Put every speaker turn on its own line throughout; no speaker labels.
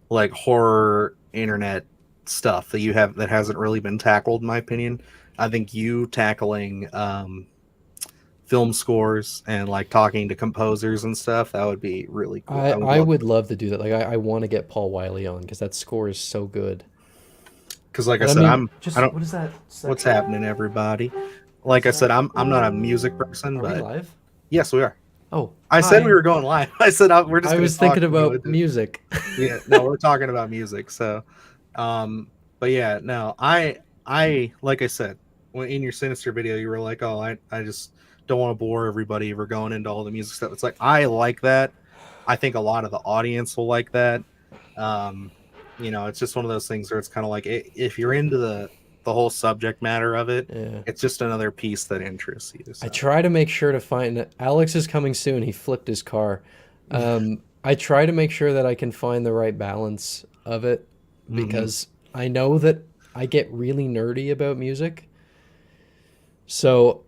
like horror internet stuff that you have that hasn't really been tackled, in my opinion. I think you tackling film scores and like talking to composers and stuff, that would be really cool. I would
I
love
would love to do that. Like I want to get Paul Wiley on because that score is so good.
because like I
And I
said,
mean,
I
just
don't
what is that?
what's happening, everybody. Like I said, I'm not a music person,
Are we
but
live?
yes, we are.
Oh,
I said we
hi.
were going live. I said we're just
I
gonna
was
talk
thinking
and go
about
into it.
music.
Yeah, no, we're talking about music. So, um, but yeah, no, I like I said, when in your Sinister video, you were like, oh, I just don't want to bore everybody. We're going into all the music stuff. It's like I like that. I think a lot of the audience will like that. Um, it's just one of those things where it's kind of like if you're into the whole subject matter of it,
Yeah.
it's just another piece that interests you.
I
So,
try to make sure to find Alex is coming soon. He flipped his car. I try to make sure that I can find the right balance of it
mhm.
because I know that I get really nerdy about music. So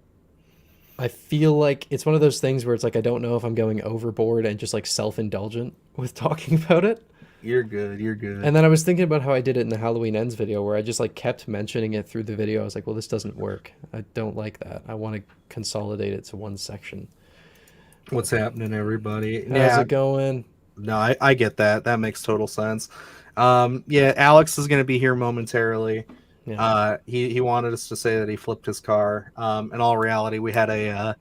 I feel like it's one of those things where it's like I don't know if I'm going overboard and just like self-indulgent with talking about it.
You're good. You're good.
And then I was thinking about how I did it in the Halloween Ends video where I just like kept mentioning it through the video. I was like, well, this doesn't work. I don't like that. I want to consolidate it to one section.
What's
But
happening, everybody?
how's
Yeah,
it going?
no, I get that. That makes total sense. Yeah, Alex is going to be here momentarily.
Yeah.
He wanted us to say that he flipped his car. In all reality, we had a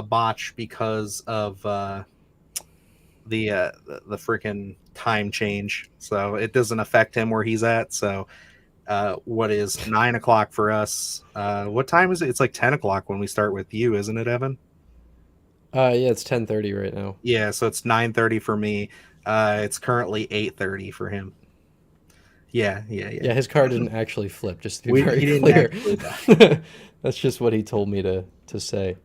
botch because of the freaking time change. So it doesn't affect him where he's at. So what is 9 o'clock for us? What time is it? It's like 10 o'clock when we start with you, isn't it, Evan?
Yeah, it's 10:30 right now.
Yeah, so it's 9:30 for me. It's currently 8:30 for him. Yeah, yeah,
Yeah,
yeah.
his car didn't actually flip, just to be
We
very
He didn't
clear.
actually die.
That's just what he told me to say.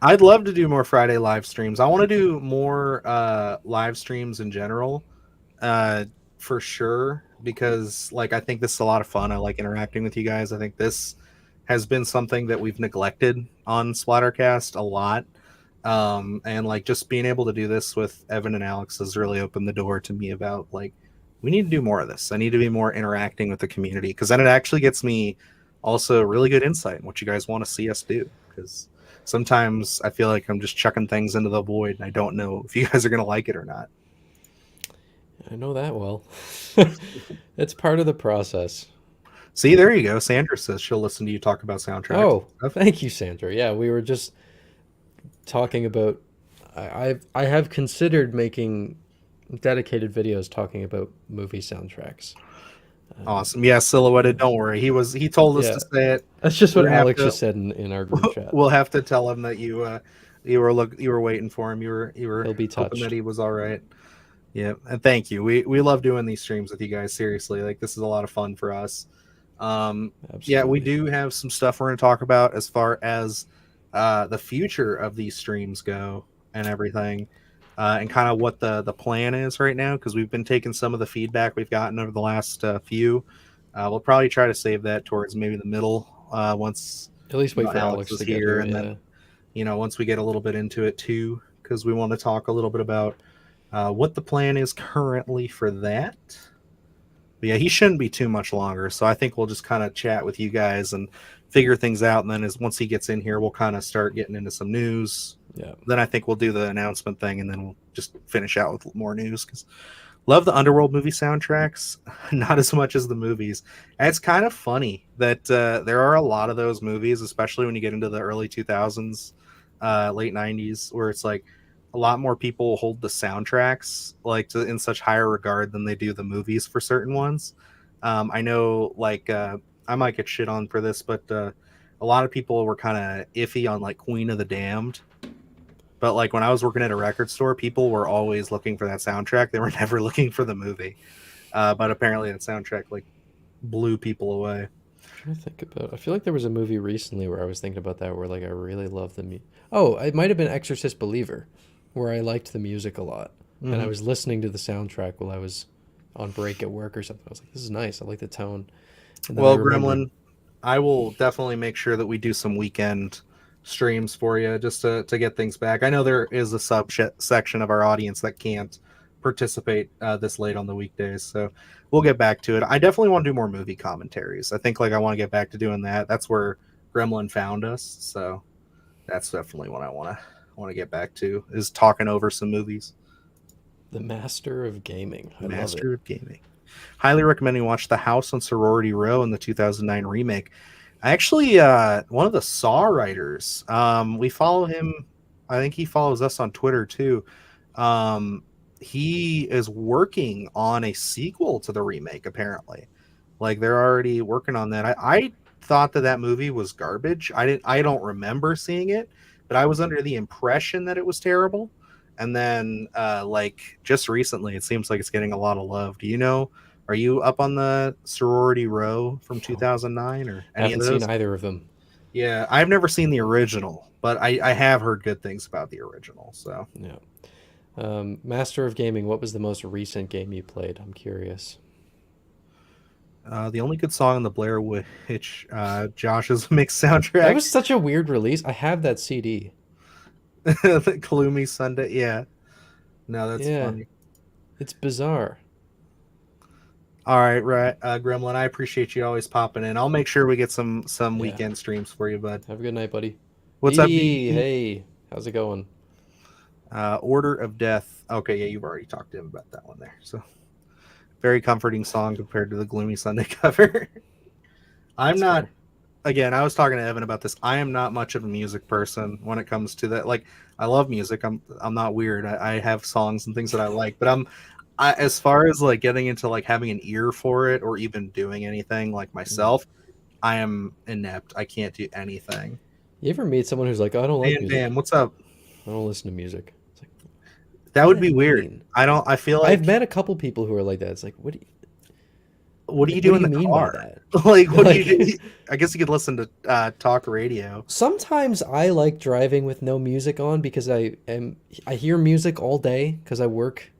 I'd love to do more Friday live streams. I want to do more live streams in general, uh, for sure. Because like I think this is a lot of fun. I like interacting with you guys. I think this has been something that we've neglected on Splattercast a lot. And like just being able to do this with Evan and Alex has really opened the door to me about like we need to do more of this. I need to be more interacting with the community because then it actually gets me also really good insight in what you guys want to see us do. Because sometimes I feel like I'm just chucking things into the void and I don't know if you guys are gonna like it or not.
I know that well. It's part of the process.
See, there you go. Sandra says she'll listen to you talk about soundtracks
Oh,
and stuff.
thank you, Sandra. Yeah, we were just talking about. I have considered making dedicated videos talking about movie soundtracks. Um,
Awesome. Yeah, silhouetted.
yeah,
Don't worry. He told us to
yeah.
say it.
That's just
We're
what
gonna have
Alex
to
just said in our group chat.
we'll have to tell him that you were waiting for him. You were
He'll be
hoping that
touched.
he was all right. Yeah, and thank you. We love doing these streams with you guys. Seriously, like this is a lot of fun for us. Yeah, we
Absolutely.
do have some stuff we're going to talk about as far as the future of these streams go and everything, and kind of what the plan is right now because we've been taking some of the feedback we've gotten over the last few. We'll probably try to save that towards maybe the middle once
At least wait for
Alex
Alex
is
to get
here,
here.
and then
Yeah.
once we get a little bit into it too, because we want to talk a little bit about what the plan is currently for that. But yeah, he shouldn't be too much longer, so I think we'll just kind of chat with you guys and figure things out. And then as once he gets in here, we'll kind of start getting into some news.
Yeah.
Then I think we'll do the announcement thing, and then we'll just finish out with more news because love the Underworld movie soundtracks, not as much as the movies. And it's kind of funny that there are a lot of those movies, especially when you get into the early 2000s, late 90s, where it's like a lot more people hold the soundtracks like in such higher regard than they do the movies for certain ones. I know, like, I might get shit on for this, but a lot of people were kind of iffy on like Queen of the Damned, but like when I was working at a record store, people were always looking for that soundtrack. They were never looking for the movie. But apparently that soundtrack like blew people away.
I'm trying to think about. I feel like there was a movie recently where I was thinking about that, where like I really love the music. Oh, it might have been Exorcist Believer, where I liked the music a lot, and I
Hmm.
was listening to the soundtrack while I was on break at work or something. I was like, "This is nice. I like the tone." And then I
Well,
remembered.
Gremlin, I will definitely make sure that we do some weekend streams for you just to get things back. I know there is a section of our audience that can't participate this late on the weekdays, so we'll get back to it. I definitely want to do more movie commentaries. I think like I want to get back to doing that. That's where Gremlin found us, so that's definitely what I want to get back to, is talking over some movies.
The Master of Gaming. I love it.
Master of Gaming. Highly recommend you watch The House on Sorority Row in the 2009 remake. I actually, one of the Saw writers, we follow him. I think he follows us on Twitter too. He is working on a sequel to the remake, apparently. Like they're already working on that. I thought that movie was garbage. I don't remember seeing it, but I was under the impression that it was terrible. And then like just recently, it seems like it's getting a lot of love. Do you know? Are you up on the Sorority Row from 2009 or any
Haven't
of those?
seen either of them.
Yeah, I've never seen the original, but I have heard good things about the original. So
Yeah. Master of Gaming, what was the most recent game you played? I'm curious.
the only good song on the Blair Witch Josh's mix
That
soundtrack,
was such a weird release. I have that CD.
the Gloomy Sunday. Yeah, no, that's
Yeah,
funny.
it's bizarre.
All right, Gremlin. I appreciate you always popping in. I'll make sure we get some
Yeah.
weekend streams for you, bud.
Have a good night, buddy.
What's up,
BD,
BD?
hey, how's it going?
Order of Death. Okay, yeah, you've already talked to him about that one there. So very comforting song compared to the Gloomy Sunday cover. I'm
That's
not.
fair.
Again, I was talking to Evan about this. I am not much of a music person when it comes to that. Like, I love music. I'm not weird. I have songs and things that I like, but as far as like getting into like having an ear for it or even doing anything like myself, I am inept. I can't do anything.
You ever meet someone who's like, "Oh, I don't like
Dan,
music.
Dan, what's up?
I don't listen to music." It's like,
That
what
would
does
be
that
weird.
mean?
I feel
I've
like,
met a couple people who are like that. It's like, what do
what do you do in
you
the
mean by
car?
that?
Like, what do you
Like,
do? I guess you could listen to talk radio.
sometimes I like driving with no music on because I hear music all day because I work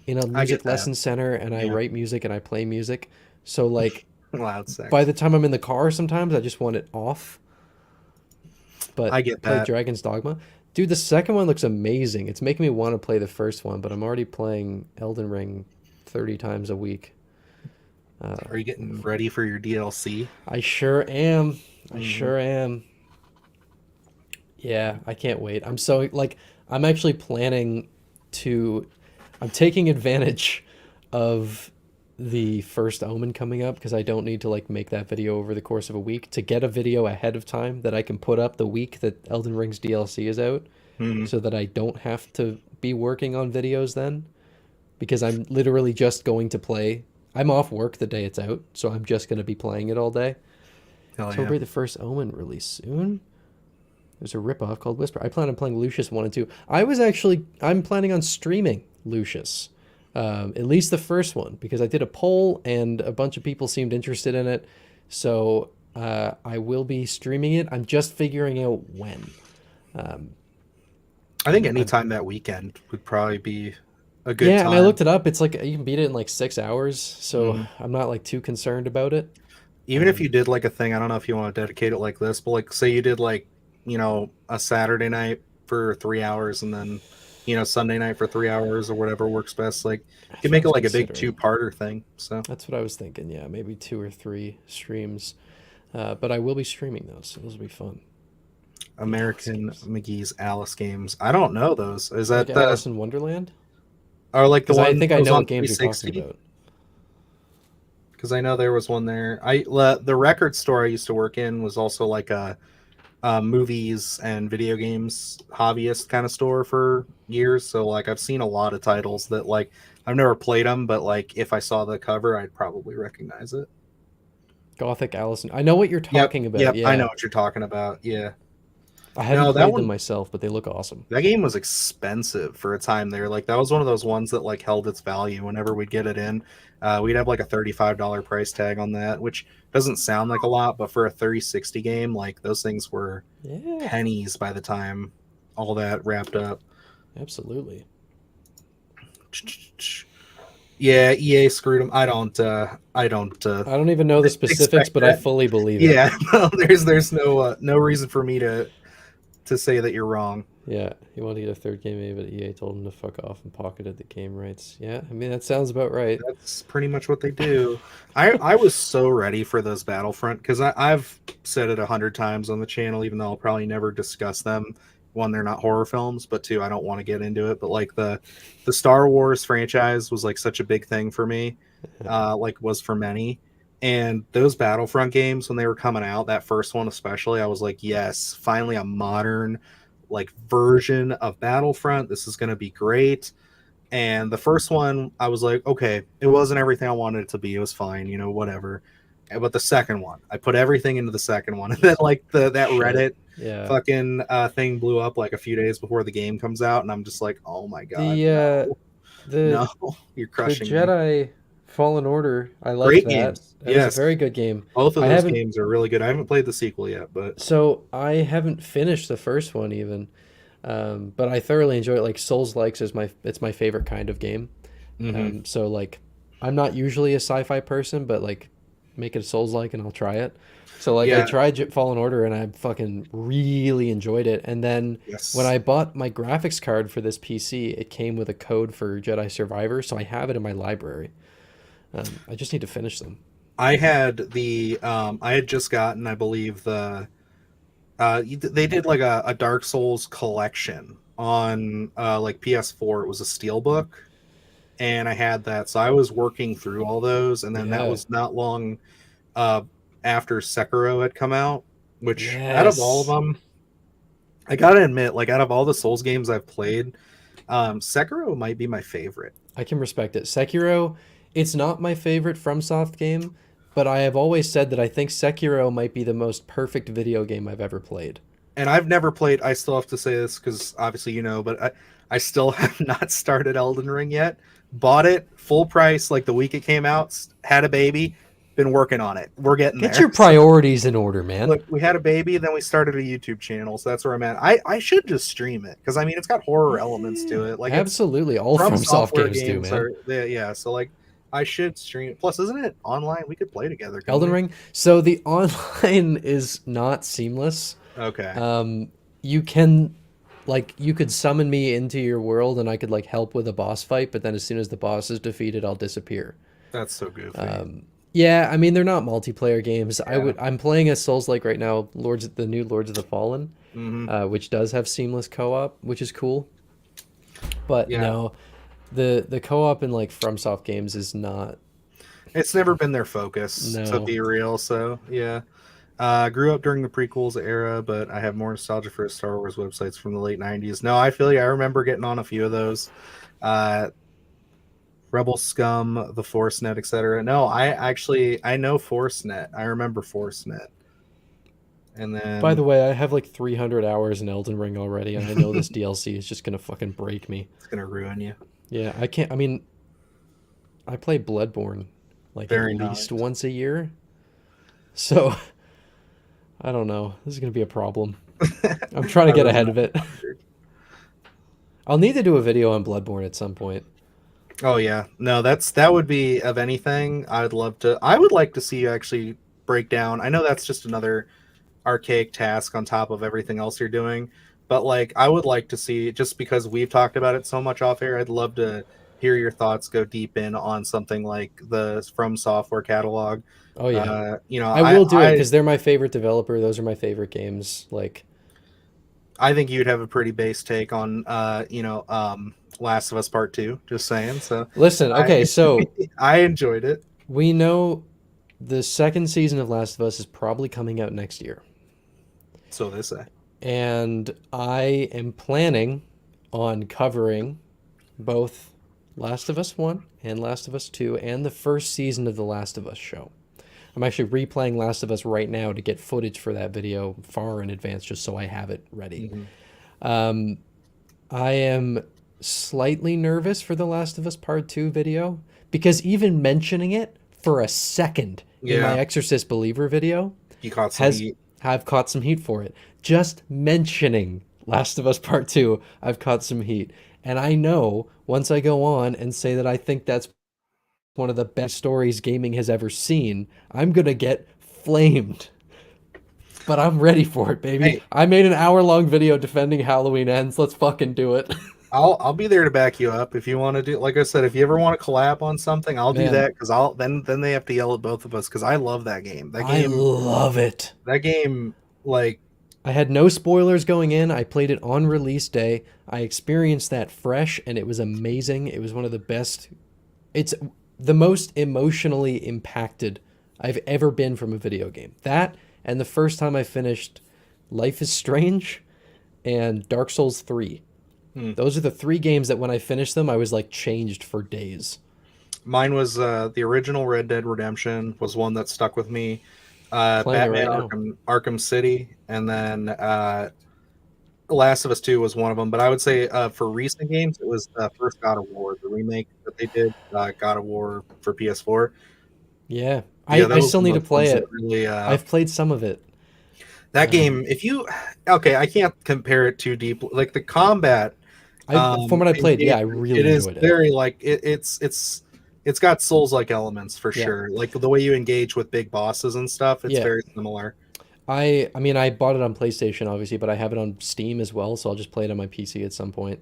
in a
I get
music
that.
lesson center and I
Yeah.
write music and I play music. So like
Loud sex.
by the time I'm in the car, sometimes I just want it off. But
I get
play
that.
Dragon's Dogma. Dude, the second one looks amazing. It's making me want to play the first one, but I'm already playing Elden Ring 30 times a week.
Are you getting ready for your DLC?
I sure am. I
Mhm.
sure am. Yeah, I can't wait. I'm so like I'm actually planning to I'm taking advantage of the first Omen coming up because I don't need to like make that video over the course of a week to get a video ahead of time that I can put up the week that Elden Ring's DLC is out
Mhm.
so that I don't have to be working on videos then because I'm literally just going to play. I'm off work the day it's out, so I'm just going to be playing it all day.
Hell yeah.
Celebrate the first Omen release soon. There's a ripoff called Whisper. I plan on playing Lucius 1 and 2. I'm planning on streaming Lucius. At least the first one, because I did a poll and a bunch of people seemed interested in it. So I will be streaming it. I'm just figuring out when.
I think anytime that weekend would probably be a good
Yeah,
time.
and I looked it up. It's like you can beat it in like 6 hours. So
Mhm.
I'm not like too concerned about it.
Even if you did like a thing, I don't know if you want to dedicate it like this, but like say you did like, a Saturday night for 3 hours and then, Sunday night for 3 hours or whatever works best. Like you can make it like a big
Considering.
two-parter thing. So
That's what I was thinking. Yeah, maybe 2 or 3 streams. But I will be streaming those, so those will be fun.
American
Alice
McGee's Alice games. I don't know those. Is
Like
that
Alice in Wonderland?
or like the
Because I
one
think
that
I
was
know
on
what games you're talking
360?
about.
Because I know there was one there. The record store I used to work in was also like a movies and video games hobbyist kind of store for years. So like I've seen a lot of titles that like I've never played them, but like if I saw the cover, I'd probably recognize it.
Gothic Alice. I know what you're talking about.
Yep, I know
Yeah.
what you're talking about. Yeah.
I haven't
No, that
played them
one,
myself, but they look awesome.
that game was expensive for a time there. Like that was one of those ones that like held its value whenever we'd get it in. We'd have like a $35 price tag on that, which doesn't sound like a lot, but for a 3060 game, like those things were
Yeah,
pennies by the time all that wrapped up.
absolutely.
Yeah, EA screwed them. I don't.
I don't even know the specifics,
expect
but I
that.
fully believe it.
Yeah, no, there's no reason for me to to say that you're wrong.
Yeah, he wanted to get a third game made, but EA told him to fuck off and pocketed the game rights. Yeah, I mean that sounds about right.
That's pretty much what they do. I was so ready for those Battlefront because I've said it 100 times on the channel, even though I'll probably never discuss them. One, they're not horror films, but two, I don't want to get into it. But like the Star Wars franchise was like such a big thing for me, like was for many. And those Battlefront games when they were coming out, that first one especially, I was like, yes, finally a modern like version of Battlefront. This is going to be great. And the first one, I was like, okay, it wasn't everything I wanted it to be. It was fine, you know, whatever. But the second one, I put everything into the second one, and then like that
Shit.
Reddit
Yeah.
fucking thing blew up like a few days before the game comes out, and I'm just like, oh my god,
The
no, you're
the
crushing me.
Jedi Fallen Order, I liked
Great
that.
games,
That was
yes.
a very good game.
Both of
I
those
haven't
games are really good. I haven't played the sequel yet, but
So I haven't finished the first one even, but I thoroughly enjoy it. Like Souls likes is it's my favorite kind of game. So like I'm not usually a sci-fi person, but like make it a Souls like and I'll try it. So like I
yeah,
tried Fallen Order and I fucking really enjoyed it. And then
yes.
when I bought my graphics card for this PC, it came with a code for Jedi Survivor, so I have it in my library. I just need to finish them.
I had I had just gotten, I believe, they did like a Dark Souls collection on like PS4. It was a steelbook, and I had that, so I was working through all those, and then that
Yeah.
was not long after Sekiro had come out. Which out of all of
Yes.
them, I gotta admit, like out of all the Souls games I've played, Sekiro might be my favorite.
I can respect it. Sekiro, it's not my favorite FromSoft game, but I have always said that I think Sekiro might be the most perfect video game I've ever played.
And I've never played. I still have to say this because obviously you know, but I still have not started Elden Ring yet. Bought it full price like the week it came out. Had a baby. Been working on it. We're getting
Get
there.
your priorities in order, man.
Look, we had a baby, then we started a YouTube channel, so that's where I'm at. I should just stream it because I mean it's got horror elements to it. Like it's
Absolutely, all
from
FromSoft
software
games do, man.
are yeah. So like I should stream it. Plus, isn't it online? We could play together. Couldn't
Elden
we?
Ring. So the online is not seamless.
Okay.
You can like you could summon me into your world and I could like help with a boss fight, but then as soon as the boss is defeated, I'll disappear.
That's so goofy.
Yeah, I mean they're not multiplayer games.
Yeah.
I'm playing a Souls like right now, the new Lords of the Fallen,
Mm-hmm.
which does have seamless co-op, which is cool. But
Yeah.
no, the co-op in like FromSoft games is not.
It's never been their focus, to
No.
be real. So yeah, grew up during the prequels era, but I have more nostalgia for Star Wars websites from the late '90s. No, I feel like I remember getting on a few of those, Rebel Scum, the ForceNet, etc. No, I know ForceNet. I remember ForceNet, and
By
then
the way, I have like 300 hours in Elden Ring already, and I know this DLC is just gonna fucking break me.
it's gonna ruin you.
Yeah, I can't. I mean, I play Bloodborne like at
Very
least
nice.
once a year, so I don't know. This is gonna be a problem. I'm trying to
I
get
really
ahead of it.
wondered.
I'll need to do a video on Bloodborne at some point.
Oh yeah, no, that would be of anything. I'd love to. I would like to see you actually break down. I know that's just another archaic task on top of everything else you're doing, but like I would like to see, just because we've talked about it so much off air, I'd love to hear your thoughts go deep in on something like the From Software catalog.
Oh yeah,
You know,
I will do it because they're my favorite developer. Those are my favorite games. Like,
I think you'd have a pretty base take on Last of Us Part Two. Just saying. So
listen, okay,
I
so
I enjoyed it.
we know the second season of Last of Us is probably coming out next year.
So they say.
And I am planning on covering both Last of Us 1 and Last of Us 2 and the first season of The Last of Us show. I'm actually replaying Last of Us right now to get footage for that video far in advance just so I have it ready.
Mm-hmm.
I am slightly nervous for The Last of Us Part 2 video because even mentioning it for a second in my
Yeah,
Exorcist Believer video
you caught some
has
heat.
I've caught some heat for it. Just mentioning Last of Us Part 2, I've caught some heat. And I know once I go on and say that I think that's one of the best stories gaming has ever seen, I'm going to get flamed. but I'm ready for it, baby.
Hey,
I made an hour-long video defending Halloween Ends. Let's fucking do it.
I'll be there to back you up if you want to do. Like I said, if you ever want to collab on something, I'll do
Man.
that because I'll then they have to yell at both of us because I love that game.
I love it.
That game, like,
I had no spoilers going in. I played it on release day. I experienced that fresh, and it was amazing. It was one of the best. It's the most emotionally impacted I've ever been from a video game. That, and the first time I finished Life is Strange and Dark Souls 3. Those are the 3 games that when I finished them, I was like changed for days.
mine was the original Red Dead Redemption was one that stuck with me.
Playing it
Batman
right now.
Arkham City, and then Last of Us 2 was one of them. But I would say for recent games, it was the first God of War, the remake that they did, God of War for PS4.
Yeah.
Yeah,
I still need to
those
play
ones
it.
that really,
I've played some of it.
that game, if you I can't compare it too deep. Like the combat,
From what I played, yeah, I really
it is
enjoyed it.
very like it's got Souls-like elements for
Yeah.
sure. Like the way you engage with big bosses and stuff, it's
Yeah.
very similar.
I mean, I bought it on PlayStation, obviously, but I have it on Steam as well, so I'll just play it on my PC at some point.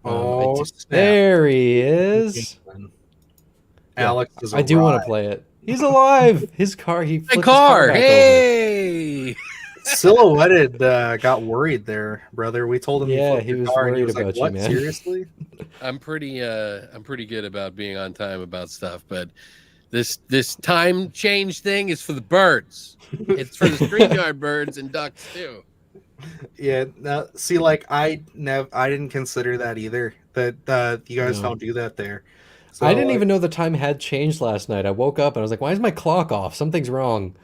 Oh, snap.
There he is.
Alex is
I do want to play it. He's alive. His car. He
My
flipped his
car.
back over.
Hey.
Silhouetted got worried there, brother. We told him
Yeah,
flipped
he
the
was
car, and
worried
was like,
about you,
"What?
man."
Seriously?"
I'm pretty good about being on time about stuff, but this time change thing is for the birds. It's for the StreamYard birds and ducks too.
Yeah. See, like I didn't consider that either. That you guys
No.
don't do that there. So,
I didn't
like,
even know the time had changed last night. I woke up and I was like, "Why is my clock off? Something's wrong."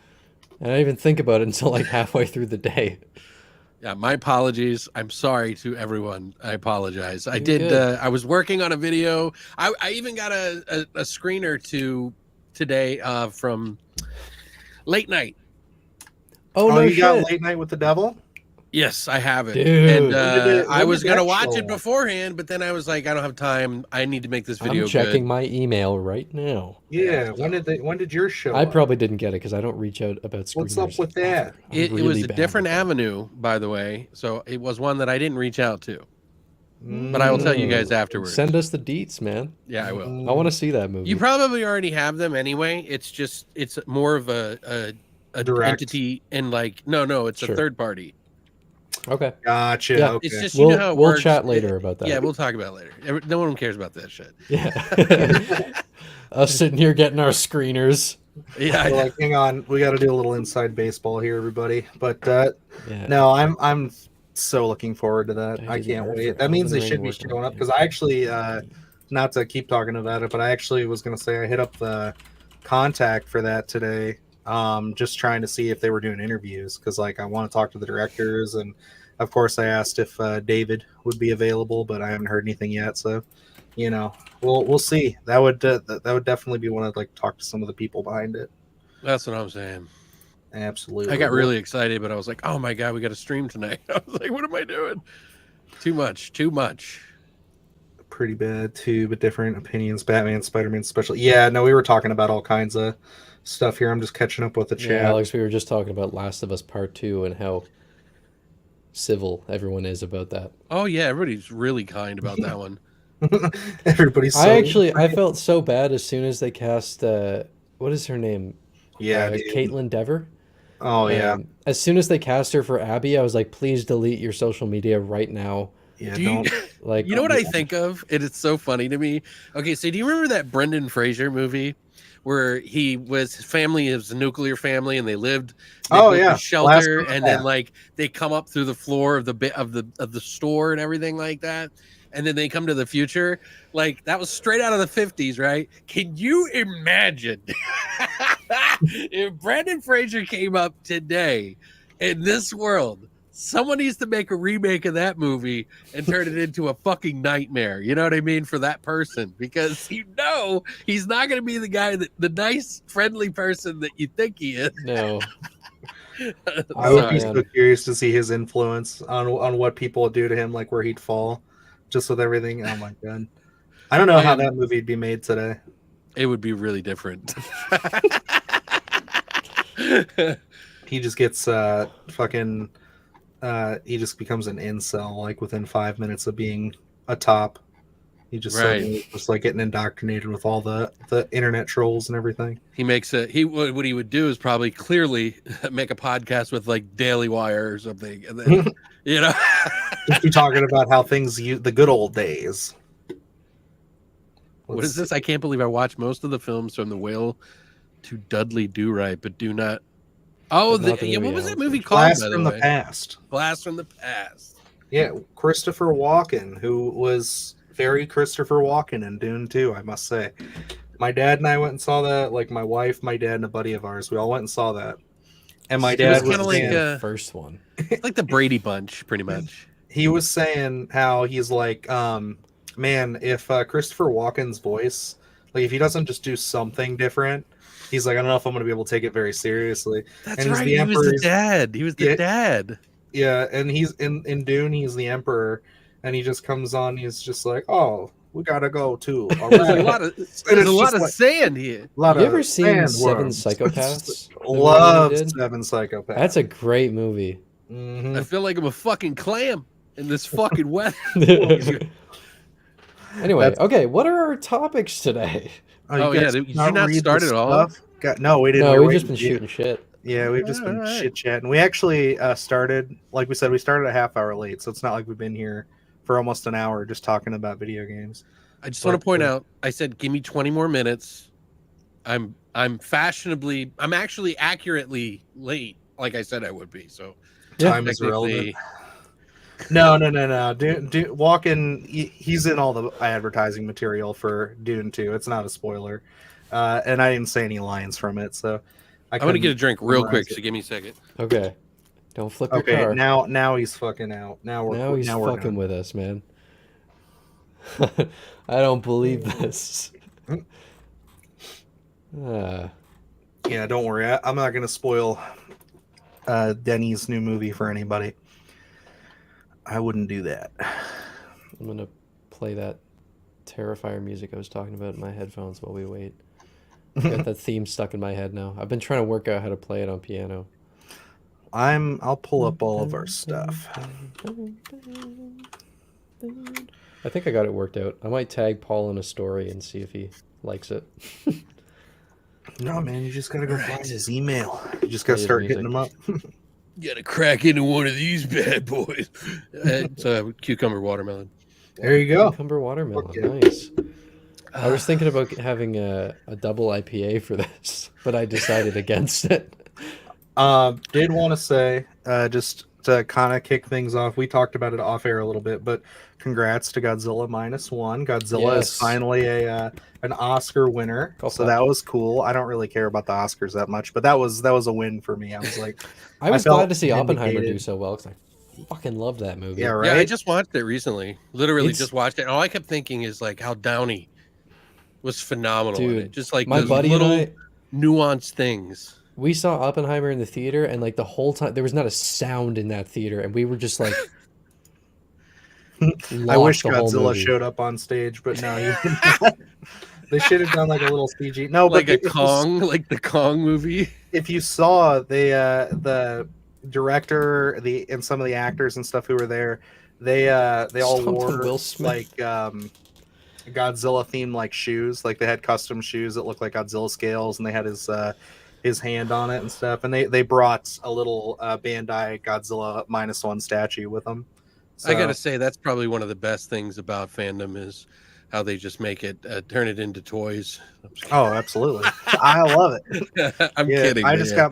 And I didn't even think about it until like halfway through the day.
Yeah, my apologies. I'm sorry to everyone. I apologize. I
You're
did.
good.
I was working on a video. I even got a screener today from late night.
Oh no
you
shit.
got Late Night with the Devil?
Yes, I have it.
Dude.
And
When
I was
did
gonna
that
watch
show
it
up?
beforehand, but then I was like, I don't have time. I need to make this video
I'm checking
good.
my email right now.
Yeah. When did yours show
I
up?
probably didn't get it because I don't reach out about screeners.
What's up with that?
ever. I'm
It was
really
a
bad
different
with that.
avenue, by the way. So it was one that I didn't reach out to. But I will tell you guys afterwards.
Send us the deets, man.
Yeah, I will.
I want to see that movie.
You probably already have them anyway. It's more of a
Direct.
entity, and like no, it's
Sure.
a third party.
Okay.
Gotcha.
Yeah.
Okay.
It's just you know how it
We'll
works.
chat later about that.
Yeah, we'll talk about it later. No one cares about that shit.
Yeah. Us sitting here getting our screeners.
Yeah,
So, like, hang on, we got to do a little inside baseball here, everybody. But
Yeah.
no, I'm so looking forward to that.
Yeah,
I
did you
can't
ever
wait.
for
That means they
Elden
should
Ring
be
working
showing up
out?
because I actually, not to keep talking about it, but I actually was gonna say I hit up the contact for that today, just trying to see if they were doing interviews because like I want to talk to the directors, and of course I asked if David would be available, but I haven't heard anything yet. So, you know, we'll see. That would definitely be one I'd like to talk to some of the people behind it.
that's what I'm saying.
Absolutely.
I got really excited, but I was like, oh my god, we got to stream tonight. I was like, what am I doing? Too much.
Pretty bad too, but different opinions. Batman, Spider-Man, special. Yeah, no, we were talking about all kinds of stuff here. I'm just catching up with the
Yeah,
chat.
Alex, we were just talking about Last of Us Part 2 and how civil everyone is about that.
Oh yeah, everybody's really kind about that one.
Everybody's. So
I felt so bad as soon as they cast what is her name?
yeah, dude.
Caitlin Dever.
Oh yeah,
As soon as they cast her for Abby, I was like, please delete your social media right now.
yeah.
Do you-
Don't.
Like,
You know what I think of? And it's so funny to me. Okay, so do you remember that Brendan Fraser movie where his family is a nuclear family and they built
yeah.
a shelter,
Last-
and then like they come up through the floor of the store and everything like that, and then they come to the future. Like that was straight out of the 50s, right? Can you imagine if Brendan Fraser came up today in this world? Someone needs to make a remake of that movie and turn it into a fucking nightmare. You know what I mean? For that person, because he's not going to be the guy the nice, friendly person that you think he is.
no.
I would be
man.
so curious to see his influence on what people would do to him, like where he'd fall, just with everything. Oh my god, I don't know how that movie'd be made today.
It would be really different.
he just gets fucking he just becomes an incel like within 5 minutes of being a top. He just
Right.
suddenly just like getting indoctrinated with all the internet trolls and everything.
He makes what he would do is probably clearly make a podcast with like Daily Wire or something, and then you know,
Just be talking about how things the good old days.
what is this? I can't believe I watched most of the films from The Whale to Dudley Do Right, but do not. Oh,
But not the
yeah.
movie
What was that
Alan
movie
Finch.
called?
Blast
By
from
the
the
way,
past.
Blast from the Past.
Yeah, Christopher Walken, who was very Christopher Walken in Dune 2, I must say. My dad and I went and saw that. Like my wife, my dad, and a buddy of ours. We all went and saw that. And my
It
dad
was
was
kinda like,
saying,
The first one.
It's like the Brady Bunch, pretty much.
he was saying how he's like, man, if Christopher Walken's voice, like if he doesn't just do something different, he's like, I don't know if I'm going to be able to take it very seriously.
That's
And he's
right.
the
He was
Emperor.
the dad. He was the
Yeah.
dad.
Yeah, and he's in Dune, he's the Emperor, and he just comes on, he's just like, oh, we gotta go too. All
There's a
right.
lot of
it's
like, sand here.
a lot
You
of
ever seen Seven
sandworms.
Psychopaths? The movie
Love
we did?
Seven Psychopaths.
That's a great movie.
Mhm.
I feel like I'm a fucking clam in this fucking weather.
Anyway,
That's-
okay, what are our topics today?
Oh,
you
yeah,
guys
did you
not
not
read
start
the
at all?
stuff? No, we didn't.
No,
We were
we've just
waiting
been
for you.
shooting shit.
Yeah, we've just been
Alright.
chit chatting. We actually started, like we said, we started a half hour late, so it's not like we've been here for almost an hour just talking about video games.
I just want to point
But,
out, I said, give me 20 more minutes. I'm actually accurately late, like I said I would be. So
Yeah.
Time is irrelevant.
technically,
No. Walken, he's in all the advertising material for Dune 2. It's not a spoiler. And I didn't say any lines from it, so
I'm going to get a
couldn't
drink real quick,
memorize
so
it.
give me a second.
Okay. Don't flip your
Okay,
car.
now he's fucking out. Now we're
Now
we're
fucking
done.
with us, man. I don't believe this. Ah,
Yeah, don't worry. I'm not gonna spoil Denny's new movie for anybody. I wouldn't do that.
I'm gonna play that Terrifier music I was talking about in my headphones while we wait. Got that theme stuck in my head now. I've been trying to work out how to play it on piano.
I'll pull up all of our stuff.
I think I got it worked out. I might tag Paul in a story and see if he likes it.
No, man, you just gotta go find his email. You just gotta
Play his
start hitting
music.
him up.
You got to crack into one of these bad boys. It's a cucumber watermelon.
There you go.
Cucumber watermelon.
Fuck yeah.
Nice. I was thinking about having a double IPA for this, but I decided against it.
Did want to say, just to kind of kick things off, we talked about it off air a little bit, but congrats to Godzilla -1. Godzilla is
Yes.
finally an Oscar winner,
Go
so
fuck.
that was cool. I don't really care about the Oscars that much, but that was a win for me. I was like,
I was
felt
glad to see Oppenheimer do
vindicated.
so well because I fucking love that movie.
yeah,
Yeah, I
right.
just watched it recently. Literally
It's-
just watched it. And all I kept thinking is like how Downey was phenomenal in
Dude,
it. Just like
My
those
buddy
little
and I,
nuanced things.
we saw Oppenheimer in the theater, and like the whole time there was not a sound in that theater, and we were just like,
I wish
lost the whole
Godzilla
movie.
showed up on stage, but no, they should have done like a little CG. No,
Like
but
a Kong, like the Kong movie.
if you saw the director, and some of the actors and stuff who were there, they all
Stomped on
wore
Will Smith.
like Godzilla themed like shoes. Like they had custom shoes that looked like Godzilla scales, and they had his hand on it and stuff. And they brought a little Bandai Godzilla -1 statue with them. So,
I gotta say that's probably one of the best things about fandom is how they just make it turn it into toys.
oh, absolutely, I love it.
I'm
Yeah,
kidding.
I just
man.
got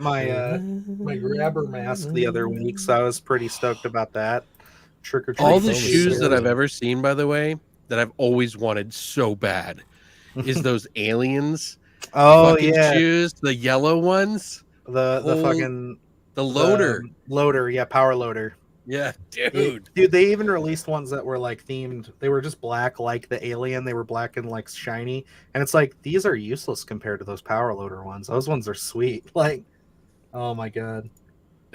my grabber mask the other week, so I was pretty stoked about that. Trick or treat.
all the
Film is
shoes that I've
scary.
ever seen, by the way, that I've always wanted so bad, is those aliens
Oh
fucking
yeah,
shoes, the yellow ones,
the
whole-
fucking
the loader.
loader, yeah, power loader.
Yeah, dude.
Dude, they even released ones that were like themed. They were just black, like the alien. They were black and like shiny, and it's like these are useless compared to those power loader ones. Those ones are sweet. Like, oh my god,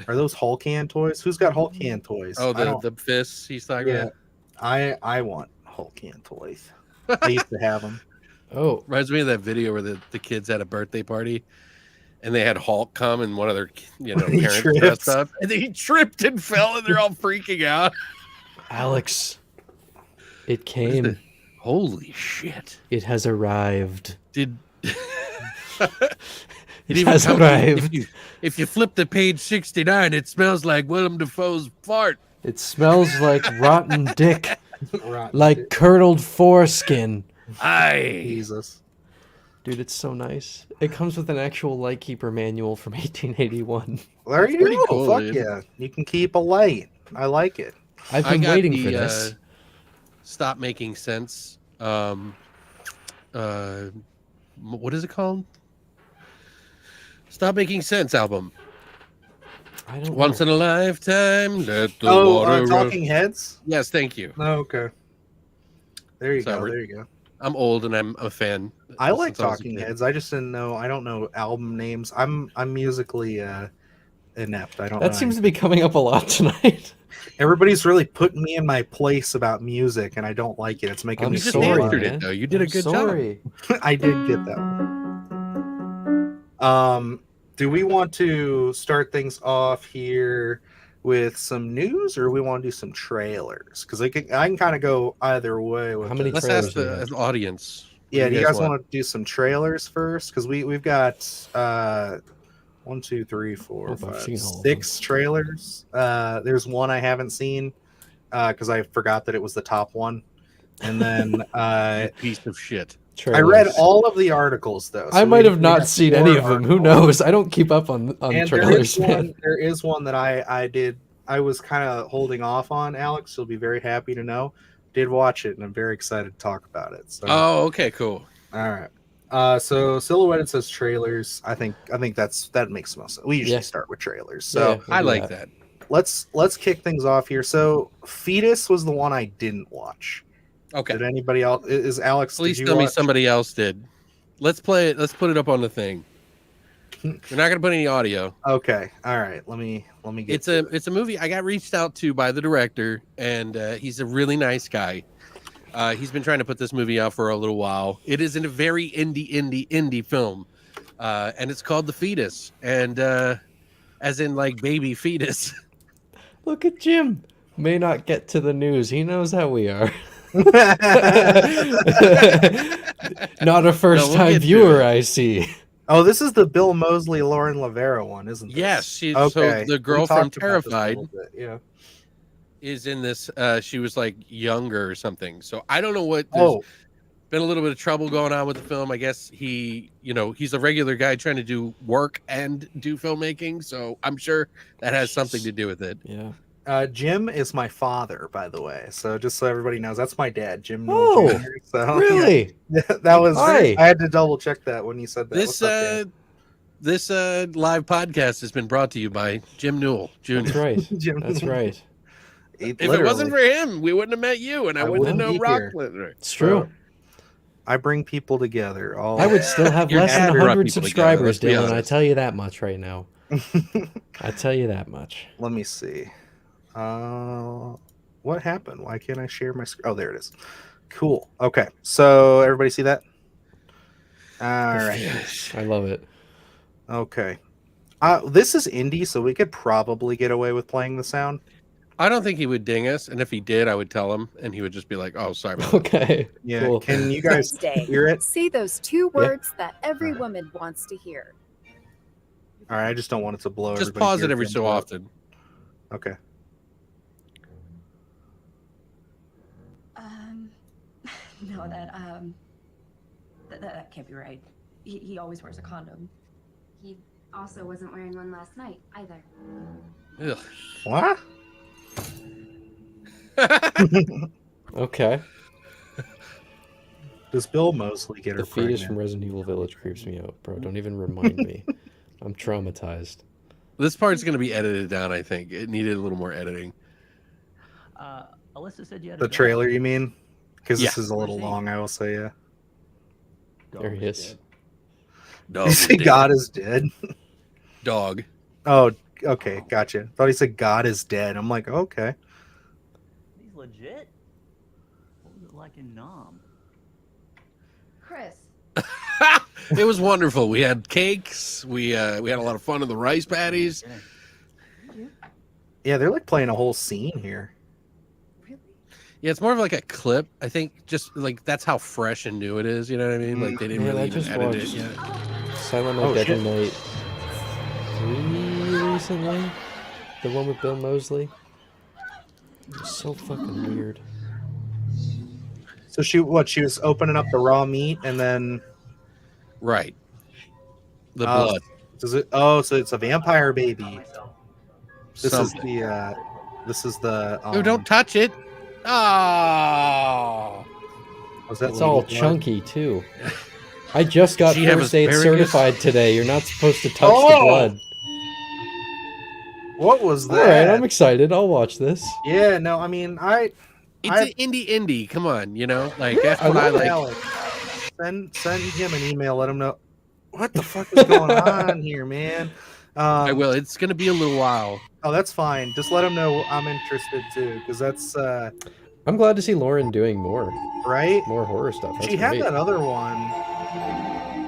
are those Hulk hand toys? Who's got Hulk hand toys?
Oh,
I don't-
the fists he's talking
yeah,
about.
I want Hulk hand toys. I used to have them.
Oh,
Reminds me of that video where the kids had a birthday party and they had Hulk come and one of their
He
parents
tripped.
dressed up, and he tripped and fell, and they're all freaking out.
Alex, it
What is
came.
it? Holy shit!
It has arrived.
Did
It has arrived.
If you flip to page 69, it smells like Willem Dafoe's fart.
It smells like rotten dick,
Rotten
like
dick.
curdled foreskin.
Aye.
Jesus.
Dude, it's so nice. It comes with an actual Lightkeeper manual from 1881.
There you
pretty
go.
cool,
Fuck
dude.
yeah. You can keep a light. I like it.
I've
I
been
got
waiting
the,
for this.
Stop Making Sense. What is it called? Stop Making Sense album.
I don't
Once
know.
in a lifetime, let the water
Talking
rush.
Heads?
Yes, thank you.
Oh, okay. There you
So
go.
we're-
There you go.
I'm old and I'm a fan.
I like
since I was a
Talking
kid.
Heads. I just didn't know. I don't know album names. I'm musically inept. I don't know.
That seems to be coming up a lot tonight.
Everybody's really putting me in my place about music, and I don't like it. It's making
I'm
me
You just
so
sorry,
answered
man.
it though. You did a
I'm
good
sorry.
I did get that one. Do we want to start things off here with some news, or we want to do some trailers? Because I can kind of go either way. With
How many
job. Let's
trailers
ask
do you
the
have?
audience.
Yeah,
What
do you guys want to do some trailers first? Because we've got 1, 2, 3, 4,
Hope I've
5,
seen all of
6 trailers. There's one I haven't seen because I forgot that it was the top one. And then
You piece of shit.
I read
Trailers.
all of the articles though.
I
so
might
we-
have
we
not
got
seen
4
any of them. Who
articles.
knows? I don't keep up on
And
trailers, man.
there is one that I did. I was kind of holding off on. Alex, you'll be very happy to know. Did watch it, and I'm very excited to talk about it. So,
Oh, okay, cool.
all right. So Silhouetted says trailers. I think that makes most sense. We usually
Yeah.
start with trailers. So
Yeah, we'll
I
do
like that.
let's kick things off here. So Fetus was the one I didn't watch.
Okay.
Did anybody else? Is Alex?
Please
did you
tell me
watch?
somebody else did. Let's play it. Let's put it up on the thing. We're not gonna put any audio.
Okay. All right. Let me get.
It's a movie I got reached out to by the director, and he's a really nice guy. He's been trying to put this movie out for a little while. It is in a very indie film, and it's called The Fetus, and as in like baby fetus.
Look at Jim. May not get to the news. He knows how we are. Not a first
we'll
time
get to
viewer,
it.
I see.
Oh, this is the Bill Moseley, Lauren Lavera one, isn't it?
Yes, she's
Okay.
so the girl
We
from
talked about this a
Terrified
little bit, yeah.
is in this. She was like younger or something. So I don't know what. There's
Oh,
been a little bit of trouble going on with the film. I guess he's a regular guy trying to do work and do filmmaking. So I'm sure that has something to do with it.
Yeah.
Jim is my father, by the way. So just so everybody knows, that's my dad, Jim.
Oh,
Newell Jr. So,
Really?
yeah, that was.
Hi.
I had to double check that when you said that.
This
What's up, Dad?
this live podcast has been brought to you by Jim Newell Jr.
That's right.
Jim.
That's right.
If it wasn't for him, we wouldn't have met you, and I
I
wouldn't have known
wouldn't be
ROCKLIN.
It's true.
I bring people together. All
I would still have
Your
less than
dad brought
100
people together,
subscribers,
let's be
Dylan. I
honest.
tell you that much right now. I tell you that much.
Let me see. What happened? Why can't I share my screen? Oh, there it is. Cool. Okay. So everybody see that? All right.
I love it.
Okay. This is indie, so we could probably get away with playing the sound.
I don't think he would ding us, and if he did, I would tell him, and he would just be like, "Oh, sorry." about
Okay.
Yeah.
Cool.
Can you guys
Thursday.
hear it?
Say those 2 words that every woman wants to hear.
All right. I just don't want it to blow.
Just
everybody's
pause it every
eardrums
so
out.
often.
Okay.
No, that can't be right. He always wears a condom.
He also wasn't wearing one last night either.
Ugh.
What?
Okay.
Does Bill Moseley get her
The fetus
pregnant?
from Resident Evil Village creeps me out, bro. Don't even remind me. I'm traumatized.
This part's going to be edited down. I think it needed a little more editing.
Alyssa said you had
The trailer, you mean? Because this
Yeah.
is a little long, I will say. Yeah.
There he is.
Dog,
You say
dead.
God is dead.
Dog.
Oh, okay, gotcha. Thought he said God is dead. I'm like, okay.
He's legit. What was it like in Nom?
Chris,
It was wonderful. We had cakes. We had a lot of fun with the rice patties.
Yeah, they're like playing a whole scene here.
Yeah, it's more of like a clip. I think just like that's how fresh and new it is. You know what I mean? Like they didn't
Man,
really
I
even
just
edit it
watched
yet.
Silent Night,
Oh,
Deadly
shit.
Night 3 recently. The one with Bill Moseley. It was so fucking weird.
So she was opening up the raw meat and then
Right. The
oh,
blood.
does it? Oh, so it's a vampire baby. This
Something.
is the
Oh, don't touch it. Oh.
was that
It's all
lady blood?
chunky too. I just got
She have
first aid
asparagus?
certified today. You're not supposed to touch the
Oh!
blood.
What was
All
that?
right, I'm excited. I'll watch this.
Yeah, no, I mean,
It's an indie. Come on, you know, like that's
I
what I
love
like.
Alex, send him an email. Let him know what the fuck is going on here, man.
I will. It's gonna be a little while.
Oh, that's fine. Just let him know I'm interested too, because that's
I'm glad to see Lauren doing more
right.
horror stuff. That's
She had
great.
that other one,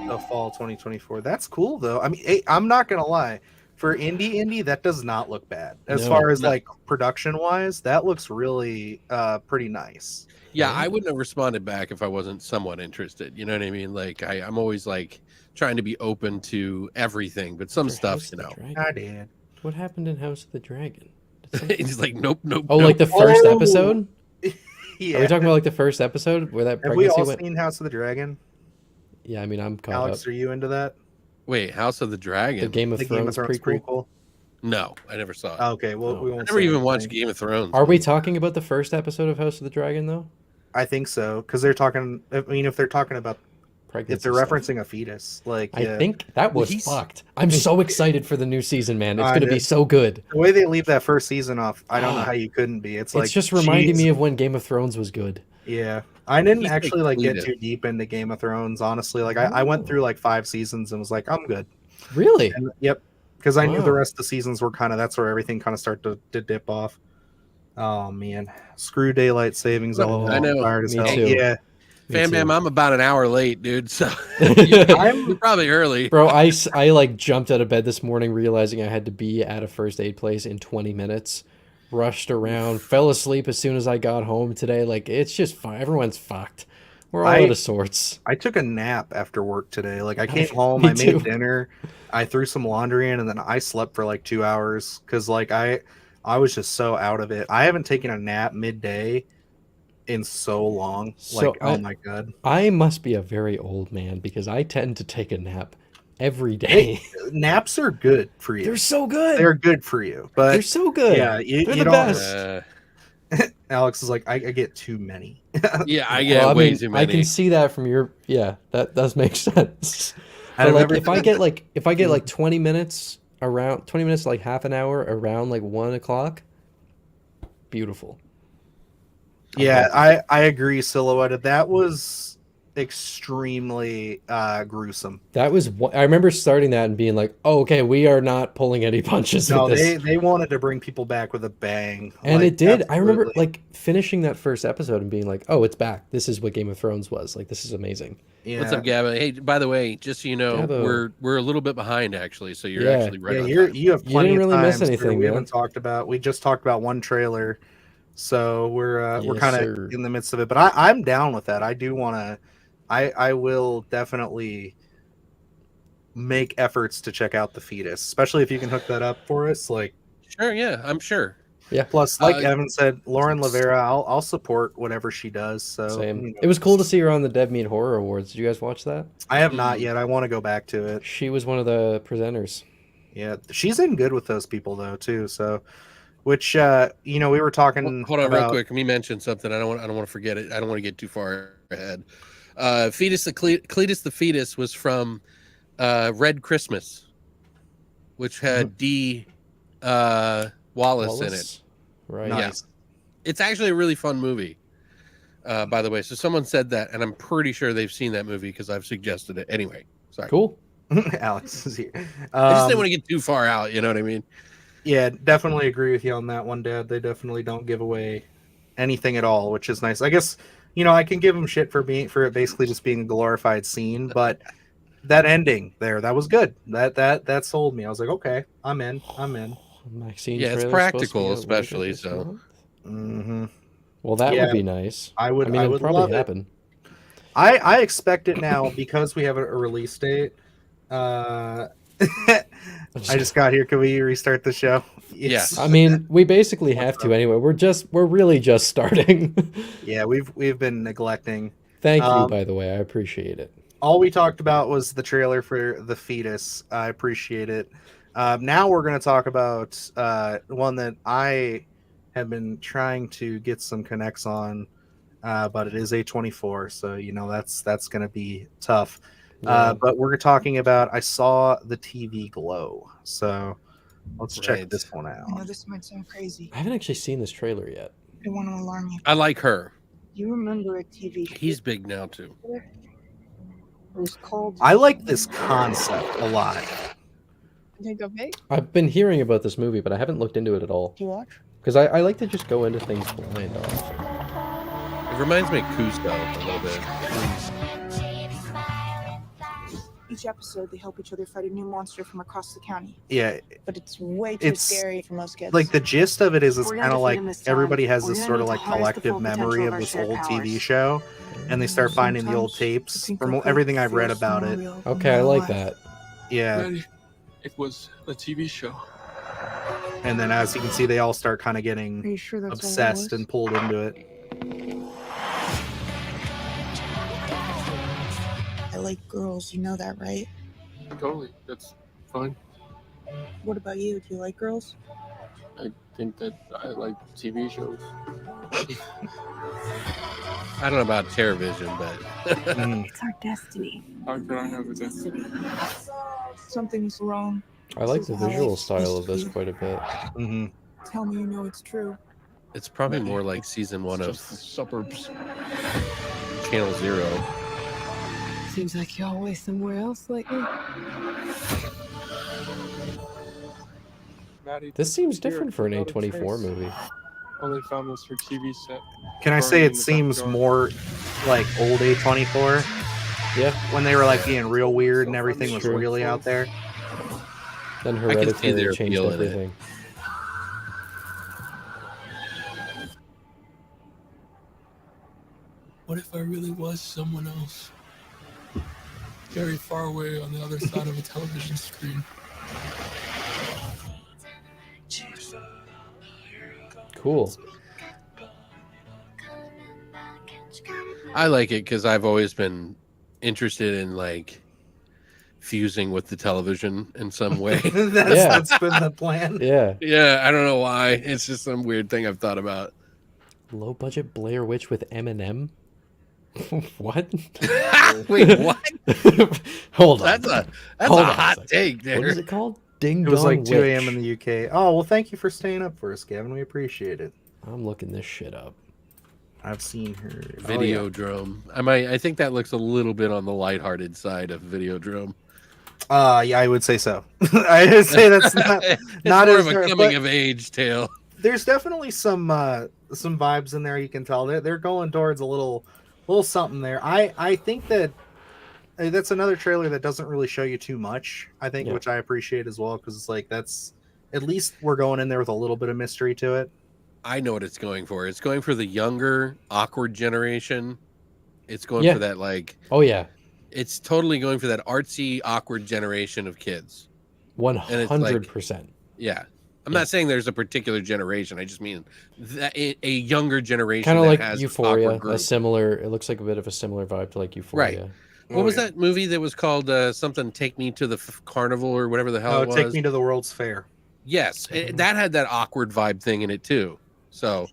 the fall 2024. That's cool though. I mean, hey, I'm not gonna lie. For indie, that does not look bad. As
No.
far as
No.
like production wise, that looks really pretty nice.
Yeah, I wouldn't have responded back if I wasn't somewhat interested. You know what I mean? Like I'm always like trying to be open to everything, but some
For
stuff,
House
you
of the
know,
Dragon?
I did.
What happened in House of the Dragon? Did something-
it's like nope.
Oh, like the first
Oh!
episode?
Yeah.
Are we talking about like the first episode where that
Have we
pregnancy
all
went?
seen House of the Dragon?
Yeah, I mean I'm caught
Alex,
up.
are you into that?
Wait, House of the Dragon?
The Game of
The
Thrones, prequel.
No, I never saw it.
Okay, well,
Oh.
we
I
won't.
never
say
even watched
anything.
Game of Thrones.
Are we talking about the first episode of House of the Dragon though?
I think so, because they're talking. I mean, if they're talking about,
Pregnancy
if they're
stuff.
referencing a fetus, like
I
yeah.
think that was
He's-
fucked. I'm so excited for the new season, man. It's
I
gonna be
did.
so good.
the way they leave that first season off, I don't know
Ah.
how you couldn't be. It's
It's
like
just reminding me
jeez.
of when Game of Thrones was good.
Yeah, I didn't
He's
actually like get
Cletus.
too deep into Game of Thrones. Honestly, like I went through like 5 seasons and was like, I'm good.
Really?
And, yep, because I knew the
Wow.
rest of the seasons were kind of that's where everything kind of started to dip off. Oh man, screw daylight savings.
Well,
I'm
I know.
tired as
Me
hell.
too.
Yeah,
Me
Fam
too.
Bam, I'm about an hour late, dude. So
I'm-
you're probably early.
Bro, I like jumped out of bed this morning realizing I had to be at a first aid place in 20 minutes. Rushed around, fell asleep as soon as I got home today. Like it's just fine. Everyone's fucked. We're all
I-
out of sorts.
I took a nap after work today. Like I came
Me
home, I
too.
made dinner, I threw some laundry in, and then I slept for like 2 hours because like I was just so out of it. I haven't taken a nap midday in so long.
So
Like oh my god,
I must be a very old man because I tend to take a nap every day.
naps are good for you.
They're so good.
They're good for you,
They're
but
so good.
yeah, you
They're
you
the
don't.
best.
Alex is like I get too many.
Yeah, I get
Well, I
way
mean,
too
I
many.
can see that from your that does make sense.
Out
But
of
like
everything-
if I get like 20 minutes around 20 minutes to like half an hour around like 1 o'clock, beautiful.
Yeah, I agree, Silhouetted. That was extremely gruesome.
That was I remember starting that and being like, oh, okay, we are not pulling any punches
No,
with this.
they wanted to bring people back with a bang.
And
like,
it did. I remember
absolutely.
like finishing that first episode and being like, oh, it's back. This is what Game of Thrones was. Like this is amazing.
Yeah.
What's up, Gabba? Hey, by the way, just so you know,
Gabbo.
we're a little bit behind actually, so you're
Yeah.
actually right
Yeah,
on
you
time.
have plenty
didn't
of
really miss
time.
anything,
We
man.
haven't talked about. We just talked about one trailer, so we're
Yes,
kind
sir.
of in the midst of it. But I'm down with that. I do want to. I will definitely make efforts to check out the fetus, especially if you can hook that up for us. Like
Sure, yeah, I'm sure.
plus, like
Uh,
Evan said, Lauren Lavera, I'll support whatever she does. So
Same.
you know,
It was cool to see her on the Dead Meat Horror Awards. Did you guys watch that?
I have not yet. I want to go back to it.
She was one of the presenters.
Yeah, she's in good with those people though too. So, which we were talking.
Hold on, real
about,
quick. Let me mention something. I don't want to forget it. I don't want to get too far ahead. Cletus the fetus was from Red Christmas, which had D. Wallace in it.
Right.
Nice.
It's actually a really fun movie, by the way. So someone said that, and I'm pretty sure they've seen that movie because I've suggested it. Anyway, sorry.
Cool.
Alex is here.
I just didn't want to get too far out. You know what I mean?
Yeah, definitely agree with you on that one, Dad. They definitely don't give away anything at all, which is nice. I guess I can give them shit for it basically just being a glorified scene, but that ending there, that was good. That sold me. I was like, okay, I'm in.
Maxxine
Yeah, it's
trailer's supposed to be
practical,
out later
especially,
this
so.
month?
Mm-hmm.
Well, that
Yeah,
would be nice.
I would
mean, it'll probably
love it.
happen.
I expect it now because we have a release date. I just got here. Can we restart the show?
Yes.
I mean, we basically have to anyway. We're really just starting.
Yeah, we've been neglecting.
Thank you, by the way. I appreciate it.
All we talked about was the trailer for The Fetus. I appreciate it. Now we're going to talk about one that I have been trying to get some connects on, but it is A24, so that's going to be tough.
Yeah.
But we're talking about I Saw the TV Glow. So let's check
Right.
this one
I know
out.
this might sound crazy.
I haven't actually seen this trailer yet.
I don't want to alarm you.
I like her.
You remember a TV show?
He's big now, too.
It was called.
I like this concept a lot.
Did it go big?
I've been hearing about this movie, but I haven't looked into it at all.
Did you watch?
Because I like to just go into things blind.
It reminds me of Cusco a little bit.
Each episode, they help each other fight a new monster from across the county.
Yeah,
But it's way too
It's
scary for most kids.
like the gist of it is it's
We're gonna
kind of
defeat
like
him this time.
everybody has
We're
this
gonna
sort of
need
like
to harness the
collective
full
memory
potential
of
of
this
our
old
shared
TV
powers.
show, and they start finding the old tapes from everything I've read about it.
Okay, I like that.
Yeah,
It was a TV show.
and then as you can see, they all start kind of
Are
getting
you sure that's
obsessed and pulled into it.
I like girls, you know that, right?
Totally. That's fine.
What about you? Do you like girls?
I think that I like TV shows.
I don't know about TerraVision, but
Mm.
It's our destiny.
How can I have a destiny?
Something's wrong.
I like the visual style of this quite a bit.
Hmm.
Tell me you know it's true.
it's probably more like season 1 of
Just the suburbs.
Channel Zero.
Seems like you're always somewhere else lately.
Maddie,
This seems
here,
different for an
without a
A24
trace.
movie.
Only found this for TV set.
Can I say
Burning
it
in the
seems
backyard.
more like old A24
Yeah,
when they were like being real weird and everything was
True.
really out there?
then
I can see their
Hereditary changed
appeal in it.
everything.
What if I really was someone else? Very far away on the other side of a television screen.
Cool.
I like it because I've always been interested in like fusing with the television in some way.
That's been the plan.
Yeah.
Yeah, I don't know why. It's just some weird thing I've thought about.
Low budget Blair Witch with Eminem. What?
Wait, what?
Hold on.
That's a
Hold on a
hot
second.
take there.
What is it called? Ding
It was
Dong
like 2 a.m.
Witch.
in the UK. Oh, well, thank you for staying up for us, Gavin. We appreciate it.
I'm looking this shit up.
I've seen her.
Videodrome. I think that looks a little bit on the lighthearted side of Videodrome.
Yeah, I would say so. I would say that's not
It's
not
more
as
of a
hard,
coming
but
of age tale.
there's definitely some vibes in there. You can tell they're going towards a little something there. I think that that's another trailer that doesn't really show you too much. I think,
Yeah.
which I appreciate as well, because it's like that's at least we're going in there with a little bit of mystery to it.
I know what it's going for. It's going for the younger, awkward generation. It's going
Yeah.
for that like
Oh yeah,
it's totally going for that artsy, awkward generation of kids.
100%.
Yeah. I'm
Yeah.
not saying there's a particular generation. I just mean that a younger generation
Kind of
that
like
has this
Euphoria.
awkward group.
A similar. It looks like a bit of a similar vibe to like Euphoria.
What was that movie that was called something Take Me to the Carnival or whatever the hell
Oh,
it was?
Take Me to the World's Fair.
Yes, that had that awkward vibe thing in it too. So,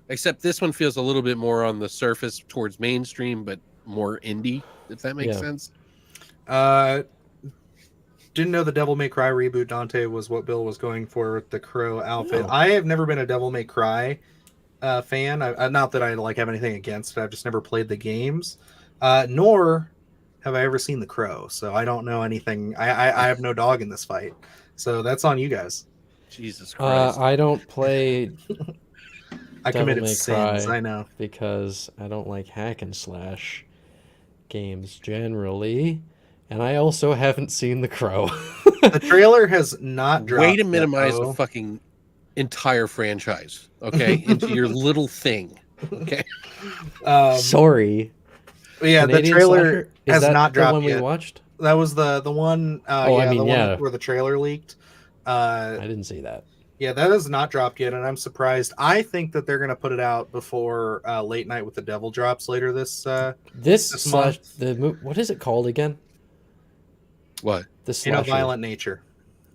except this one feels a little bit more on the surface towards mainstream, but more indie, if that makes
Yeah.
sense.
Didn't know the Devil May Cry reboot, Dante, was what Bill was going for with the Crow outfit.
No.
I have never been a Devil May Cry fan. Not that I like have anything against it. I've just never played the games, nor have I ever seen the Crow. So I don't know anything. I have no dog in this fight. So that's on you guys.
Jesus Christ.
I don't play
I
Devil
committed
May
sins.
Cry.
I know.
because I don't like hack and slash games generally, And I also haven't seen The Crow.
The trailer has not dropped.
Way to
yet,
minimize
though.
the fucking entire franchise, okay, into your little thing, okay.
Sorry.
Yeah,
Canadian
the trailer
slasher? Is
has
that
not
the
dropped
one we
yet.
watched?
That was the one.
Oh, I
yeah,
mean,
the one
yeah.
where the trailer leaked.
I didn't see that.
Yeah, that has not dropped yet, and I'm surprised. I think that they're going to put it out before Late Night with the Devil drops later this.
This slash
month.
what is it called again?
What?
The slasher.
Violent Nature.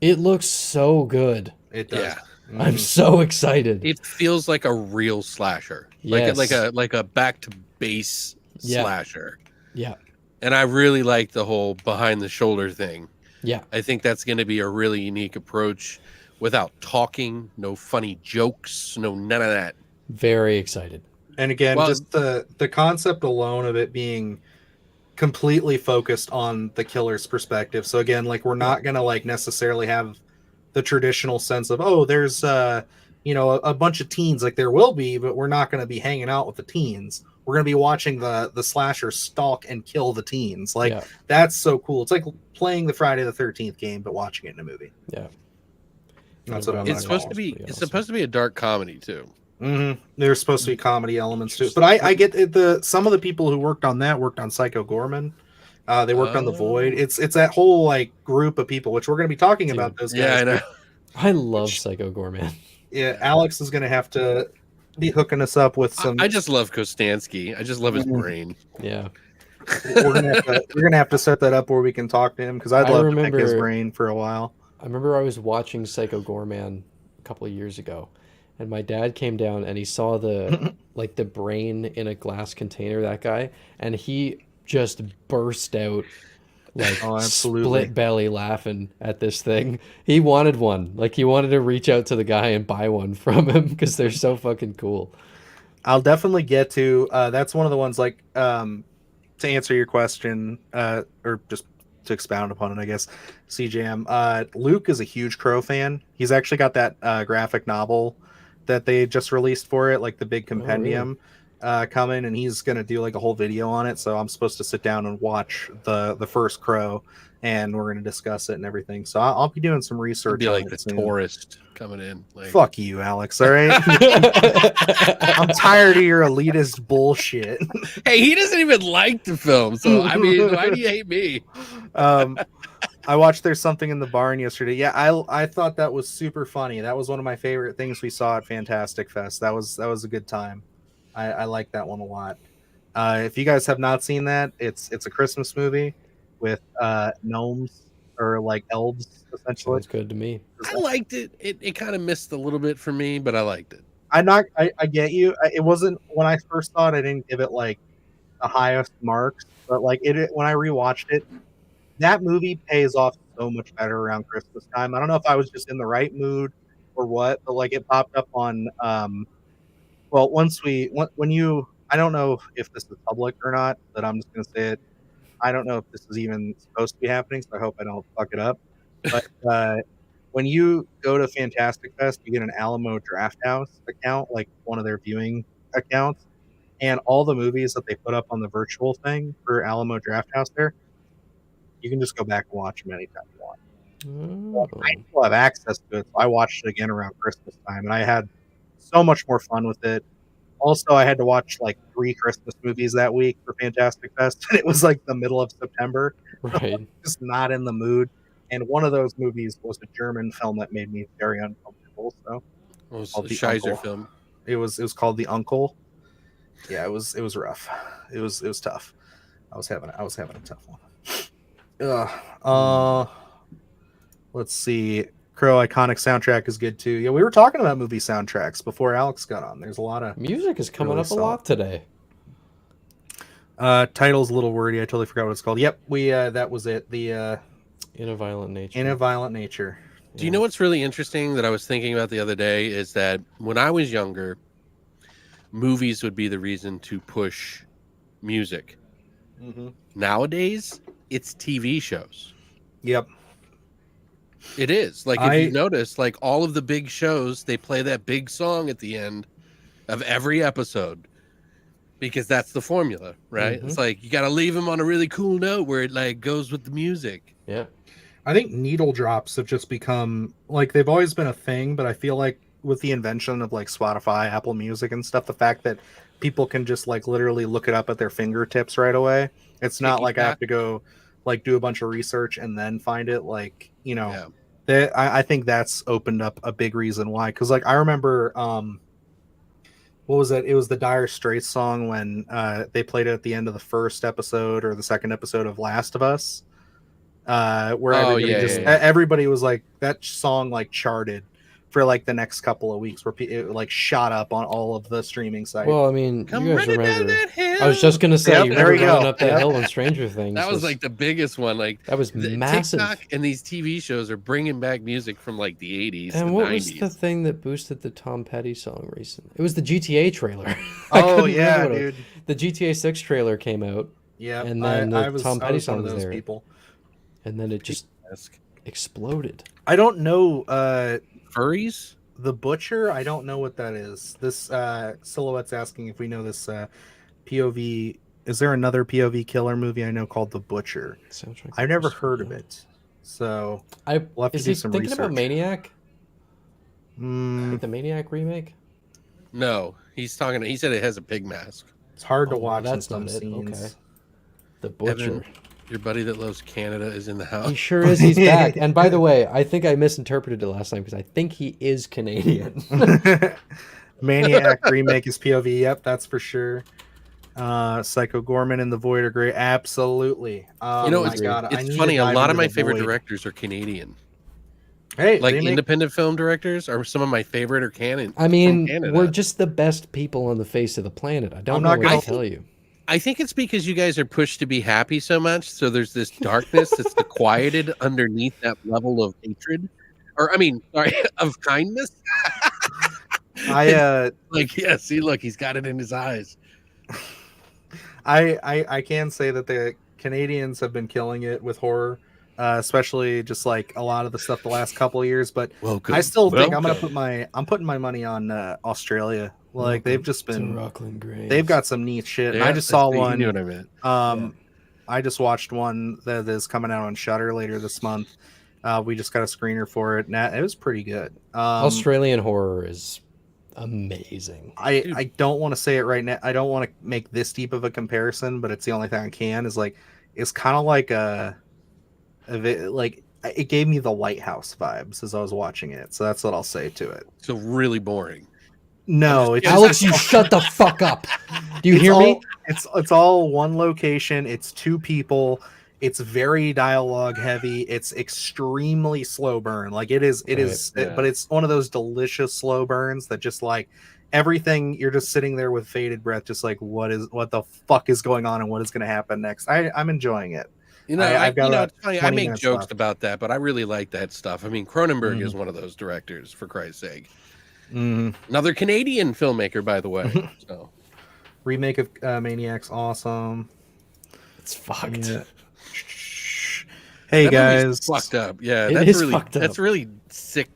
It looks so good.
It does.
Yeah.
I'm so excited.
It feels like a real slasher,
Yes.
like a back to base
Yeah.
slasher.
Yeah.
And I really like the whole behind the shoulder thing.
Yeah.
I think that's going to be a really unique approach, without talking, no funny jokes, no none of that.
Very excited.
And again,
Well-
just the concept alone of it being completely focused on the killer's perspective. So again, like, we're not gonna like necessarily have the traditional sense of, oh, there's a bunch of teens, like there will be, but we're not gonna be hanging out with the teens. We're gonna be watching the slasher stalk and kill the teens. Like,
Yeah.
that's so cool. It's like playing the Friday the 13th game, but watching it in a movie.
Yeah.
That's what I'm
It's supposed to be.
Pretty
It's
awesome.
supposed to be a dark comedy too.
Mm-hmm. There's supposed to be comedy elements too, but I get it. Some of the people who worked on that worked on Psycho Gorman. They worked on The Void. It's that whole like group of people, which we're going to be talking about those guys.
Yeah, I know.
I love Psycho Gorman.
Yeah, Alex is going to have to be hooking us up with some.
I just love Kostansky. I just love his brain.
Yeah.
we're gonna have to set that up where we can talk to him, because I'd
I
love to pick his
remember-
brain for a while.
I remember I was watching Psycho Gorman a couple of years ago, and my dad came down and he saw the like the brain in a glass container, that guy, and he just burst out like
Oh, absolutely.
split belly laughing at this thing. He wanted one. Like, he wanted to reach out to the guy and buy one from him because they're so fucking cool.
I'll definitely get to. That's one of the ones, like, to answer your question, or just to expound upon it, I guess. CJM. Luke is a huge Crow fan. He's actually got that graphic novel that they just released for it, like the big compendium coming, and he's gonna do like a whole video on it. So I'm supposed to sit down and watch the first Crow, and we're gonna discuss it and everything. So I'll be doing some
It'd
research.
be
on
like
it
the
soon.
tourist coming in. Like,
Fuck you, Alex. All right. I'm tired of your elitist bullshit.
hey, he doesn't even like the film, so I mean, why do you hate me?
I watched There's Something in the Barn yesterday. Yeah, I thought that was super funny. That was one of my favorite things we saw at Fantastic Fest. That was a good time. I like that one a lot. If you guys have not seen that, it's a Christmas movie with gnomes, or like elves, essentially.
Sounds good to me.
I liked it. It kind of missed a little bit for me, but I liked it.
I get you. It wasn't, when I first saw it, I didn't give it like the highest marks, but like when I rewatched it, that movie pays off so much better around Christmas time. I don't know if I was just in the right mood or what, but like it popped up on well, when you, I don't know if this is public or not, but I'm just gonna say it. I don't know if this is even supposed to be happening, so I hope I don't fuck it up. But when you go to Fantastic Fest, you get an Alamo Drafthouse account, like one of their viewing accounts, and all the movies that they put up on the virtual thing for Alamo Drafthouse there, you can just go back and watch them anytime you want.
Oh.
I still have access to it, so I watched it again around Christmas time, and I had so much more fun with it. Also, I had to watch like 3 Christmas movies that week for Fantastic Fest, and it was like the middle of September.
Right.
Just not in the mood. And one of those movies was a German film that made me very uncomfortable. So
It was
Called
a
The
Shizer
Uncle.
film.
it was called The Uncle. Yeah, it was rough. It was tough. I was having a tough one. Let's see. Crow iconic soundtrack is good too. Yeah, we were talking about movie soundtracks before Alex got on. There's a lot of
Music is coming
Really
up a lot today.
title's a little wordy. I totally forgot what it's called. Yep, we that was it. The
In a Violent Nature.
In a Violent Nature.
Do you know what's really interesting that I was thinking about the other day is that when I was younger, movies would be the reason to push music.
Mm-hmm.
Nowadays, it's TV shows.
Yep.
It is. Like, if you notice, like all of the big shows, they play that big song at the end of every episode. because that's the formula, right? It's like you got to leave him on a really cool note where it like goes with the music.
Yeah.
I think needle drops have just become like they've always been a thing, but I feel like with the invention of like Spotify, Apple Music and stuff, the fact that people can just like literally look it up at their fingertips right away. It's not like I have to go like do a bunch of research and then find it. Like, you know, I think that's opened up a big reason why. Cause like I remember what was it? It was the Dire Straits song when they played it at the end of the first episode or the second episode of Last of Us. Where everybody was like that song like charted for like the next couple of weeks where it like shot up on all of the streaming sites.
Well, I mean, you guys remember. I was just gonna say, you remember going up that hill on Stranger Things.
That was like the biggest one. Like
that was massive.
TikTok and these TV shows are bringing back music from like the 80s
and
and
what
90s.
was the thing that boosted the Tom Petty song recently? It was the GTA trailer.
Oh yeah, dude.
The GTA 6 trailer came out.
Yeah,
and then the Tom Petty song
was
was there.
People.
And then it just exploded.
I don't know.
Furries?
The Butcher? I don't know what that is. This Silhouette's asking if we know this POV. Is there another POV killer movie I know called The Butcher? I've never heard of it. So we'll have to do some
thinking
research.
about Maniac? Like the Maniac remake?
No, he said it has a pig mask.
It's hard to watch
that's
in some
not it.
scenes.
Okay. The Butcher.
Evan, your buddy that loves Canada is in the house.
He sure is. He's back. And by the way, I think I misinterpreted it last time because I think he is Canadian.
Maniac remake is POV. Yep, that's for sure. Psycho Gorman and The Void are great. Absolutely.
You know, it's funny. A lot of my favorite directors are Canadian.
Hey,
like independent film directors are some of my favorite or canon.
I mean, we're just the best people on the face of the planet. I don't know what to tell you.
I think it's because you guys are pushed to be happy so much. So there's this darkness that's quieted underneath that level of hatred, or I mean, sorry, of kindness. See, look, he's got it in his eyes.
I can say that the Canadians have been killing it with horror, especially just like a lot of the stuff the last couple of years. But I still think I'm putting my money on Australia. Like they've just been
ROCKLIN great.
They've got some neat shit.
Yeah,
I just saw one.
You know what I meant.
I just watched one that is coming out on Shudder later this month. We just got a screener for it, and it was pretty good.
Australian horror is amazing.
I don't want to say it right now. I don't want to make this deep of a comparison, but it's the only thing I can. Is like it's kind of like it gave me the Lighthouse vibes as I was watching it. So that's what I'll say to it.
So really boring.
No,
Alex, you shut the fuck up. Do you hear me?
It's all one location. It's two people. It's very dialogue heavy. It's extremely slow burn. Like it is, but it's one of those delicious slow burns that just like everything. You're just sitting there with bated breath, just like what the fuck is going on and what is going to happen next. I'm enjoying it.
You know, it's funny. I make jokes about that, but I really like that stuff. I mean, Cronenberg is one of those directors, for Christ's sake. Another Canadian filmmaker, by the way. So,
remake of Maniac's awesome.
It's fucked. Yeah.
Hey
that
guys,
fucked up. Yeah, that's really sick.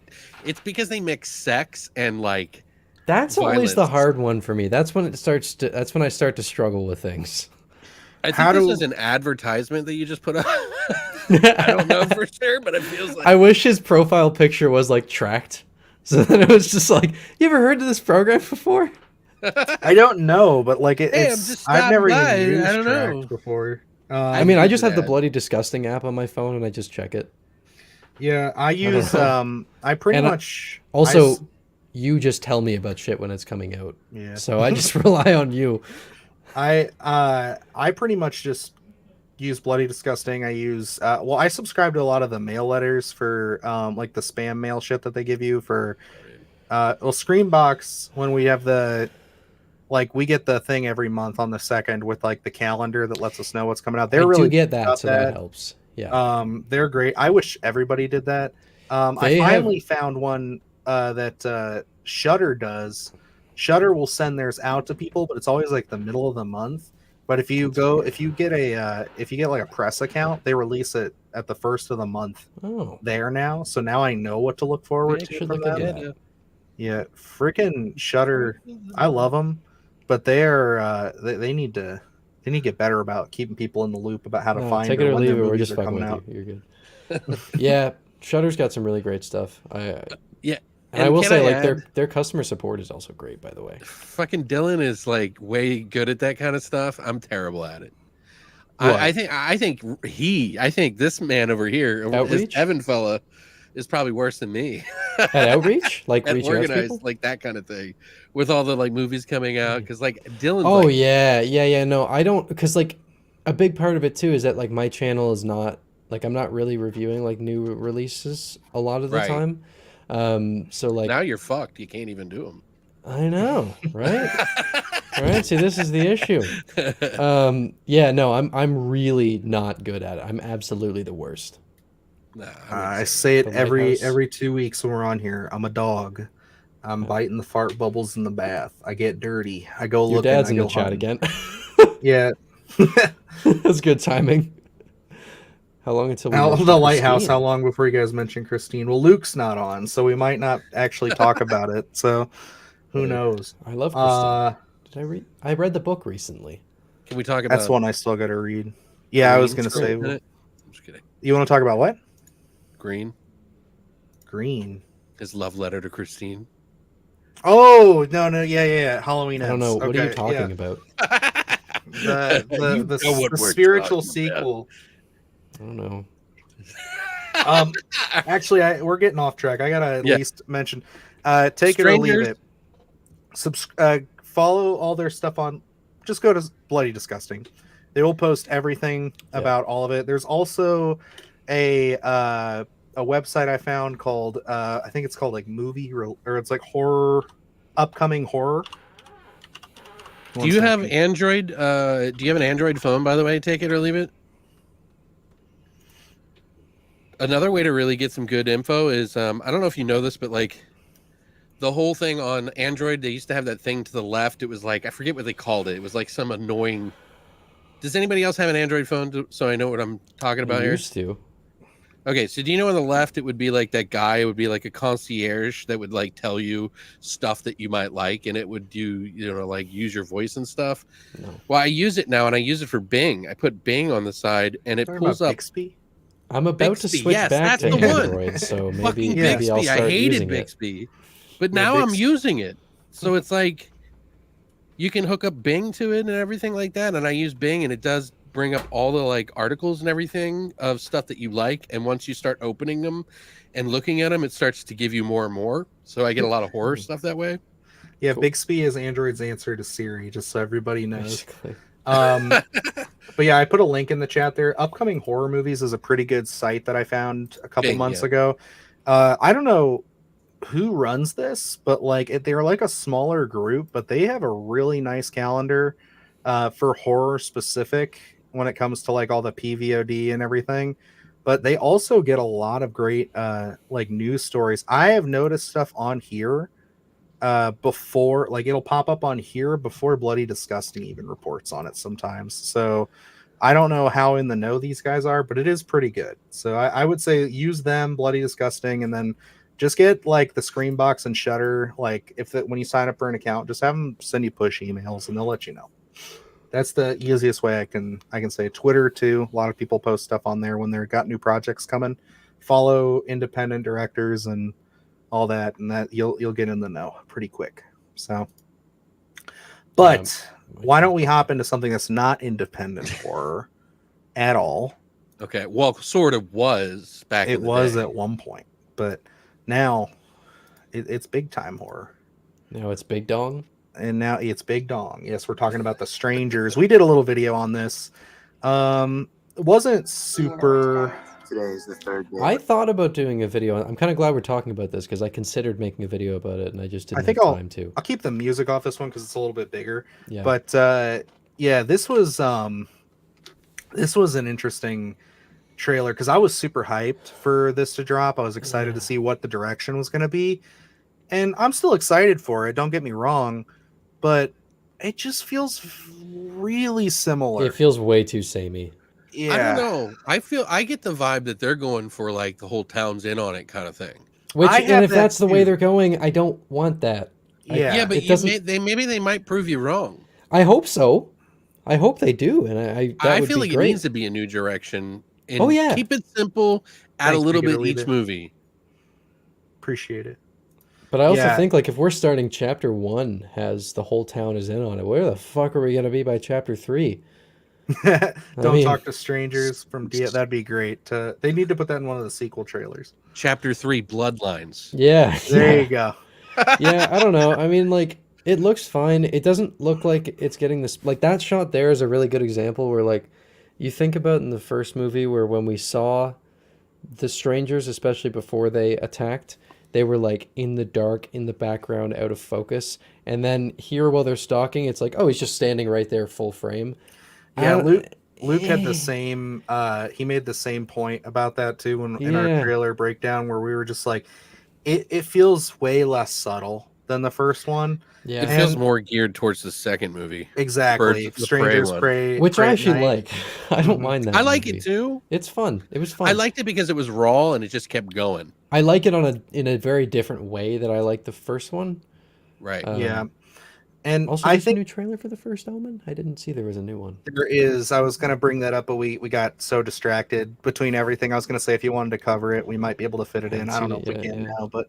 It's because they mix sex and like.
That's
violence.
always the hard one for me. That's when I start to struggle with things.
I think this is an advertisement that you just put up. I don't know for sure, but it feels like.
I wish his profile picture was like tracked. So then it was just like, you ever heard of this program before?
I don't know, but like I've never even used Tracked before.
I mean, I just have the Bloody Disgusting app on my phone and I just check it.
Yeah, I use I pretty much
you just tell me about shit when it's coming out.
Yeah.
So I just rely on you.
I pretty much just use Bloody Disgusting. I use I subscribe to a lot of the mail letters for like the spam mail shit that they give you for Screenbox. When we have we get the thing every month on the 2nd with like the calendar that lets us know what's coming out. They're really
do get that, so that helps. Yeah.
They're great. I wish everybody did that. I finally found one that Shudder does. Shudder will send theirs out to people, but it's always like the middle of the month. But if you get like a press account, they release it at the first of the month.
Oh,
there now. So now I know what to look forward to from them. Yeah, freaking Shudder. I love them, but they need to get better about keeping people in the loop about how to find
take it or
when
leave
their
it. We're
movies
just
are
fucking
coming
with
out.
you. You're good. Yeah, Shutter's got some really great stuff.
Yeah.
And I will say, like,
add,
their customer support is also great, by the way.
fucking Dylan is like way good at that kind of stuff. I'm terrible at it.
What?
I think this man over here,
Outreach?
this Evan fella, is probably worse than me.
At outreach, like
At
reaching out to people.
organized, like that kind of thing, with all the like movies coming out. Because like Dylan's
Oh
like,
yeah. No, I don't, because like a big part of it too is that like my channel is not like I'm not really reviewing like new releases a lot of the
Right.
time. So like
now you're fucked. You can't even do them.
I know, right? Right. See, this is the issue. Yeah, no, I'm really not good at it. I'm absolutely the worst.
Nah,
I say it
The
every
Lighthouse.
2 weeks when we're on here. I'm a dog. I'm biting the fart bubbles in the bath. I get dirty. I go
Your
looking.
dad's
I
in
go
the chat
hunting.
again.
Yeah.
That's good timing. How long until we mention
The lighthouse.
Christine?
How long before you guys mention Christine? Well, Luke's not on, so we might not actually talk about it. So, who knows?
I love Christine. I read the book recently.
Can we talk about?
That's one I still got to read. Yeah, I was
Green
gonna
for a
say.
minute? I'm just kidding.
You want to talk about what?
Green,
Green.
his love letter to Christine.
Oh no, yeah. Halloween.
I don't know.
Ends.
What are you
Okay,
talking
yeah.
about?
The
what we're
spiritual
talking about.
sequel.
I don't know.
Actually, we're getting off track. I gotta at
Yeah.
least mention. Take it or leave
Strangers?
it. Follow all their stuff on. Just go to Bloody Disgusting. They will post everything about all of it. There's also a website I found called I think it's called like or it's like horror, upcoming horror.
Do you have Android? Do you have an Android phone, by the way? Take it or leave it. Another way to really get some good info is I don't know if you know this, but like the whole thing on Android, they used to have that thing to the left. It was like, I forget what they called it. It was like some annoying. Does anybody else have an Android phone so I know what I'm talking about
I
here?
used to.
Okay, so do you know on the left it would be like that guy? It would be like a concierge that would like tell you stuff that you might like, and it would like use your voice and stuff.
No.
Well, I use it now, and I use it for Bing. I put Bing on the side, and it
Talking
pulls
about
up.
Bixby?
I'm about to
Bixby,
switch
yes,
back
that's
to
the one.
Android, so maybe
Fucking
maybe I'll
Bixby. I
start
hated
using it.
Bixby, but
Yeah,
now I'm
Bixby.
using it. So it's like you can hook up Bing to it and everything like that. And I use Bing, and it does bring up all the like articles and everything of stuff that you like. And once you start opening them and looking at them, it starts to give you more and more. So I get a lot of horror stuff that way.
Yeah,
Cool.
Bixby is Android's answer to Siri, just so everybody knows.
Basically.
But yeah, I put a link in the chat there. Upcoming Horror Movies is a pretty good site that I found a couple
Bing,
months
yeah.
ago. I don't know who runs this, but like they're like a smaller group, but they have a really nice calendar for horror specific when it comes to like all the PVOD and everything. But they also get a lot of great like news stories. I have noticed stuff on here before, like it'll pop up on here before Bloody Disgusting even reports on it sometimes. So I don't know how in the know these guys are, but it is pretty good. So I would say use them, Bloody Disgusting, and then just get like the Screenbox and Shutter. Like when you sign up for an account, just have them send you push emails and they'll let you know. That's the easiest way I can say. Twitter too. A lot of people post stuff on there when they've got new projects coming. Follow independent directors and all that, and that you'll get in the know pretty quick. So, but why don't we hop into something that's not independent horror at all?
Okay, well, sort of was back.
It
in the
was
day.
at one point, but now it's big time horror.
Now it's Big Dong.
And now it's Big Dong. Yes, we're talking about The Strangers. We did a little video on this. It wasn't super.
Today is the third day.
I thought about doing a video. I'm kind of glad we're talking about this because I considered making a video about it and I just didn't have time to.
I'll keep the music off this one because it's a little bit bigger.
Yeah.
But yeah, this was an interesting trailer because I was super hyped for this to drop. I was excited to see what the direction was going to be, and I'm still excited for it. Don't get me wrong, but it just feels really similar.
It feels way too samey.
Yeah.
I don't know. I get the vibe that they're going for like the whole town's in on it kind of thing.
Which, and if
that
that's the way
too.
they're going, I don't want that.
Yeah.
Yeah, but
it doesn't.
maybe they might prove you wrong.
I hope so. I hope they do, and that
I
would
feel
be
like
great.
it needs to be a new direction. And
Oh, yeah.
keep it simple. Add a
Thanks,
little
take it or
bit
leave
each
it.
movie.
Appreciate it.
But I also
Yeah.
think like if we're starting chapter 1 has the whole town is in on it, where the fuck are we gonna be by chapter 3?
Don't
mean-
talk to strangers from That'd be great. They need to put that in one of the sequel trailers.
Chapter 3, Bloodlines.
Yeah,
There
yeah.
you go.
Yeah, I don't know. I mean, like, it looks fine. It doesn't look like it's getting this. Like, that shot there is a really good example where, like, you think about in the first movie where when we saw the strangers, especially before they attacked, they were, like, in the dark, in the background, out of focus. And then here, while they're stalking, it's like, oh, he's just standing right there, full frame.
Yeah,
I don't-
Luke had the
eh.
same he made the same point about that too in our
Yeah.
trailer breakdown where we were just like it feels way less subtle than the first one.
Yeah.
It feels
And-
more geared towards the second movie.
Exactly.
First, the
Strangers
Prey one.
Prey.
Which
Prey
I
at
actually
night.
like. I don't
Mhm.
mind that
I like
movie.
it too.
It's fun. It was fun.
I liked it because it was raw and it just kept going.
I like it in a very different way that I like the first one.
Right.
Yeah. And
Also,
I
there's a
think
new trailer for the first Omen. I didn't see there was a new one.
there is. I was going to bring that up, but we got so distracted between everything. I was going to say if you wanted to cover it, we might be able to fit it in.
Haven't
I don't
seen
know
it
if we
yet,
can
yeah.
now, but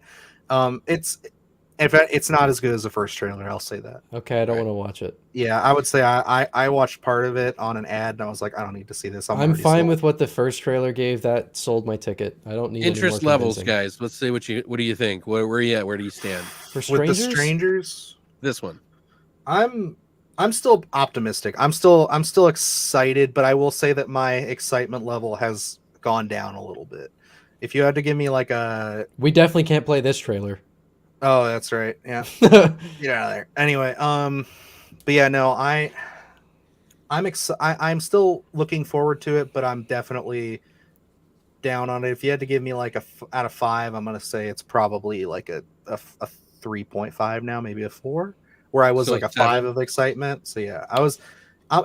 in fact, it's not as good as the first trailer. I'll say that.
Okay, I don't
Right.
want to watch it.
Yeah, I would say I watched part of it on an ad, and I was like, I don't need to see this.
I'm
already
fine
sold.
with what the first trailer gave. That sold my ticket. I don't need
Interest
any more
levels,
convincing.
guys. Let's see what do you think? Where are you at? Where do you stand?
For
with
strangers,
the strangers.
This one.
I'm still optimistic. I'm still excited, but I will say that my excitement level has gone down a little bit. If you had to give me like a
we definitely can't play this trailer.
oh, that's right. Yeah. Get out of there. Anyway, but yeah, no, I'm still looking forward to it, but I'm definitely down on it. If you had to give me like out of 5, I'm gonna say it's probably like a 3.5 now, maybe a 4, where I was
So
like a
7?
5 of excitement. So yeah,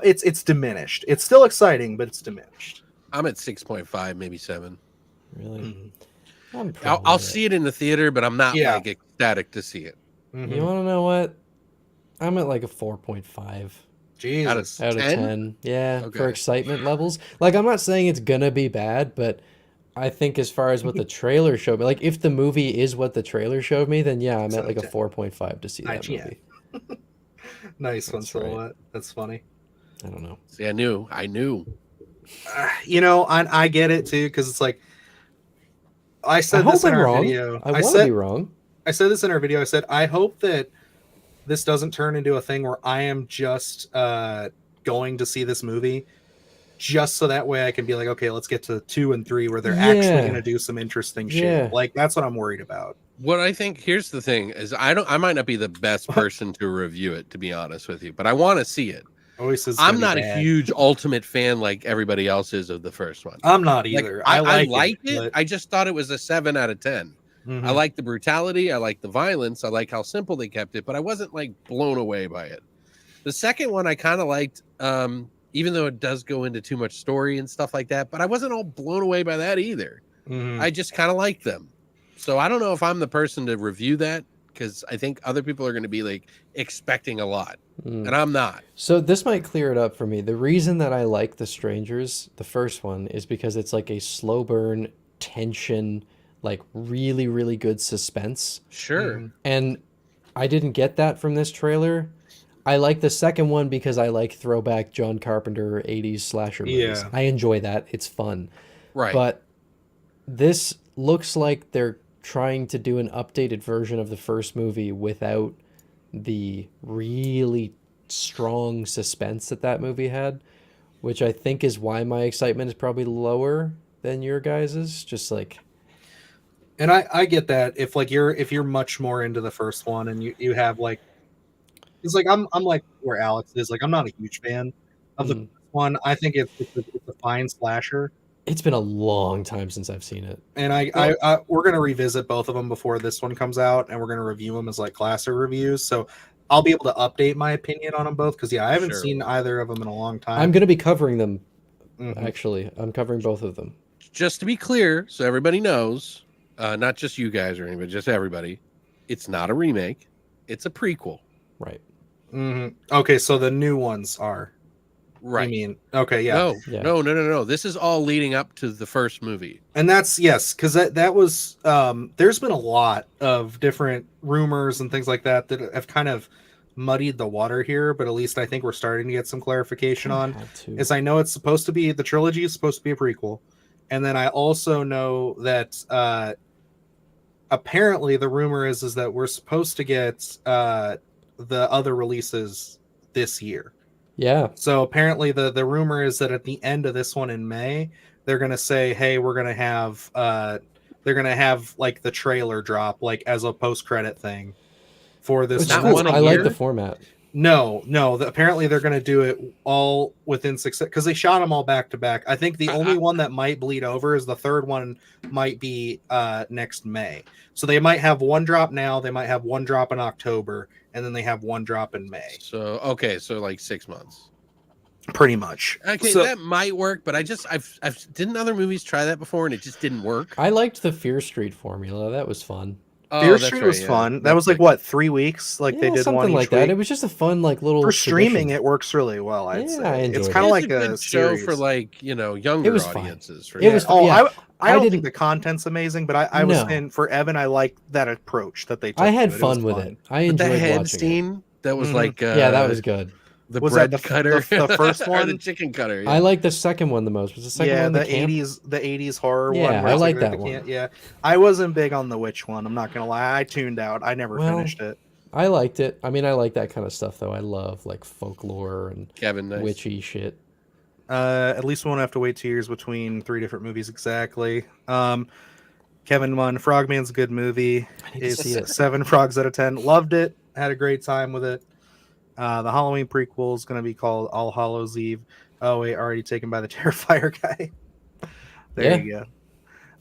it's diminished. It's still exciting, but it's diminished.
I'm at 6.5, maybe 7.
Really,
Mhm.
I'm
I'll
probably
see it in the theater, but I'm not
Yeah.
like ecstatic to see it.
Mhm.
You want to know what? I'm at like a 4.5
Jesus.
out of
10?
10. Yeah, for
Okay.
excitement levels. Like, I'm not saying it's gonna be bad, but I think as far as what the trailer showed me, like if the movie is what the trailer showed me, then yeah, I'm
So
at like a
10.
4.5 to see that
IGN.
movie.
Nice one,
That's right.
Silhouette. That's funny.
I don't know.
See, I knew.
You know, I get it too, because it's like I
I
said
hope
this in
I'm
our
wrong.
video.
I want to be wrong.
I said this in our video. I said I hope that this doesn't turn into a thing where I am just going to see this movie just so that way I can be like, okay, let's get to 2 and 3 where they're actually
Yeah.
going to do some interesting
Yeah.
shit. Like that's what I'm worried about.
What I think here's the thing is I might not be the best person to review it, to be honest with you, but I want to see it.
Always says it's
I'm
gonna
not
be
a
bad.
huge ultimate fan like everybody else is of the first one.
I'm not
Like,
either.
I
like
liked it.
but-
I just thought it was a 7 out of 10.
Mhm.
I like the brutality. I like the violence. I like how simple they kept it, but I wasn't like blown away by it. The second one I kind of liked, even though it does go into too much story and stuff like that, but I wasn't all blown away by that either.
Mhm.
I just kind of liked them. So I don't know if I'm the person to review that because I think other people are going to be like expecting a lot,
Mm.
and I'm not.
So this might clear it up for me. The reason that I like The Strangers, the first one, is because it's like a slow burn, tension, like really, really good suspense.
Sure.
Mhm.
And I didn't get that from this trailer. I like the second one because I like throwback John Carpenter 80s slasher movies.
Yeah.
I enjoy that. It's fun.
Right.
But this looks like they're trying to do an updated version of the first movie without the really strong suspense that movie had, which I think is why my excitement is probably lower than your guys's. Just like,
And I get that if you're much more into the first one and you have like it's like I'm like where Alex is, like I'm not a huge fan of the
Mm.
first one. I think it's a fine slasher.
it's been a long time since I've seen it.
And we're gonna revisit both of them before this one comes out, and we're gonna review them as like classic reviews. So I'll be able to update my opinion on them both because I haven't
Sure.
seen either of them in a long time.
I'm going to be covering them,
Mhm.
actually. I'm covering both of them.
Just to be clear, so everybody knows, not just you guys or anybody, just everybody, it's not a remake. It's a prequel.
Right.
Okay, so the new ones are.
Right.
You mean okay? Yeah.
No,
Yeah.
no. This is all leading up to the first movie.
And that's yes, because that was there's been a lot of different rumors and things like that that have kind of muddied the water here, but at least I think we're starting to get some clarification on.
Had to.
Is I know it's supposed to be the trilogy is supposed to be a prequel, and then I also know that apparently the rumor is that we're supposed to get the other releases this year.
Yeah.
So apparently the rumor is that at the end of this one in May, they're gonna say, "Hey, we're gonna have they're gonna have like the trailer drop like as a post credit thing for this."
Which is
Not
cool.
one a
I like
year?
the format.
No. Apparently they're gonna do it all within 6 because they shot them all back to back. I think the only one that might bleed over is the third one might be next May. So they might have one drop now. They might have one drop in October, and then they have one drop in May.
So okay, so like 6 months.
Pretty much.
Okay,
So-
that might work, but I've didn't other movies try that before and it just didn't work.
I liked the Fear Street formula. That was fun.
Oh,
Fear
that's
Street
right,
was
yeah.
fun. That
That's
was like
right.
what 3 weeks? Like they
Yeah,
did
something
one
like
each
that.
week.
It was just a fun like little
For streaming,
tradition.
it works really well. I'd
Yeah,
say
I
it's
enjoyed
kind
it.
of
It's
like
a
a
good show
series
for like younger
was fun.
audiences. For
It was
that.
Oh,
yeah.
I
I
don't
didn't-
think the content's amazing, but I was
No.
saying for Evan, I like that approach that they took.
I had
to it.
fun
It was
with
fun.
it. I
But the
enjoyed
head
watching it.
scene that was
Mhm.
like
Yeah, that was good.
the
Was
bread
that the
cutter,
first
or the
one?
chicken cutter. Yeah.
I like the second one the most. Was the second
Yeah,
one
the
camp?
80s horror one.
Yeah,
where
I
it's
like
the
that one.
camp- Yeah, I wasn't big on the witch one. I'm not gonna lie. I tuned out. I never
Well,
finished it.
I liked it. I mean, I like that kind of stuff though. I love like folklore and
Kevin, nice.
witchy shit.
At least we won't have to wait 2 years between 3 different movies exactly. Kevin won. Frogman's a good movie.
I need to
It's
see it.
7 frogs out of 10. Loved it. Had a great time with it. The Halloween prequel is going to be called All Hallows Eve. Oh wait, already taken by the Terrifier guy. There
Yeah.
you go.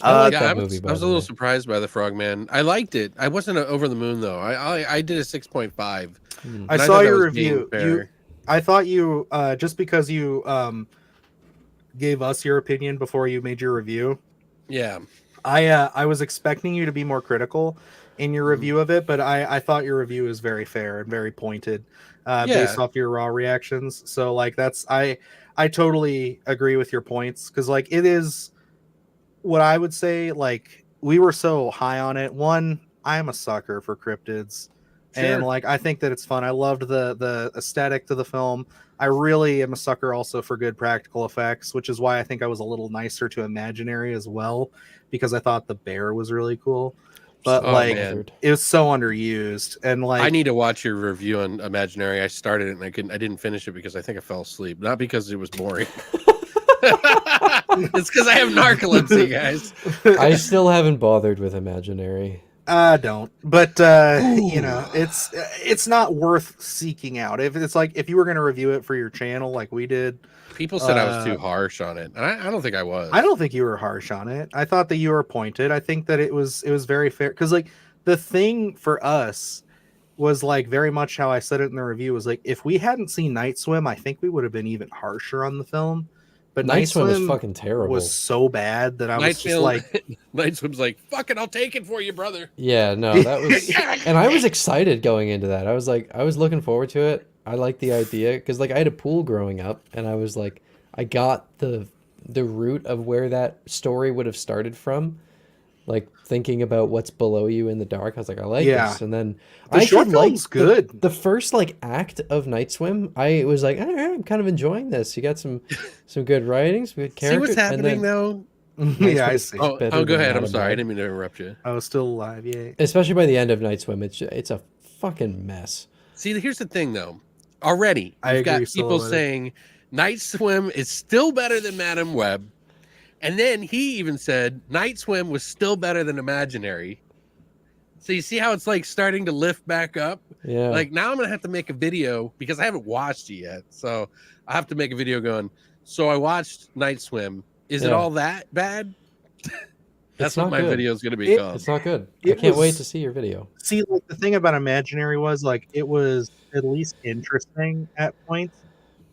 I like
Yeah,
that
I was,
movie, by
I was a
the
little
way.
surprised by the Frogman. I liked it. I wasn't over the moon though. I did a 6.5.
I
And
saw
thought that
your
was being
review.
fair.
I thought you just because you gave us your opinion before you made your review.
Yeah.
I was expecting you to be more critical in your review of it, but I thought your review was very fair and very pointed based off your raw reactions. So like that's I totally agree with your points because like it is what I would say. Like we were so high on it. One, I'm a sucker for cryptids. And
Sure.
like I think that it's fun. I loved the aesthetic to the film. I really am a sucker also for good practical effects, which is why I think I was a little nicer to Imaginary as well, because I thought the bear was really cool. But
Oh,
like
man.
it was so underused. And like
I need to watch your review on Imaginary. I started it and I didn't finish it because I think I fell asleep, not because it was boring. It's because I have narcolepsy, guys.
I still haven't bothered with Imaginary.
I don't, but you know, it's not worth seeking out. If it's like if you were going to review it for your channel, like we did,
People said I was too harsh on it, and I don't think I was.
I don't think you were harsh on it. I thought that you were pointed. I think that it was very fair because like the thing for us was like very much how I said it in the review was like if we hadn't seen Night Swim, I think we would have been even harsher on the film. But
Night Swim is fucking terrible.
Was so bad that I was
Night
just
Swim,
like
Night Swim's like, fuck it, I'll take it for you, brother.
Yeah, no, that was, and I was excited going into that. I was like, I was looking forward to it. I liked the idea because like I had a pool growing up, and I was like, I got the root of where that story would have started from, like thinking about what's below you in the dark. I was like, I like
Yeah.
this, and then
The
I
short
actually liked
film's good.
The first like act of Night Swim. I was like, all right, I'm kind of enjoying this. You got some good writing, some good
See
characters.
what's happening now?
yeah, I see.
Oh,
better
go
than
ahead. I'm
Madam
sorry. I
Web.
didn't mean to interrupt you.
I was still alive. Yeah.
Especially by the end of Night Swim, it's a fucking mess.
See, here's the thing, though. Already,
I
you've got
agree,
people
Silhouette.
saying Night Swim is still better than Madam Web. And then he even said Night Swim was still better than Imaginary. So you see how it's like starting to lift back up?
Yeah.
Like now I'm going to have to make a video because I haven't watched it yet. So I have to make a video going, so I watched Night Swim. Is it
Yeah.
all that bad? That's
It's
what
not
my
good.
video is going to be
It-
called.
It's not good.
It
I can't wait
was-
to see your video.
See, like the thing about Imaginary was like it was at least interesting at points.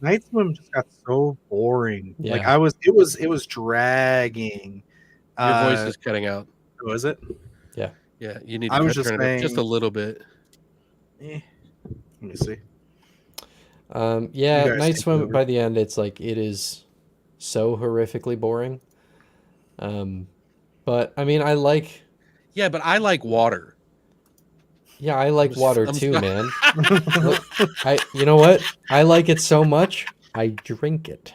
Night Swim just got so boring. Like
Yeah.
it was dragging.
Your voice is cutting out.
Was it?
Yeah, you need
I
to
was just
turn it up just a
saying-
little bit.
Let me see.
Yeah,
You guys
Night
think
Swim,
over.
by the end, it's like, it is so horrifically boring. But I mean,
Yeah, but I like water.
yeah, I like water
I'm
too,
sorry.
man. Look, you know what? I like it so much, I drink it.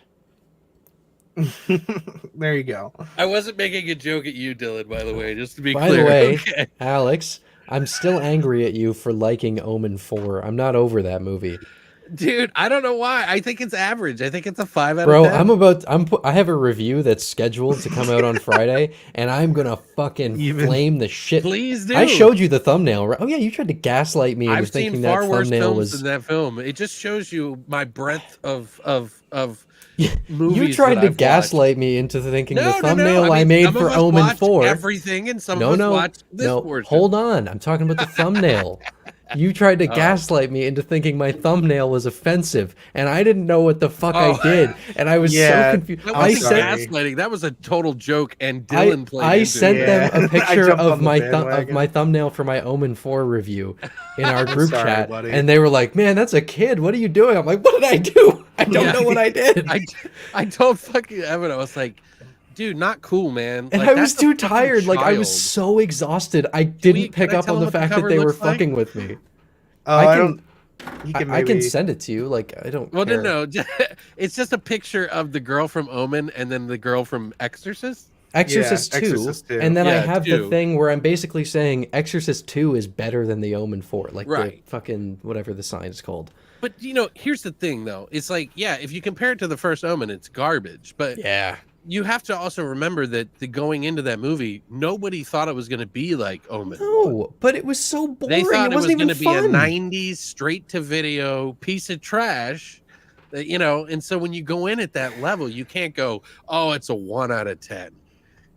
There you go.
I wasn't making a joke at you, Dylan, by the way, just to be
By
clear.
the way,
Okay.
Alex, I'm still angry at you for liking Omen 4. I'm not over that movie.
Dude, I don't know why. I think it's average. I think it's a 5 out
Bro,
of 10.
I have a review that's scheduled to come out on Friday, and I'm gonna fucking
Even-
flame the shit.
Please do.
I showed you the thumbnail, right? Oh yeah, you tried to gaslight me into
I've
thinking
seen
that
far worse
thumbnail
films
was.
than that film. It just shows you my breadth of
You
movies.
tried
that
to
I've watched.
gaslight me into thinking the
No.
thumbnail I
mean,
made
some of
for
us
Omen
watch
4.
everything, and some of us watch this portion.
Hold on. I'm talking about the thumbnail. You tried to
Oh.
gaslight me into thinking my thumbnail was offensive, and I didn't know what the fuck
Oh.
I did, and I was
Yeah,
so confused.
That
I'm
wasn't
sorry.
gaslighting. That was a total joke, and Dylan played
I
into
sent
it.
them
Yeah.
a
I
picture
jumped
of
on the
my
bandwagon.
thumbnail for my Omen 4 review in our group
sorry,
chat,
buddy.
and they were like, "Man, that's a kid. What are you doing?" I'm like, "What did I do? I don't
Yeah.
know what I did."
I told fucking Evan, I was like, dude, not cool, man.
And
Like,
I was
that's a
too
fucking
tired. Like I was
child.
so exhausted. I
Can
didn't pick
I
up
tell
on
him
the
what the
fact that
cover
they were
looks like?
fucking with me.
Oh,
I
I
can-
don't. You can
I can
maybe.
send it to you. Like I don't
Well,
care.
no. It's just a picture of the girl from Omen and then the girl from Exorcist.
Exorcist 2,
Exorcist 2.
and then I
Yeah,
have
2.
the thing where I'm basically saying Exorcist 2 is better than the Omen 4, like
Right.
the fucking whatever the sign is called.
But here's the thing, though. It's like, yeah, if you compare it to the first Omen, it's garbage. But
Yeah.
you have to also remember that going into that movie, nobody thought it was going to be like Omen.
No, but it was so boring.
They thought
it
it was
wasn't
going
even
to be a
fun.
90s straight to video piece of trash. And so when you go in at that level, you can't go, oh, it's a 1 out of 10.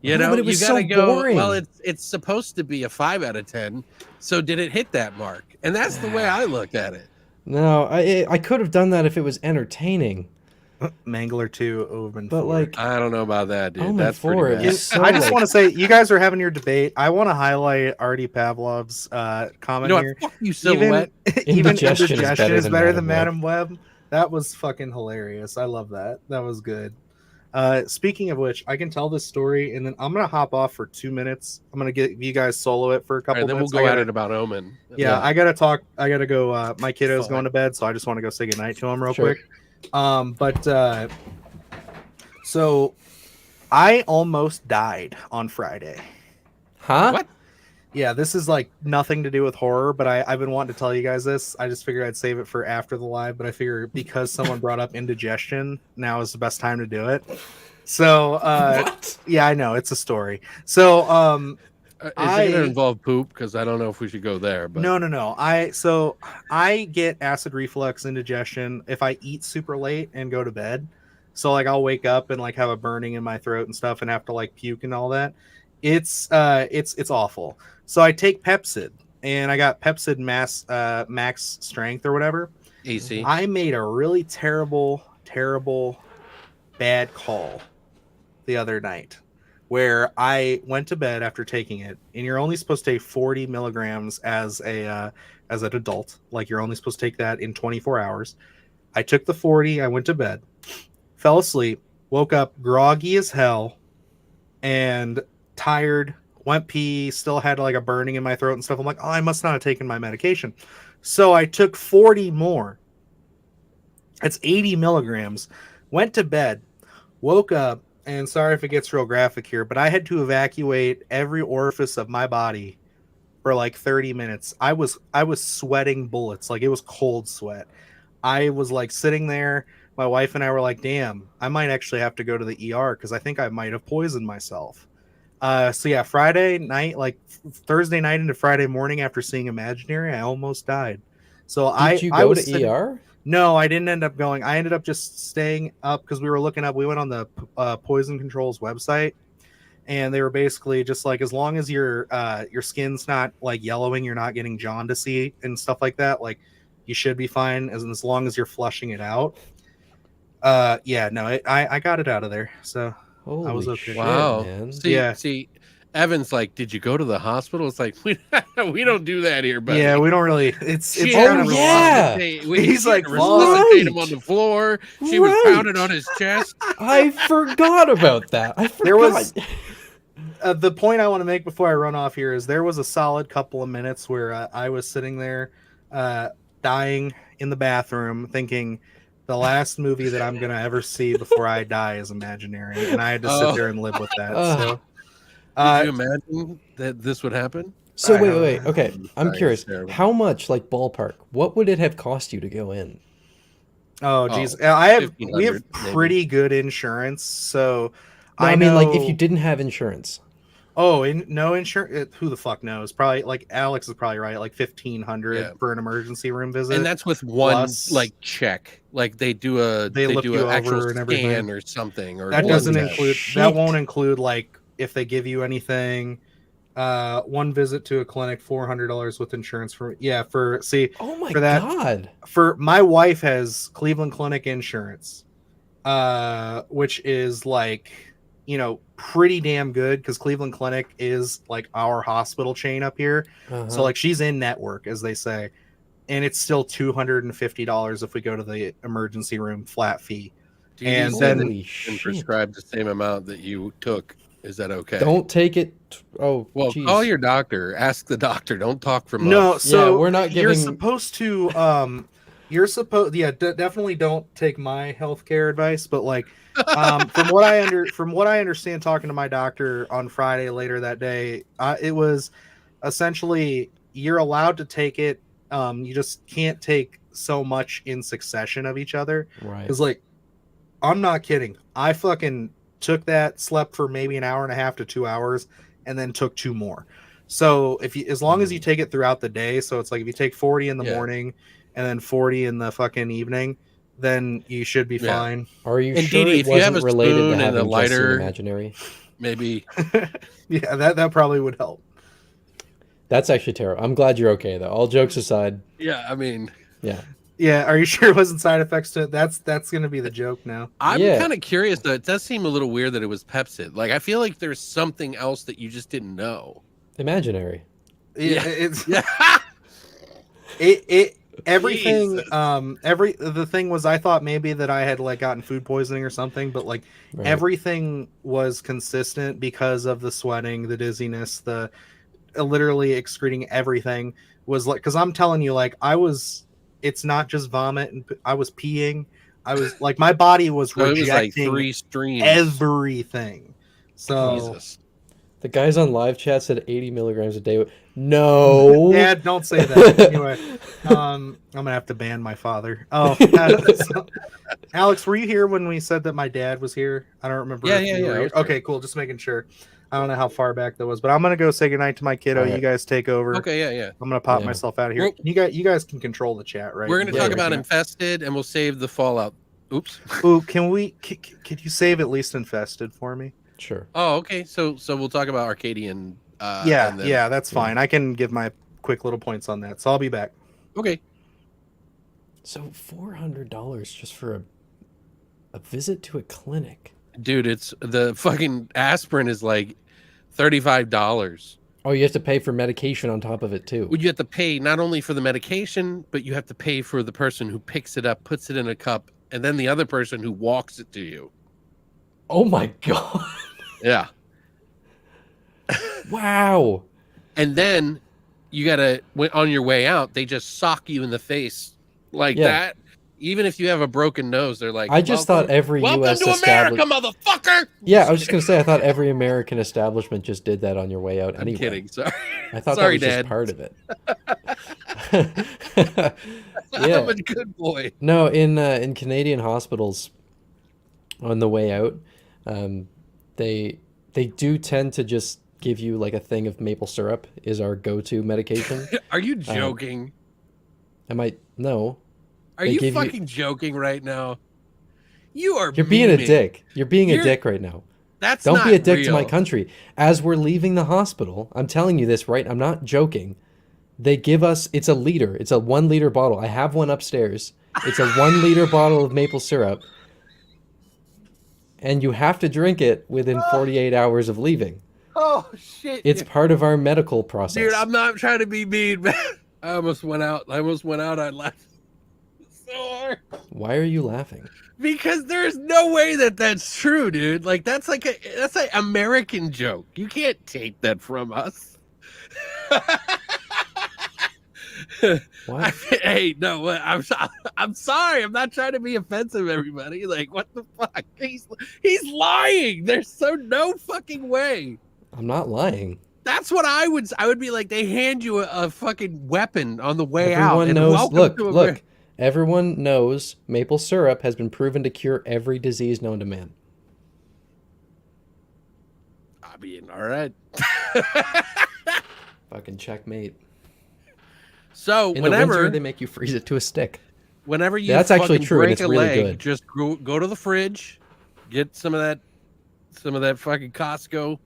No, but it was
you gotta
so
go,
boring.
well, it's supposed to be a 5 out of 10. So did it hit that mark? And that's the way I look at it.
No, I could have done that if it was entertaining.
Mangler 2, Omen
But
4.
like
I don't know about that, dude.
Omen
That's
4
pretty
it
bad.
was so
I just
like,
want to say, you guys are having your debate. I want to highlight Artie Pavlov's comment
What?
here.
Fuck you, Silhouette.
Even
Indigestion is
indigestion
better
is
than
better than
Madam
Madam Web. That was fucking hilarious. I love that. That was good. Speaking of which, I can tell this story, and then I'm gonna hop off for 2 minutes. I'm gonna get you guys solo it for a
All
couple
right, then we'll
minutes.
go at it about Omen.
Yeah, I gotta talk. I gotta go. My kiddo's
Fine.
going to bed, so I just want to go say goodnight to him real
Sure.
quick. So I almost died on Friday.
huh?
What?
Yeah, this is like nothing to do with horror, but I've been wanting to tell you guys this. I just figured I'd save it for after the live, but I figure because someone brought up indigestion, now is the best time to do it. So,
What?
yeah, I know it's a story. So,
Is it going to involve poop? Because I don't know if we should go there. But
no. I get acid reflux, indigestion if I eat super late and go to bed. So like I'll wake up and like have a burning in my throat and stuff, and have to like puke and all that. It's awful. So I take Pepsid, and I got Pepsid max strength or whatever.
AC.
I made a really terrible bad call the other night where I went to bed after taking it, and you're only supposed to take 40 milligrams as an adult. Like you're only supposed to take that in 24 hours. I took the 40, I went to bed, fell asleep, woke up groggy as hell and tired, went pee, still had like a burning in my throat and stuff. I'm like, oh, I must not have taken my medication. So I took 40 more. It's 80 milligrams. Went to bed, woke up, and sorry if it gets real graphic here, but I had to evacuate every orifice of my body for like 30 minutes. I was sweating bullets. Like it was cold sweat. I was like sitting there. My wife and I were like, damn, I might actually have to go to the ER because I think I might have poisoned myself. So yeah, Friday night, like Thursday night into Friday morning after seeing Imaginary, I almost died. So
Did you go to ER?
No, I didn't end up going. I ended up just staying up because we were looking up. We went on the Poison Control's website, and they were basically just like, as long as your skin's not like yellowing, you're not getting jaundicey and stuff like that, like you should be fine as long as you're flushing it out. I got it out of there, so
Holy
was okay.
shit,
Wow.
man.
See,
Yeah.
see, Evan's like, "Did you go to the hospital?" It's like we don't do that here, buddy.
Yeah, we don't really. It's
She
kind
had
of
to
yeah.
He's like,
resuscitate him
right.
on the floor. She was
Right.
pounding on his chest.
I forgot about that. I forgot.
There was the point I want to make before I run off here is there was a solid couple of minutes where I was sitting there, dying in the bathroom, thinking the last movie that I'm gonna ever see before I die is imaginary, and I had to sit there and live with that. So,
Did you imagine that this would happen?
So
I
wait,
don't
wait.
know.
Okay, I'm
Sorry,
curious.
it's terrible.
How much, like ballpark? What would it have cost you to go in?
oh geez, we have
1,500 maybe.
pretty good insurance, so
No, I mean, like if
know-
you didn't have insurance.
Oh, no insurance. Who the fuck knows? Probably like Alex is probably right. Like 1,500
Yeah.
for an emergency room visit,
And that's with one
plus-
like check. Like they do
They look
do
you
an actual
over and everything.
scan or something. Or
that
blood
doesn't
test.
include.
shit.
That won't include like if they give you anything. One visit to a clinic, $400 with insurance for
Oh my
for that-
god!
for my wife has Cleveland Clinic insurance, which is like, pretty damn good because Cleveland Clinic is like our hospital chain up here.
Uh-huh.
So like she's in network, as they say, and it's still $250 if we go to the emergency room flat fee.
Do you
and
say
then-
that
Holy
you can
shit.
prescribe the same amount that you took? Is that okay?
Don't take it. Oh,
Well,
geez.
call your doctor. Ask the doctor. Don't talk from
No,
us.
so
we're not
You're
giving-
supposed to. Definitely don't take my healthcare advice. But like, from what I understand, talking to my doctor on Friday later that day, it was essentially you're allowed to take it. You just can't take so much in succession of each other.
Right.
Because like, I'm not kidding. I fucking took that, slept for maybe an hour and a half to 2 hours, and then took 2 more. So as long as you take it throughout the day, so it's like if you take 40 in the
Yeah.
morning and then 40 in the fucking evening, then you should be
Yeah.
fine.
Are you
And
sure
Dee Dee,
it
if you have
wasn't
a
related to
spoon and a
having just
lighter-
an imaginary?
Maybe.
Yeah, that probably would help.
That's actually terrible. I'm glad you're okay though. All jokes aside,
Yeah, I mean,
yeah.
Yeah, are you sure it wasn't side effects to it? That's going to be the joke now.
I'm
Yeah.
kind of curious though. It does seem a little weird that it was Pepsid. Like, I feel like there's something else that you just didn't know.
Imaginary.
Yeah.
It's
Yeah.
everything
Jesus.
the thing was I thought maybe that I had like gotten food poisoning or something, but like
Right.
everything was consistent because of the sweating, the dizziness, the literally excreting everything was like, because I'm telling you, like it's not just vomit and I was peeing. I was like, my body was
So it was like
rejecting
3 streams.
everything. So
Jesus.
The guys on live chat said 80 milligrams a day. No.
yeah, don't say that. Anyway, I'm gonna have to ban my father. Oh, so, Alex, were you here when we said that my dad was here? I don't remember.
Yeah,
if
yeah,
you
yeah,
were
I
here.
was here.
Okay, cool. Just making sure. I don't know how far back that was, but I'm gonna go say goodnight to my kiddo.
Alright.
You guys take over.
Okay, yeah.
I'm gonna pop
Yeah.
myself out of here.
Well-
You guys can control the chat, right?
We're going to
Yeah,
talk
we
about
can.
Infested, and we'll save the Fallout. Oops.
Ooh, could you save at least Infested for me?
Sure.
Oh, okay. So we'll talk about Arcadian.
Yeah,
and then-
yeah, that's fine. I can give my quick little points on that. So I'll be back.
Okay.
So $400 just for a visit to a clinic.
Dude, it's the fucking aspirin is like $35.
Oh, you have to pay for medication on top of it too.
Well, you have to pay not only for the medication, but you have to pay for the person who picks it up, puts it in a cup, and then the other person who walks it to you.
Oh my god.
Yeah.
Wow.
And then you gotta, on your way out, they just sock you in the face like
Yeah.
that. Even if you have a broken nose, they're like,
I just thought every
welcome
US
to America,
establishment.
motherfucker.
Yeah, I was just gonna say I thought every American establishment just did that on your way out
I'm
anyway.
kidding. Sorry.
I thought
Sorry,
that was
Dad.
just part of it. Yeah.
I'm a good boy.
No, in Canadian hospitals, on the way out, they do tend to just give you like a thing of maple syrup is our go-to medication.
Are you joking?
No.
Are
they
you
give you-
fucking joking right now? You are.
You're being a
memeing.
dick. You're being a
You're-
dick right now.
That's
Don't
not
be a dick to my
real.
country. As we're leaving the hospital, I'm telling you this right. I'm not joking. They give us. It's a liter. It's a 1 liter bottle. I have one upstairs. It's a 1 liter bottle of maple syrup, and you have to drink it within 48 hours of leaving.
Oh shit!
It's part of our medical process.
Dude, I'm not trying to be mean, man. I almost went out. I laughed so hard.
Why are you laughing?
Because there's no way that that's true, dude. Like that's an American joke. You can't take that from us.
What?
Hey, no, I'm sorry. I'm not trying to be offensive, everybody. Like, what the fuck? He's lying. There's no fucking way.
I'm not lying.
That's what I would be like. They hand you a fucking weapon on the way out.
Everyone
And
knows.
welcome
Look,
to
look. Everyone knows maple syrup has been proven to cure every disease known to man.
I mean, all right.
Fucking checkmate.
So
In
whenever
the winter, they make you freeze it to a stick.
Whenever you
That's actually
fucking
true, and
break
it's
a
really
leg,
good.
just go to the fridge, get some of that fucking Costco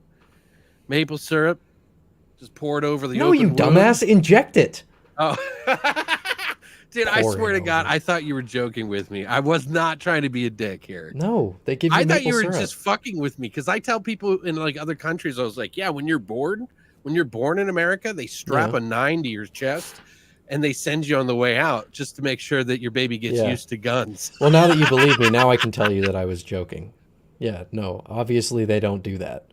maple syrup, just pour it over the
No,
open
you
wound.
dumbass! Inject it.
Oh, dude, I
Pour
swear
it
to God,
over.
I thought you were joking with me. I was not trying to be a dick here.
No, they give you
I
maple
thought you were
syrup.
just fucking with me because I tell people in like other countries, I was like, yeah, when you're born in America, they strap
Yeah.
a 9 to your chest. And they send you on the way out just to make sure that your baby gets
Yeah.
used to guns.
Well, now that you believe me, now I can tell you that I was joking. Yeah, no, obviously they don't do that.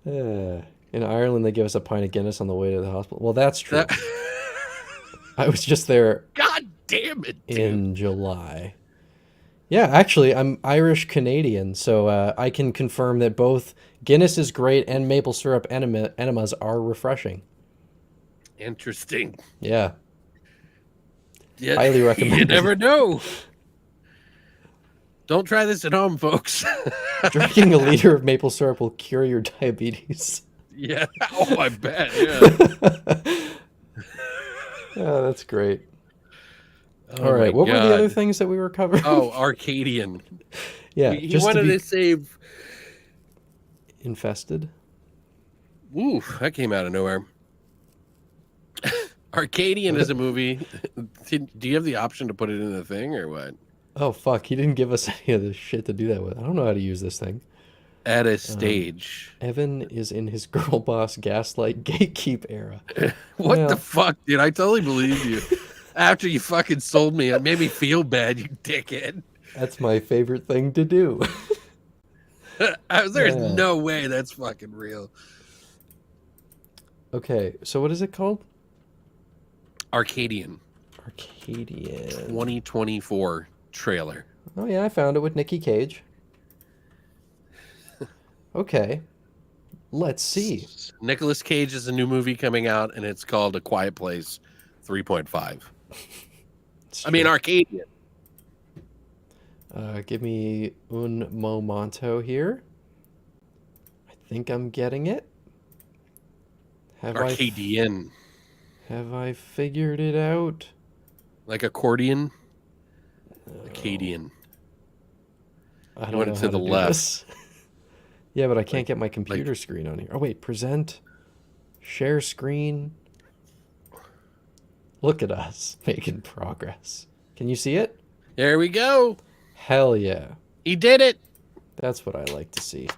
In Ireland, they give us a pint of Guinness on the way to the hospital. Well, that's true. I was just there
God damn it, dude.
in July. Yeah, actually, I'm Irish Canadian, so I can confirm that both Guinness is great and maple syrup enemas are refreshing.
Interesting.
Yeah.
Yeah,
Highly
you
recommended.
never know. Don't try this at home, folks.
Drinking a liter of maple syrup will cure your diabetes.
Yeah. Oh, I bet. Yeah.
Oh, that's great.
Oh
All right,
my
what were the
God.
other things that we were covering?
Oh, Arcadian.
yeah,
He
just
wanted
to be
to save.
infested.
Ooh, that came out of nowhere. Arcadian is a movie. Do you have the option to put it in the thing or what?
Oh fuck, he didn't give us any of this shit to do that with. I don't know how to use this thing.
At a stage.
Evan is in his girl boss gaslight gatekeep era.
What
Yeah.
the fuck, dude? I totally believe you. After you fucking sold me, it made me feel bad, you dickhead.
That's my favorite thing to do.
There's
Yeah.
no way that's fucking real.
Okay, so what is it called?
Arcadian
Arcadian.
2024 trailer.
Oh yeah, I found it with Nic Cage. Okay, let's see.
Nicolas Cage is a new movie coming out, and it's called A Quiet Place 3.5. I mean, Arcadian.
Give me un momento here. I think I'm getting it.
Arcadian.
Have I figured it out?
Like accordion. Acadian.
I
You
don't
went
know
to
how
the
to do
left.
this. Yeah, but I can't get my computer screen on here. Oh wait, present, share screen. Look at us making progress. Can you see it?
There we go.
Hell yeah.
He did it.
That's what I like to see.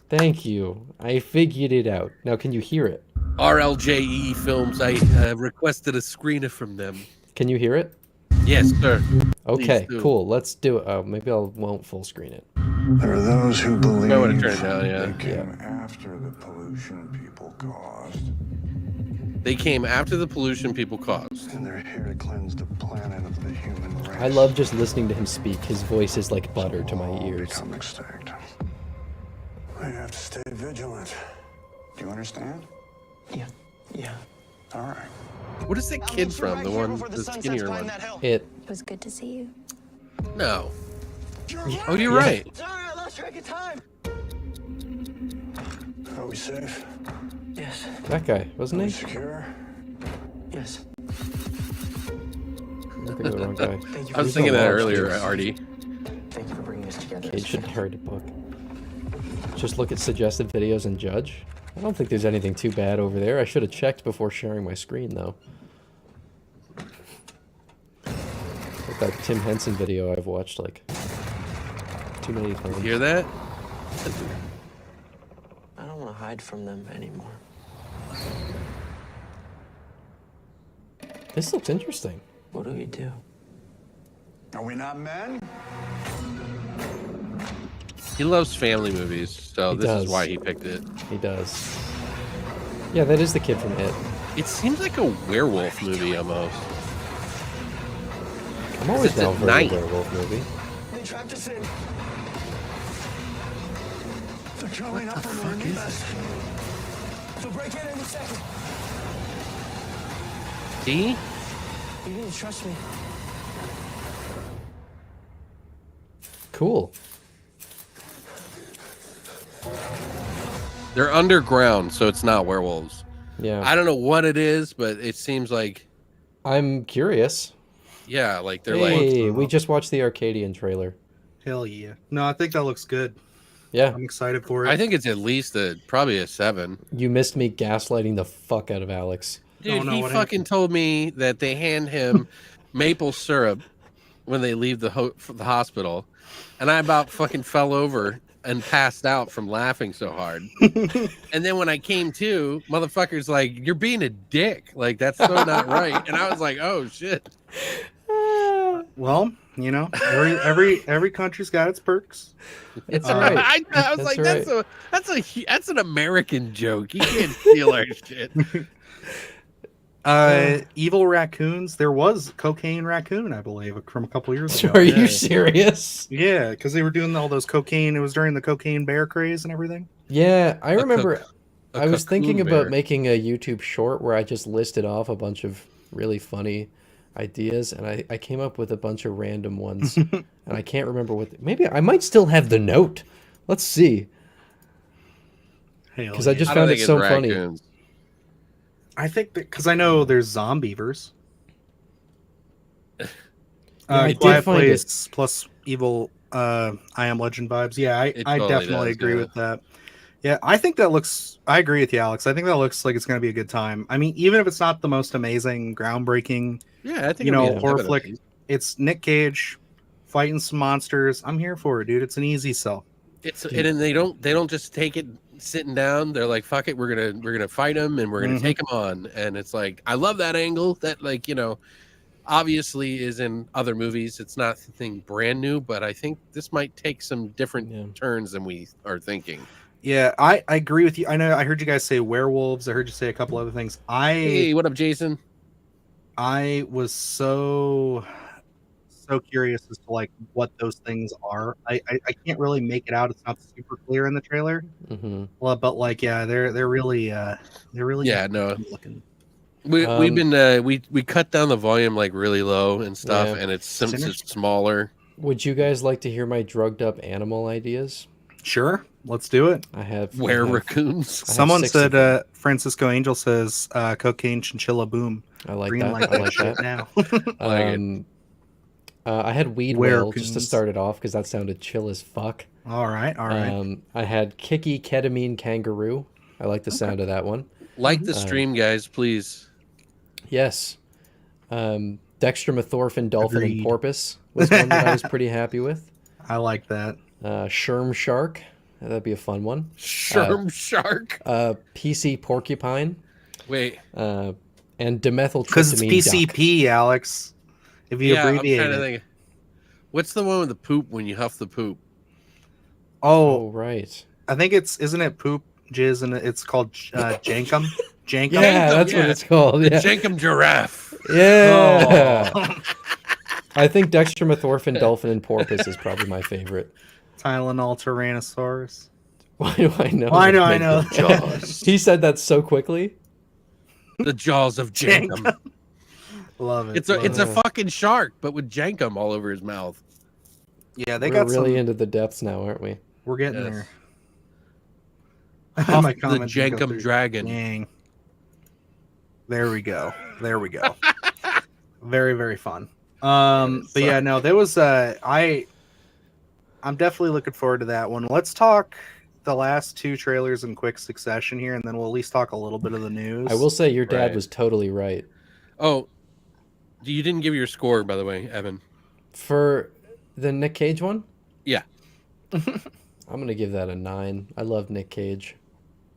Thank you. I figured it out. Now can you hear it?
RLJE Films. I requested a screener from them.
Can you hear it?
Yes, sir.
Okay,
Please do.
cool. Let's do it. Oh, maybe I won't full screen it.
There are those who believe
I want to turn it down, yeah.
they came after the pollution people caused,
They came after the pollution people caused.
and they're here to cleanse the planet of the human race.
I love just listening to him speak. His voice is like butter to my ears.
Become extinct. We have to stay vigilant. Do you understand? Yeah. All right.
What is that kid from? The one, the skinnier one.
It.
It was good to see you.
No. Oh, you're
Yeah.
right.
Sorry, I lost track of time. Are we safe? Yes.
That guy, wasn't he?
Secure? Yes.
I think the wrong guy.
I was thinking that earlier, Artie.
Thank you for bringing us together.
Cage should write a book. Just look at suggested videos and judge. I don't think there's anything too bad over there. I should have checked before sharing my screen, though. that Tim Henson video I've watched like too many times.
Hear that?
I don't want to hide from them anymore.
This looks interesting.
What do we do?
Are we not men?
He loves family movies, so
He
this
does.
is why he picked it.
He does. Yeah, that is the kid from It.
It seems like a werewolf movie almost.
I'm always
It's at
down for a
night.
werewolf movie.
They trapped us in. They're showing up underneath us. So break in any second.
See?
You didn't trust me.
Cool.
They're underground, so it's not werewolves.
Yeah.
I don't know what it is, but it seems like,
I'm curious.
yeah, like they're
Hey,
like.
we just watched the Arcadian trailer.
Hell yeah. No, I think that looks good.
Yeah.
I'm excited for it.
I think it's at least probably a 7.
You missed me gaslighting the fuck out of Alex.
Dude,
Oh, no,
he
what
fucking told me that they hand him maple syrup when they leave the hospital, and I about fucking fell over and passed out from laughing so hard. And then when I came to, motherfucker's like, "You're being a dick. Like that's so not right." And I was like, "Oh shit."
Well, you know, every country's got its perks.
It's all right.
I was
That's
like,
right.
that's an American joke. You can't steal our shit.
Evil raccoons. There was Cocaine Raccoon, I believe, from a couple years ago.
Are you serious?
Yeah, because they were doing all those cocaine. It was during the cocaine bear craze and everything.
Yeah, I remember.
A
I was thinking
cocoon
about
bear.
making a YouTube short where I just listed off a bunch of really funny ideas, and I came up with a bunch of random ones, and I can't remember what. Maybe I might still have the note. Let's see. Because I just found it so funny.
I think that because I know there's Zombievers.
I did
Quiet
find
Place plus Evil I Am Legend vibes. Yeah, I
totally
definitely
does,
agree
yeah.
with that. Yeah, I think that looks. I agree with you, Alex. I think that looks like it's going to be a good time. I mean, even if it's not the most amazing, groundbreaking,
Yeah, I think
you
it'll be
know,
a
horror
seven at
flick.
least.
It's Nic Cage fighting some monsters. I'm here for it, dude. It's an easy sell.
And they don't just take it sitting down. They're like, fuck it, we're gonna fight them and we're gonna take them on. And it's like, I love that angle. That, like, you know, obviously is in other movies. It's not something brand new, but I think this might take some different turns than we are thinking.
Yeah, I agree with you. I know I heard you guys say werewolves. I heard you say a couple other things.
Hey, what up, Jason?
I was so curious as to like what those things are. I can't really make it out. It's not super clear in the trailer.
Mm-hmm.
Well, but like, yeah, they're really
Yeah, no.
looking.
We've been we cut down the volume like really low and stuff,
Yeah.
and it's smaller.
Would you guys like to hear my drugged up animal ideas?
Sure, let's do it.
I have
Raccoons.
Someone
6 of
said
them.
Francisco Angel says cocaine chinchilla boom.
I like
Green
that.
light
I like
shit
that.
now.
I had weed whale just to
Werecoons.
start it off because that sounded chill as fuck.
All right.
I had kicky ketamine kangaroo. I like the sound of that one.
Like the stream, guys, please.
Yes. Dextromethorphan dolphin
Agreed.
and porpoise was one that I was pretty happy with.
I like that.
Sherm shark. That'd be a fun one.
Sherm shark.
PC porcupine.
Wait.
And dimethyltryptamine
Because it's
duck.
PCP, Alex. If you
I'm
abbreviate
trying to
it.
think. What's the one with the poop when you huff the poop?
Oh,
right.
I think isn't it poop jizz and it's called jankum? Jankum.
Yeah, that's what it's called.
The
Yeah.
Jankum giraffe.
Yeah.
Oh.
I think Dextromethorphan dolphin and porpoise is probably my favorite.
Tylenol Tyrannosaurus.
Why do I know?
Oh, I know,
that?
I know.
Jaws.
He said that so quickly.
The jaws of Jankum.
Love it.
It's a
love it.
fucking shark, but with Jankum all over his mouth.
Yeah, they
We're
got
really
some.
into the depths now, aren't we?
We're getting
Yes.
there.
Huff
My
the
comment didn't go
Jankum
through.
dragon.
Dang. There we go. There we go. Very, very fun. But yeah, no, there was I'm definitely looking forward to that one. Let's talk the last 2 trailers in quick succession here, and then we'll at least talk a little bit of the news.
I will say your dad
Right.
was totally right.
Oh, you didn't give your score, by the way, Evan.
For the Nic Cage one?
Yeah.
I'm gonna give that a 9. I love Nic Cage.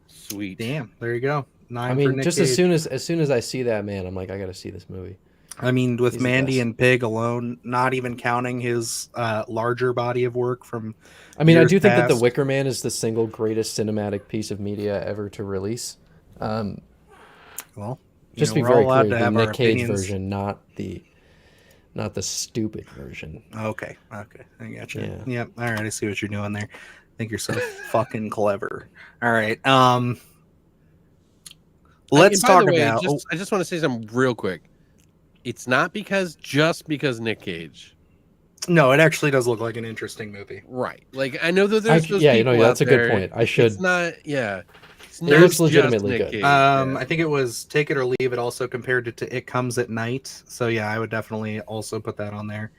Sweet.
Damn, there you go. 9
I
for
mean,
Nic
just
Cage.
as soon as I see that man, I'm like, I gotta see this movie.
I mean, with
He's the
Mandy
best.
and Pig alone, not even counting his larger body of work from.
I mean, I
years
do think that The
past.
Wicker Man is the single greatest cinematic piece of media ever to release.
Well,
just to be
we're
very
all allowed
clear,
to
the
have our
Nic Cage
opinions.
version, not the stupid version.
Okay, I gotcha.
Yeah.
Yep. All right, I see what you're doing there. I think you're so fucking clever. All right. Let's
And by
talk
the way,
about.
I just want to say something real quick. It's not just because Nic Cage.
No, it actually does look like an interesting movie.
Right. Like, I know that there's those
yeah,
people
that's
out
a good
there.
point. I should.
It's not. Yeah. It's
It
not
looks
just
legitimately
Nick
good.
Cage,
I think it was Take It or Leave It also compared it to It Comes at Night. So yeah, I would definitely also put that on there.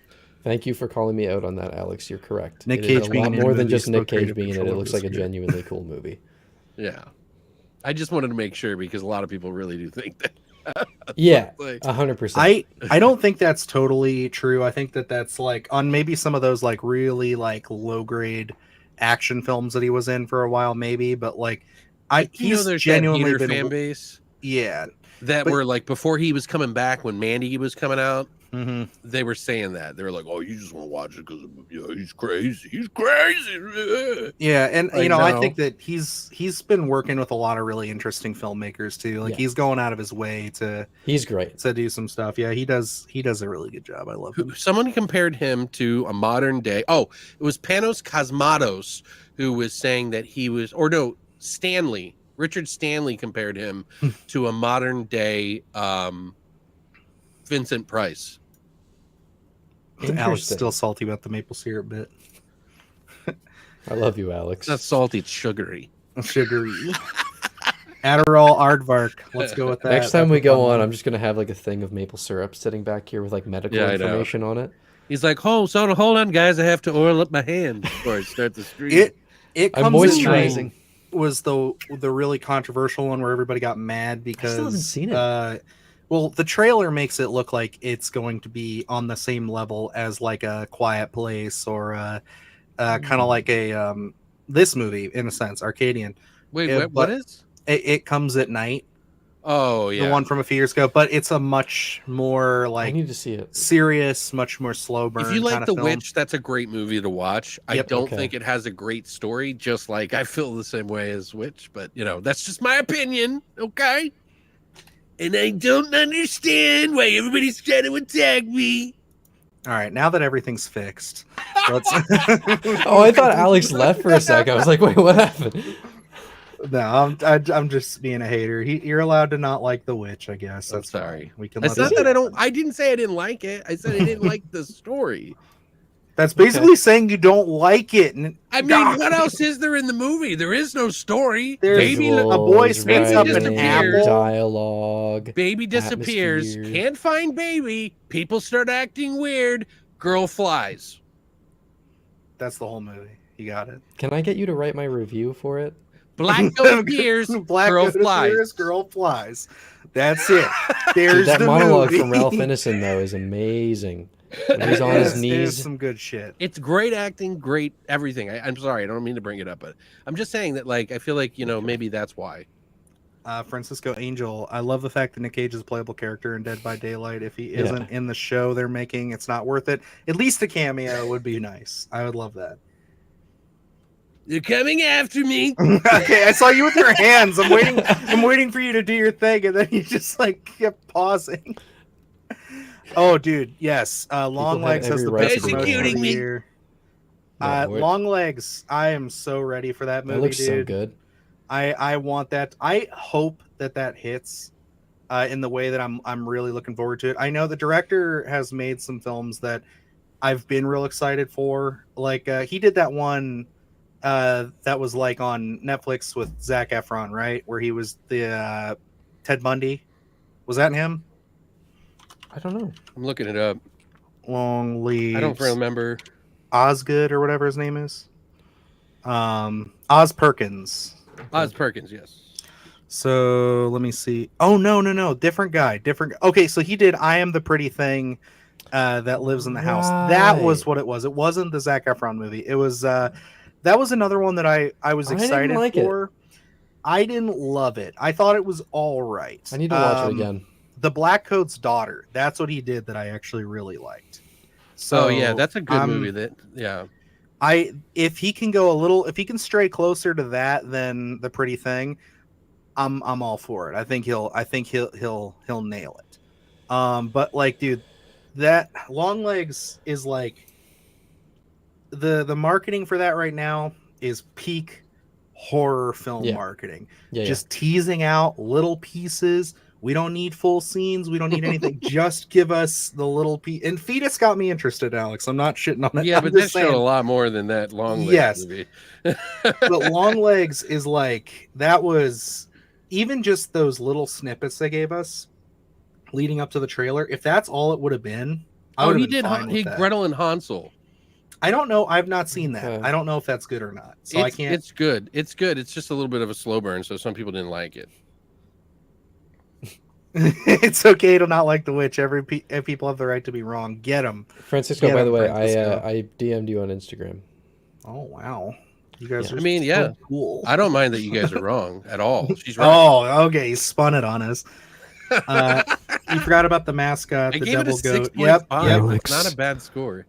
Thank you for calling me out on that, Alex. You're correct.
Nick
It
Cage
is a
being
lot
in a
more than
movie
just
is
Nick
so
Cage
creative
being in it. It
control
looks
of
like a
the spirit.
genuinely cool movie.
Yeah. I just wanted to make sure because a lot of people really do think that.
Yeah,
Like,
100%.
I don't think that's totally true. I think that's like on maybe some of those like really like low grade action films that he was in for a while, maybe. But like, he's
there's
genuinely
that hater
been
fan base.
Yeah,
That
but-
were like before he was coming back when Mandy was coming out.
Mhm.
They were saying that they were like, "Oh, you just want to watch it because he's crazy. He's crazy."
Yeah, and
Like,
I
no.
think that he's been working with a lot of really interesting filmmakers too. Like
Yeah.
he's going out of his way to
He's great.
to do some stuff. Yeah, he does a really good job. I love him.
Someone compared him to a modern day. Oh, it was Panos Cosmatos who was saying that he was, or no, Stanley. Richard Stanley compared him to a modern day Vincent Price.
Alex is
Interesting.
still salty about the maple syrup bit.
I love you, Alex.
It's not salty, it's sugary.
Sugary. Adderall Aardvark. Let's go with that.
Next time
That's
we
a
go
fun
on,
one.
I'm just gonna have like a thing of maple syrup sitting back here with like medical
Yeah, I know.
information on it.
He's like, hold on, guys. I have to oil up my hand before I start the stream.
It
I'm
comes in
moisturizing.
night was the really controversial one where everybody got mad because
still haven't seen it.
Well, the trailer makes it look like it's going to be on the same level as like a Quiet Place or kind of like a this movie in a sense, Arcadian.
Wait,
but
what is?
It Comes at Night,
Oh, yeah.
the one from a few years ago, but it's a much more
I
like
need to see it.
serious, much more slow burn.
If you like
kind
The
of film.
Witch, that's a great movie to watch. I
Yep.
don't
Okay.
think it has a great story, just like I feel the same way as Witch, but that's just my opinion, okay? And I don't understand why everybody's trying to attack me.
All right, now that everything's fixed, let's.
Oh, I thought Alex left for a sec. I was like, wait, what happened?
No, I'm just being a hater. You're allowed to not like The Witch, I guess.
I'm
That's
sorry.
fine. We can.
It's
let
not
that
that I don't. I didn't say I didn't like it. I said I didn't like the story.
That's basically saying you don't like it. And
I mean, what else is there in the movie? There is no story.
There's
Baby,
a boy
Visuals,
spits up an
writing,
apple.
Dialogue.
baby disappears.
Atmosphere.
Can't find baby. People start acting weird. Girl flies.
That's the whole movie. You got it.
Can I get you to write my review for it?
Black goat appears.
Black
girl
goat
flies.
appears, girl flies. That's it.
Dude,
There's
that
the
monologue
movie.
from Ralph Ineson though is amazing. When he's on his
It is
knees.
some good shit.
It's great acting, great everything. I'm sorry, I don't mean to bring it up, but I'm just saying that, like, I feel like maybe that's why.
Francisco Angel. I love the fact that Nic Cage is a playable character in Dead by Daylight. If he isn't in the show they're making, it's not worth it. At least a cameo would be nice. I would love that.
You're coming after me.
Okay, I saw you with your hands. I'm waiting for you to do your thing, and then you just like kept pausing. Oh, dude, yes. Long
have
Legs has
every
the
right
best
to be
promotion of
Executing
the
me.
year.
No,
Long Legs. I am so ready for that movie,
That looks
dude.
so good.
I want that. I hope that hits in the way that I'm really looking forward to it. I know the director has made some films that I've been real excited for. Like he did that one that was like on Netflix with Zac Efron, right? Where he was the Ted Bundy. Was that him?
I don't know.
I'm looking it up.
Long Leaves.
I don't remember.
Osgood or whatever his name is. Oz Perkins.
Oz Perkins, yes.
So let me see. Oh no, different guy. Okay, so he did I Am the Pretty Thing that lives in the house. That was
Right.
what it was. It wasn't the Zac Efron movie. It was that was another one that I was
I didn't
excited
like it.
for. I didn't love it. I thought it was all right.
I need to watch it again.
The Black Coat's daughter. That's what he did that I actually really liked. So
Oh yeah, that's a good movie. That yeah.
If he can stray closer to that than The Pretty Thing, I'm all for it. I think he'll nail it. But like, dude, that Longlegs is like the marketing for that right now is peak horror film marketing. Just teasing out little pieces. We don't need full scenes. We don't need anything. Just give us the little piece. And Fetus got me interested, Alex. I'm not shitting on it.
Yeah,
I'm
but
just
that showed a
saying.
lot more than that Longlegs movie.
But Longlegs is like, that was even just those little snippets they gave us leading up to the trailer. If that's all it would have been, I would have been fine with that.
Gretel and Hansel.
I don't know. I've not seen that. I don't know if that's good or not. So I can't.
It's good. It's good. It's just a little bit of a slow burn, so some people didn't like it.
It's okay to not like The Witch. People have the right to be wrong. Get them.
Francisco, by the way, I DM'd you on Instagram.
Oh wow, you guys are.
I mean,
so cool.
I don't mind that you guys are wrong at all. She's right.
Oh, okay. He spun it on us. You forgot about the mascot,
I
the
gave
devil
it a
goat.
6.5.
Yep.
It's not a bad score.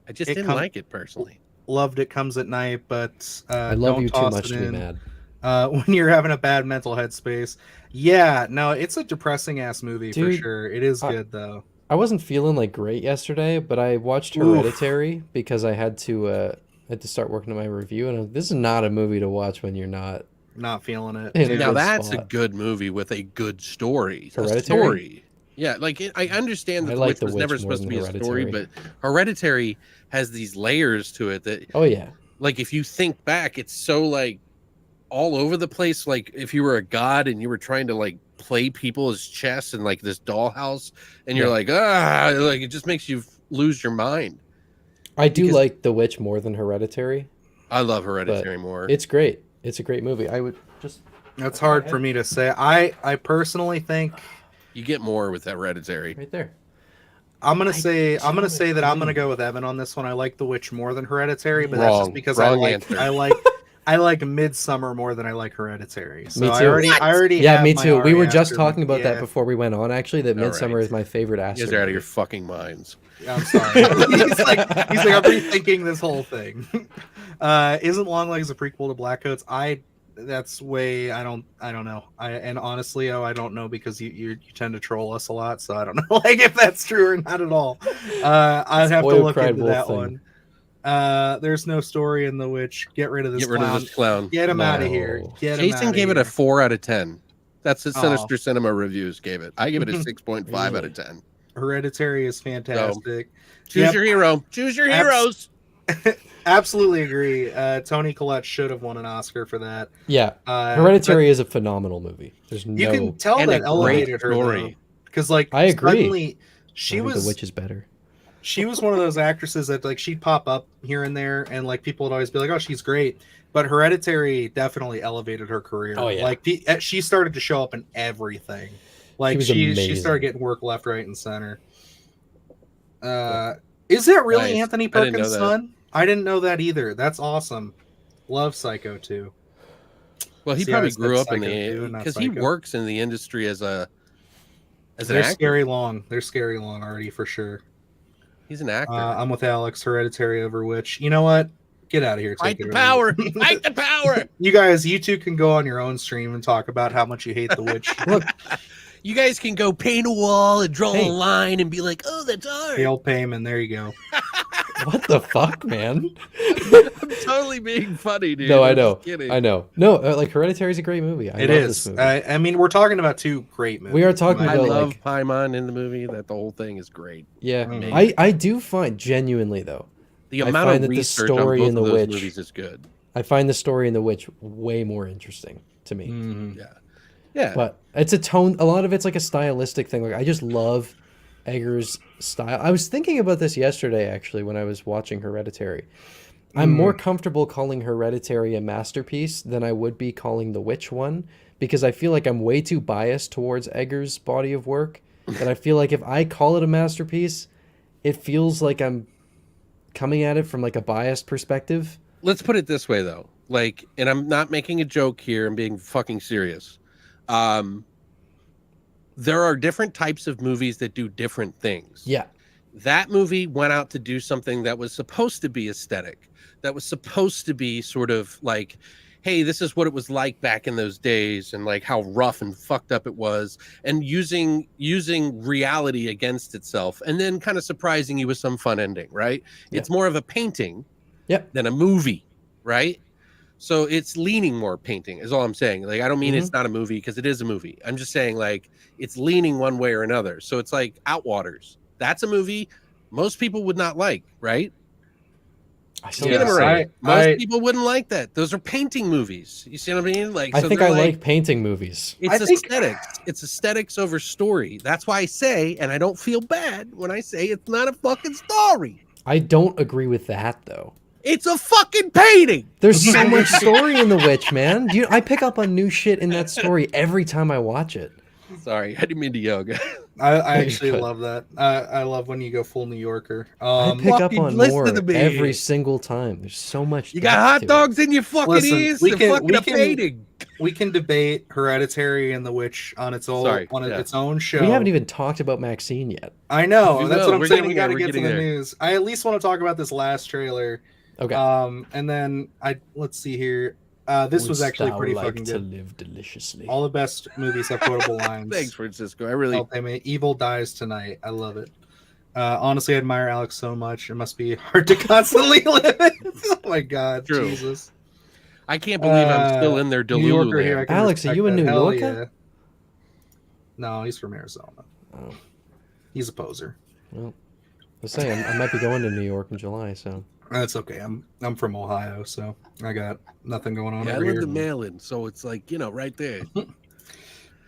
I just didn't like it personally.
Loved It Comes at Night, but
I love
don't
you too
toss
much
it
to be
in,
mad.
when you're having a bad mental headspace. Yeah, no, it's a depressing ass movie for
Dude,
sure. It is good though.
I wasn't feeling like great yesterday, but I watched Hereditary because I had to start working on my review, and this is not a movie to watch when you're not
feeling it.
Now that's a good movie with a good story.
Hereditary?
A story. Yeah, like I understand that The Witch was never supposed to be a story, but Hereditary has these layers to it that like if you think back, it's so like all over the place. Like if you were a god and you were trying to like play people as chess in like this dollhouse, and you're like like it just makes you lose your mind.
I do like The Witch more than Hereditary.
I love Hereditary more.
It's great. It's a great movie. I would just.
That's hard for me to say. I personally think
you get more with Hereditary.
Right there.
I'm gonna say that I'm gonna go with Evan on this one. I like The Witch more than Hereditary, but that's just because I like Midsummer more than I like Hereditary. So
me too.
I already
yeah, me
my
too. We were
Ari
just
Aster
talking about that
yeah.
before we went on. Actually, that Midsummer is my favorite Aster.
You guys are out of your fucking minds.
I'm sorry. he's like I'm rethinking this whole thing. Isn't Longlegs a prequel to Black Coats? That's way I don't know. And honestly, I don't know because you tend to troll us a lot, so I don't know like if that's true or not at all. I'd have to look into that one. There's no story in The Witch. Get rid of this clown. Get him out of here.
Jason gave it a 4 out of 10. That's what Sinister Cinema Reviews gave it. I give it a 6.5 out of 10.
Hereditary is fantastic.
So, choose your hero. Choose your heroes.
Absolutely agree. Toni Collette should have won an Oscar for that.
Yeah, Hereditary is a phenomenal movie. There's no.
You can tell that elevated her because, like,
I agree.
Suddenly, The Witch
is better.
She was one of those actresses that like she'd pop up here and there, and like people would always be like, "Oh, she's great." But Hereditary definitely elevated her career.
Oh yeah,
like she started to show up in everything. Like she started getting work left, right, and center. Is that really Anthony Perkins' son? I didn't know that either. That's awesome. Love Psycho 2.
Well, he probably grew up in the because he works in the industry as an actor.
Scary long. They're scary long already for sure.
He's an actor.
I'm with Alex. Hereditary over Witch. You know what? Get out of here.
Fight the power. Fight the power.
You two can go on your own stream and talk about how much you hate The Witch.
Look.
You guys can go paint a wall and draw a line and be like, "Oh, that's art."
Hail Payman, there you go.
What the fuck, man?
I'm totally being funny, dude.
No, I know.
Kidding.
I know. No, like Hereditary is a great movie. I love this movie.
I mean, we're talking about two great movies.
We are talking about.
I love Paimon in the movie. That the whole thing is great.
Yeah, I do find genuinely though.
The amount of research on both of those movies is good.
I find the story in The Witch way more interesting to me.
Mm-hmm.
Yeah.
But it's a tone. A lot of it's like a stylistic thing. Like I just love Eggers' style. I was thinking about this yesterday actually when I was watching Hereditary. I'm more comfortable calling Hereditary a masterpiece than I would be calling The Witch one because I feel like I'm way too biased towards Eggers' body of work. that I feel like if I call it a masterpiece, it feels like I'm coming at it from like a biased perspective.
Let's put it this way though. Like, and I'm not making a joke here, I'm being fucking serious. There are different types of movies that do different things.
Yeah.
That movie went out to do something that was supposed to be aesthetic, that was supposed to be sort of like, hey, this is what it was like back in those days, and like how rough and fucked up it was, and using reality against itself, and then kind of surprising you with some fun ending, right?
Yeah.
It's more of a painting
Yep.
than a movie, right? So it's leaning more painting is all I'm saying. Like, I don't mean it's not a movie, because it is a movie. I'm just saying like it's leaning one way or another. So it's like Outwaters. That's a movie most people would not like, right?
Most
people wouldn't like that. Those are painting movies. You see what I mean? Like,
I
so
think
they're
I
like
like painting movies.
it's aesthetics. It's aesthetics over story. That's why I say, and I don't feel bad when I say it's not a fucking story.
I don't agree with that though.
It's a fucking painting.
There's so much story in The Witch, man. I pick up on new shit in that story every time I watch it.
Sorry, I didn't mean to yoga.
I actually love that. I love when you go full New Yorker.
I pick up on
listen
more
to me.
every single time. There's so much.
You got
depth
hot
to it.
dogs in your fucking
Listen,
ears.
we
They're
can-
fucking
we
a
can-
painting.
We can debate Hereditary and The Witch on its own its own show.
We haven't even talked about Maxxine yet.
I know.
We
That's
will.
what I'm
We're
saying.
getting
We got to
there.
get
We're
to the
getting there.
news. I at least want to talk about this last trailer.
Okay.
And then let's see here. This was actually pretty fucking
to
good.
live deliciously.
All the best movies have quotable lines.
Thanks, Francisco. I really.
Evil dies tonight. I love it. Honestly, I admire Alex so much. It must be hard to constantly live it. Oh my god,
True.
Jesus!
I can't believe I'm still in there.
New Yorker here. I can
Alex, are
respect
you a
that.
New
Hell
Yorker?
yeah. No, he's from Arizona.
Oh.
He's a poser.
Well, let's say I might be going to New York in July, so
That's okay. I'm from Ohio, so I got nothing going on
Yeah, I
over
live
here.
the mail-in, so it's like, right there.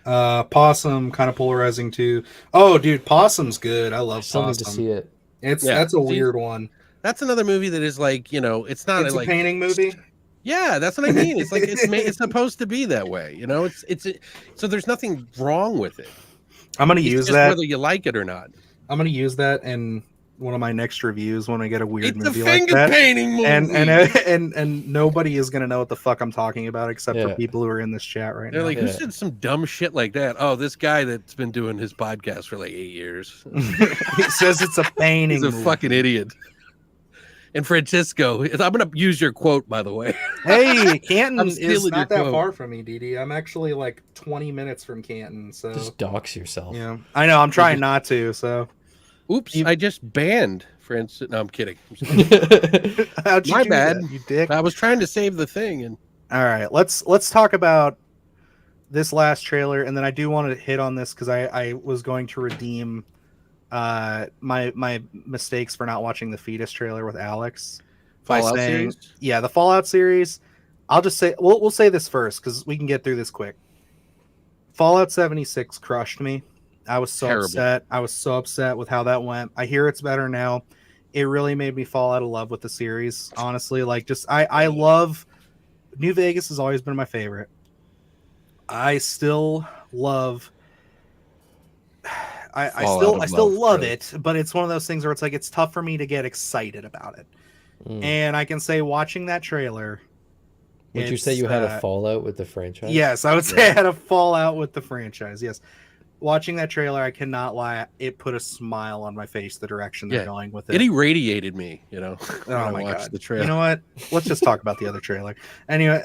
Possum, kind of polarizing too. Oh, dude, Possum's good. I love
still need
Possum.
to see it.
That's a weird one.
That's another movie that is like, it's not
It's
like
a painting movie.
Yeah, that's what I mean. It's like it's supposed to be that way, so there's nothing wrong with it.
I'm gonna
It's
use
just
that.
whether you like it or not.
I'm gonna use that in one of my next reviews when I get a weird
It's a
movie like
finger
that.
painting movie.
And nobody is gonna know what the fuck I'm talking about except for
Yeah.
people who are in this chat right
They're
now.
like, who said some dumb shit like that? Oh, this guy that's been doing his podcast for like 8 years.
He says it's a painting.
He's a
movie.
fucking idiot. And Francisco, I'm gonna use your quote, by the way.
Hey, Canton
I'm
is
stealing
not
your
that
quote.
far from me, Didi. I'm actually like 20 minutes from Canton, so
Just dox yourself.
yeah. I know. I'm trying not to. So,
Oops, I just banned Francis. No, I'm kidding.
how'd you
My
do
bad.
that, you dick.
I was trying to save the thing, and
All right, let's talk about this last trailer, and then I do want to hit on this because I was going to redeem my mistakes for not watching the Fetus trailer with Alex by
Fallout
saying,
series?
yeah, the Fallout series. I'll just say we'll say this first because we can get through this quick. Fallout 76 crushed me. I was so
Terrible.
upset. I was so upset with how that went. I hear it's better now. It really made me fall out of love with the series. Honestly, like just I love New Vegas has always been my favorite. I still love I still love it, but it's one of those things where it's like it's tough for me to get excited about it. And I can say watching that trailer,
Would you say you had a fallout with the franchise?
yes, I would say I had a fallout with the franchise. Yes. Watching that trailer, I cannot lie, it put a smile on my face the direction they're going with it.
it irradiated me. When
Oh
I
my
watched
god!
the trailer.
You know what? Let's just talk about the other trailer. Anyway,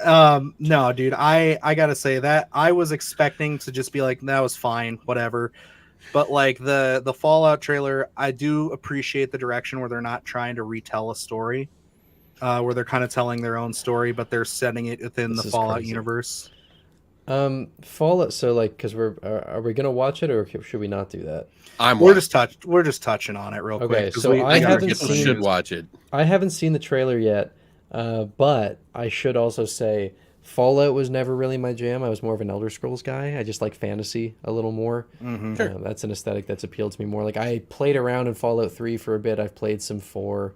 no, dude, I gotta say that I was expecting to just be like, that was fine, whatever. But like the Fallout trailer, I do appreciate the direction where they're not trying to retell a story, where they're kind of telling their own story, but they're setting it within
This
the
is
Fallout
crazy.
universe.
Fallout. So like, because are we gonna watch it or should we not do that?
We're just touching on it real quick.
Okay,
'cause
so
we
I
gotta
haven't
get to the
seen.
should
news.
watch it.
I haven't seen the trailer yet, but I should also say Fallout was never really my jam. I was more of an Elder Scrolls guy. I just like fantasy a little more.
Mhm.
That's an aesthetic that's appealed to me more. Like I played around in Fallout 3 for a bit. I've played some 4.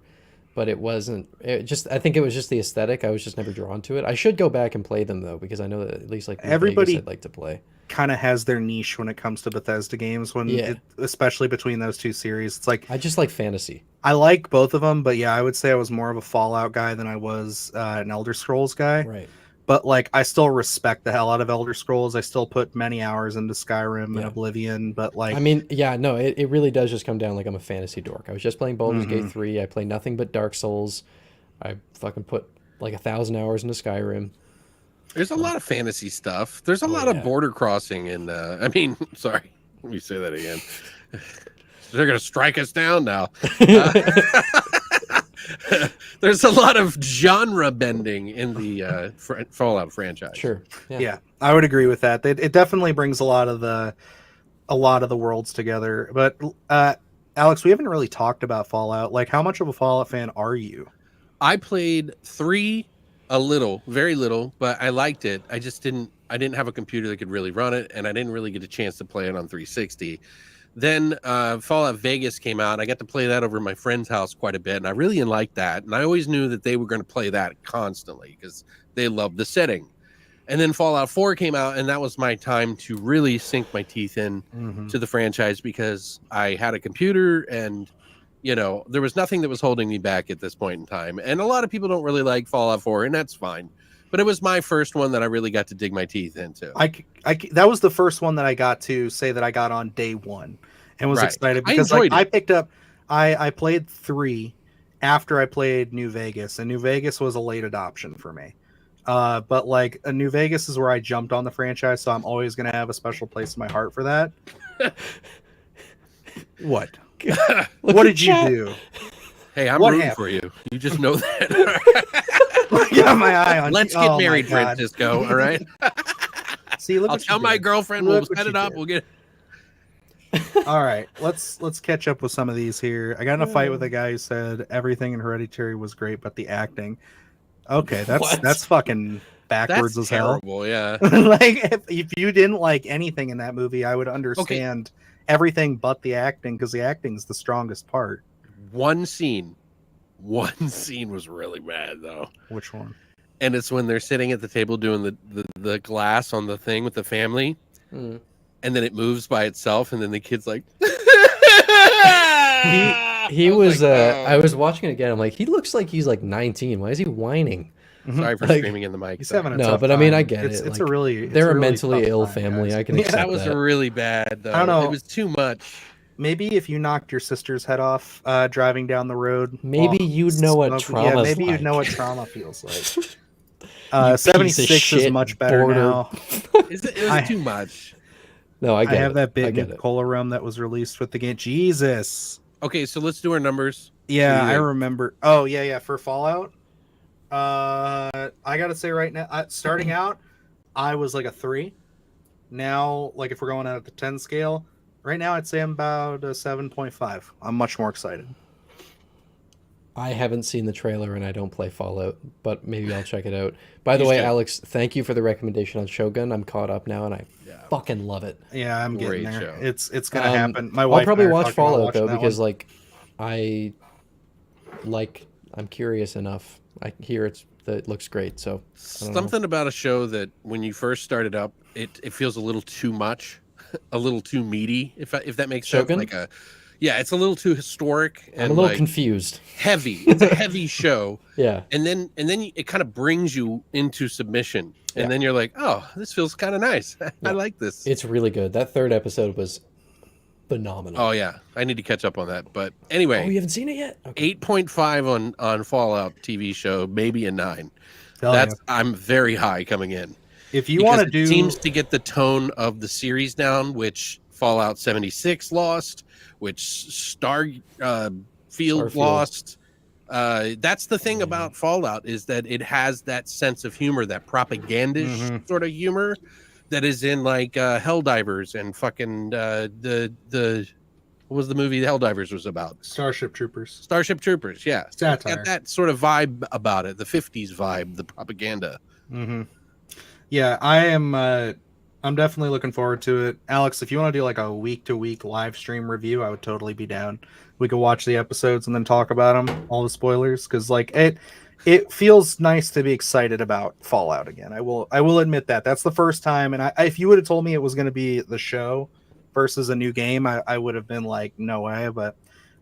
but it wasn't. I think it was just the aesthetic. I was just never drawn to it. I should go back and play them though, because I know that at least like New
Everybody
Vegas I'd like to play.
Kind of has their niche when it comes to Bethesda games. Especially between those two series, it's like
I just like fantasy.
I like both of them, but yeah, I would say I was more of a Fallout guy than I was an Elder Scrolls guy.
Right.
But like, I still respect the hell out of Elder Scrolls. I still put many hours into Skyrim and Oblivion. But like,
I mean, yeah, no, it really does just come down like I'm a fantasy dork. I was just playing Baldur's Gate 3. I play nothing but Dark Souls. I fucking put like 1,000 hours into Skyrim.
There's a lot of fantasy stuff. There's a lot of border crossing, and I mean, sorry, let me say that again. They're gonna strike us down now. There's a lot of genre bending in the Fallout franchise.
Sure.
Yeah, I would agree with that. It definitely brings a lot of the worlds together. But Alex, we haven't really talked about Fallout. Like, how much of a Fallout fan are you?
I played 3 a little, very little, but I liked it. I didn't have a computer that could really run it, and I didn't really get a chance to play it on 360. Then Fallout Vegas came out. I got to play that over at my friend's house quite a bit, and I really liked that. And I always knew that they were going to play that constantly because they loved the setting. And then Fallout 4 came out, and that was my time to really sink my teeth in to the franchise because I had a computer, and there was nothing that was holding me back at this point in time. And a lot of people don't really like Fallout 4, and that's fine. But it was my first one that I really got to dig my teeth into.
That was the first one that I got to say that I got on day one and was excited because I picked up, I played 3 after I played New Vegas, and New Vegas was a late adoption for me. But like New Vegas is where I jumped on the franchise, so I'm always going to have a special place in my heart for that. What? What did you do?
Hey, I'm rooting for you. You just know that.
I got my eye on.
Let's get married, Francisco. All right.
See, look.
I'll tell my girlfriend. We'll set it up. We'll get.
All right, let's catch up with some of these here. I got in a fight with a guy who said everything in Hereditary was great, but the acting. Okay, that's fucking backwards as hell.
Terrible, yeah.
Like if you didn't like anything in that movie, I would understand everything but the acting, because the acting's the strongest part.
One scene was really bad though.
Which one?
And it's when they're sitting at the table doing the glass on the thing with the family, and then it moves by itself, and then the kid's like,
he was. I was watching it again. I'm like, he looks like he's like 19. Why is he whining?
Sorry for screaming in the mic.
He's having a
no,
tough
but
time.
I mean, I get
it's,
it.
It's
like,
a really.
They're a
really
mentally ill
time,
family.
guys.
I can accept
that was really bad though.
I don't know.
It was too much.
Maybe if you knocked your sister's head off driving down the road,
maybe you'd know what trauma.
Yeah, maybe you'd know what trauma feels like. 76 is much better now.
It was too much.
No, I
have that bit in Cola Rum that was released with the game. Jesus.
Okay, so let's do our numbers.
Yeah, I remember. Oh yeah, for Fallout. I gotta say right now, starting out, I was like a 3. Now, like if we're going out at the 10 scale, right now I'd say I'm about a 7.5. I'm much more excited.
I haven't seen the trailer and I don't play Fallout, but maybe I'll check it out. By the way, Alex, thank you for the recommendation on Shogun. I'm caught up now and I fucking love it.
Yeah, I'm getting there.
Show.
It's gonna happen. My wife.
I'll probably watch Fallout though
because
like I'm curious enough. I hear it looks great. So
something about a show that when you first started up, it feels a little too much, a little too meaty. If that makes
Shogun?
sense. It's a little too historic and
I'm a little confused.
Heavy. It's a heavy show.
Yeah.
And then it kind of brings you into submission. And then you're like, oh, this feels kind of nice. I like this.
It's really good. That 3rd episode was phenomenal.
Oh yeah, I need to catch up on that. But anyway,
you haven't seen it yet? Okay.
8.5 on Fallout TV show, maybe a 9. I'm very high coming in.
If you want to do,
it seems to get the tone of the series down, which Fallout 76 lost, which Starfield lost. That's the thing about Fallout, is that it has that sense of humor, that propagandish sort of humor that is in like Helldivers and fucking the what was the movie Helldivers was about?
Starship Troopers,
yeah.
Satire.
Got that sort of vibe about it, the 50s vibe, the propaganda.
Yeah, I'm definitely looking forward to it. Alex, if you want to do like a week-to-week live stream review, I would totally be down. we could watch the episodes and then talk about them, all the spoilers, because like it feels nice to be excited about Fallout again. I will admit that that's the first time, and if you would have told me it was going to be the show versus a new game, I would have been like, no way. But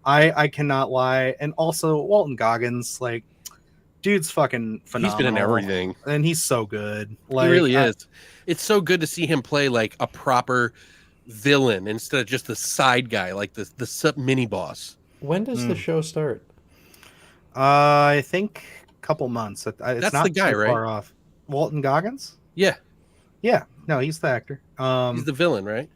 I cannot lie. And also Walton Goggins, like, dude's fucking phenomenal.
He's been in everything,
and he's so good. Like,
he really is. It's so good to see him play like a proper villain instead of just the side guy, like the mini boss.
When does the show start?
I think a couple months. It's
That's
not
the guy,
too
right?
far off. Walton Goggins?
Yeah.
No, he's the actor.
He's the villain, right?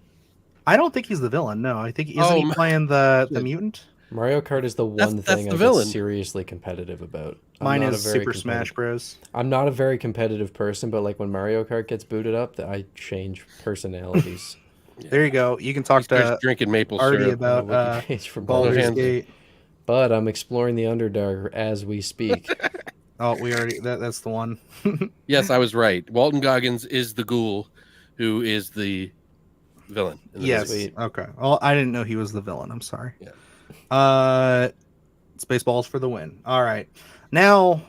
I don't think he's the villain. No, I think isn't he playing the mutant?
Mario Kart is the one thing I get seriously competitive about.
Mine is Super Smash Bros.
I'm not a very competitive person, but like when Mario Kart gets booted up, I change personalities.
There you go. You can talk to
drinking maple
Artie
syrup
about
from
Baldur's Gate.
But I'm exploring the Underdark as we speak.
Oh, we already that's the one.
Yes, I was right. Walton Goggins is the ghoul who is the villain.
Yes. Okay. Well, I didn't know he was the villain. I'm sorry.
Yeah.
Spaceballs for the win. All right. Now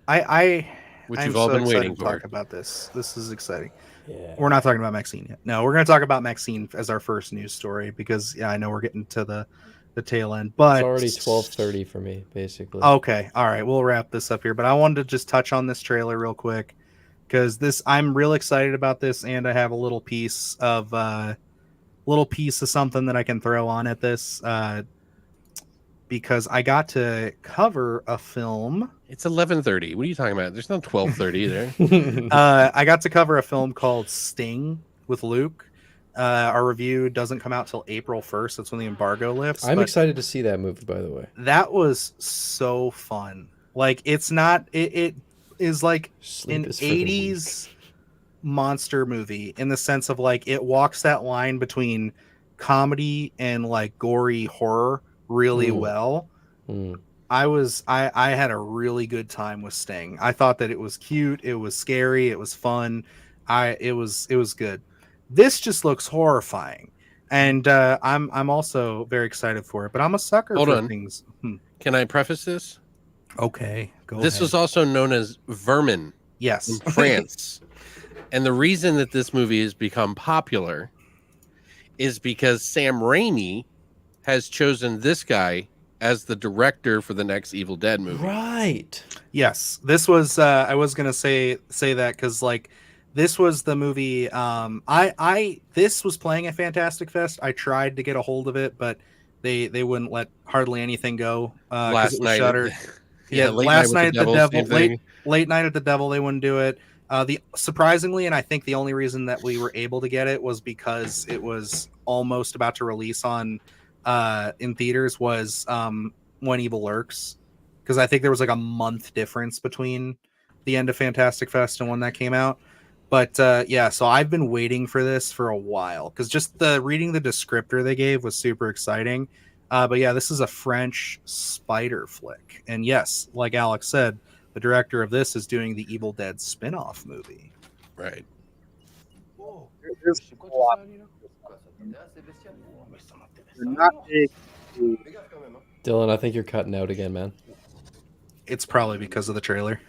Which
I'm
you've all
so
been
excited
waiting
to
for.
talk about this. This is exciting.
Yeah.
We're not talking about Maxxine yet. No, we're going to talk about Maxxine as our first news story because I know we're getting to the tail end, but
it's already 12:30 for me, basically.
Okay. All right. We'll wrap this up here, but I wanted to just touch on this trailer real quick because I'm real excited about this, and I have a little piece of something that I can throw on at this because I got to cover a film.
It's 11:30. What are you talking about? There's no 12:30 there.
I got to cover a film called Sting with Luke. Our review doesn't come out till April 1st. That's when the embargo lifts.
I'm excited to see that movie, by the way.
That was so fun. Like, it's not. It is like an 80s monster movie in the sense of like it walks that line between comedy and like gory horror really well. I had a really good time with Sting. I thought that it was cute, it was scary, it was fun. It was good. This just looks horrifying, and I'm also very excited for it. But I'm a sucker for things.
Can I preface this?
Okay, go
This
ahead.
was also known as Vermin.
Yes,
in France. And the reason that this movie has become popular is because Sam Raimi has chosen this guy as the director for the next Evil Dead movie.
Right.
Yes, this was. I was gonna say that because like. This was the movie. This was playing at Fantastic Fest. I tried to get a hold of it, but they wouldn't let hardly anything go because it was shuttered. Last night at the devil. Late night at the devil. They wouldn't do it. Surprisingly, and I think the only reason that we were able to get it was because it was almost about to release on in theaters. Was When Evil Lurks, because I think there was like a month difference between the end of Fantastic Fest and when that came out. But so I've been waiting for this for a while because just reading the descriptor they gave was super exciting. But yeah, this is a French spider flick. And yes, like Alex said, the director of this is doing the Evil Dead spin-off movie.
Right.
Dylan, I think you're cutting out again, man.
It's probably because of the trailer.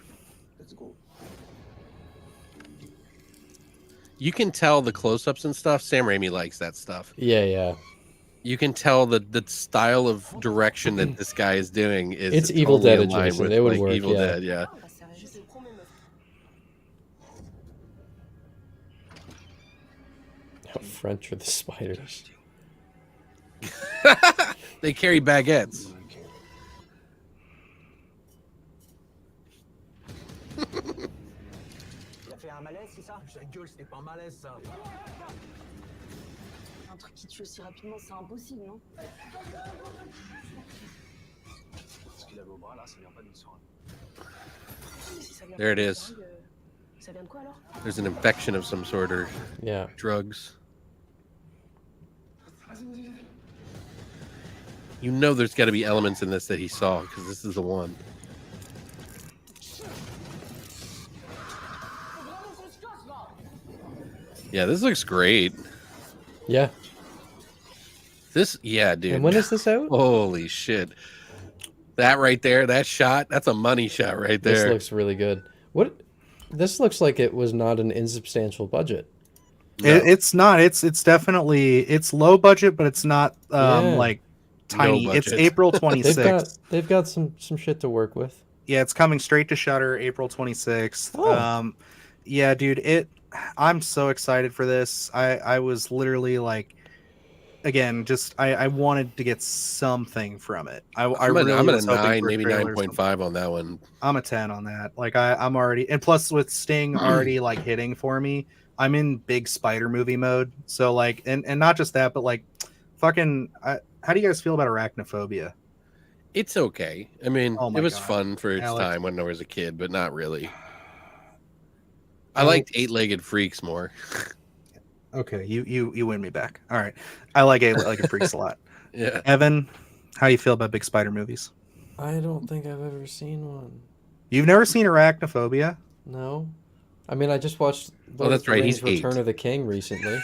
You can tell the close-ups and stuff. Sam Raimi likes that stuff.
Yeah.
You can tell the style of direction that this guy is doing is
it's Evil Dead
in line
adjacent.
with,
It would
like,
work.
Evil Dead, yeah.
How French are the spiders?
They carry baguettes.
Un truc qui tue aussi rapidement, c'est impossible, non?
Ce qu'il avait au bras là, ça vient pas d'une soirée.
There it is.
Ça vient de quoi alors?
There's an infection of some sort or drugs. You know there's got to be elements in this that he saw because this is the one. Yeah, this looks great.
Yeah.
Yeah, dude.
And when is this out?
Holy shit. That right there, that shot, that's a money shot right there.
This looks really good. What? This looks like it was not an insubstantial budget.
No.
It's not. It's definitely it's low budget, but it's not
Yeah.
like tiny.
No
It's
budget.
April 26th.
They've got some shit to work with.
Yeah, it's coming straight to Shudder April 26th.
Oh.
Yeah, dude, I'm so excited for this. I was literally like, again, just I wanted to get something from it. I'm at
a 9, maybe 9.5 on that one.
I'm a 10 on that. Like I'm already, and plus with Sting already like hitting for me, I'm in big spider movie mode. So like, and not just that, but like, fucking, how do you guys feel about arachnophobia?
It's okay. I mean,
Oh my
it was
God.
fun for its
Alex.
time when I was a kid, but not really. I liked Eight-Legged Freaks more.
Okay, you win me back. All right, I like eight-legged freaks a lot.
Yeah.
Evan, how you feel about big spider movies?
I don't think I've ever seen one.
You've never seen arachnophobia?
No. I mean, I just watched
that's right, he's
Return
8.
of the King recently.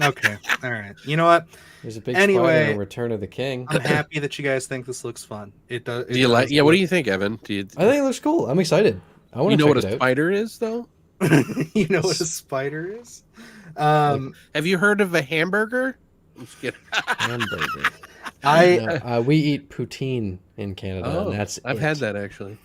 Okay, all right. You know what?
There's a big spider
Anyway,
in Return of the King.
I'm happy that you guys think this looks fun. It does.
Do you like? Yeah. What do you think, Evan? Do you?
I think it looks cool. I'm excited. I want
You
to
know
check
what
it
a
out.
spider is, though.
You know what a spider is?
Have you heard of a hamburger? I'm just kidding.
Hamburger.
I
No, we eat poutine in Canada, and that's
I've had that actually.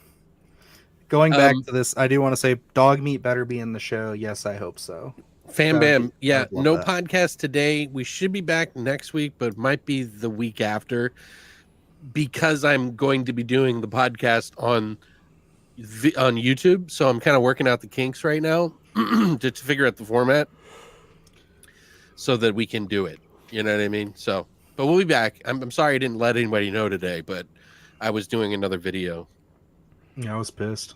going back to this, I do want to say dog meat better be in the show. Yes, I hope so.
Fam Bam, yeah,
I'd love
no
that.
podcast today. We should be back next week, but it might be the week after because I'm going to be doing the podcast on YouTube. So I'm kind of working out the kinks right now to figure out the format so that we can do it. You know what I mean? So, but we'll be back. I'm sorry I didn't let anybody know today, but I was doing another video.
Yeah, I was pissed.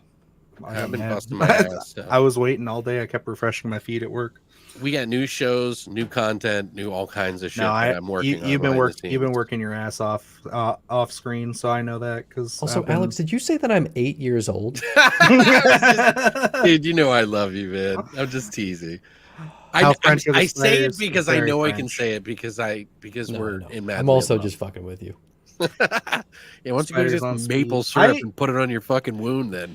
I've been
mad.
busting my ass. So.
I was waiting all day. I kept refreshing my feed at work.
We got new shows, new content, new all kinds of shit that I'm working on.
You've been
behind the
You've been
scenes.
working your ass off screen, so I know that. Because
Also, Alex, did you say that I'm 8 years old?
Dude, you know I love you, man. I'm just teasing.
How
I
Friendship
say
of Spiders
it
is
because I
very
know I can
French.
say it because
No,
we're
no.
in math.
I'm also just fucking with you.
Yeah, why don't you go
Spiders
get
on
some maple
speed.
syrup and put it on your fucking wound then?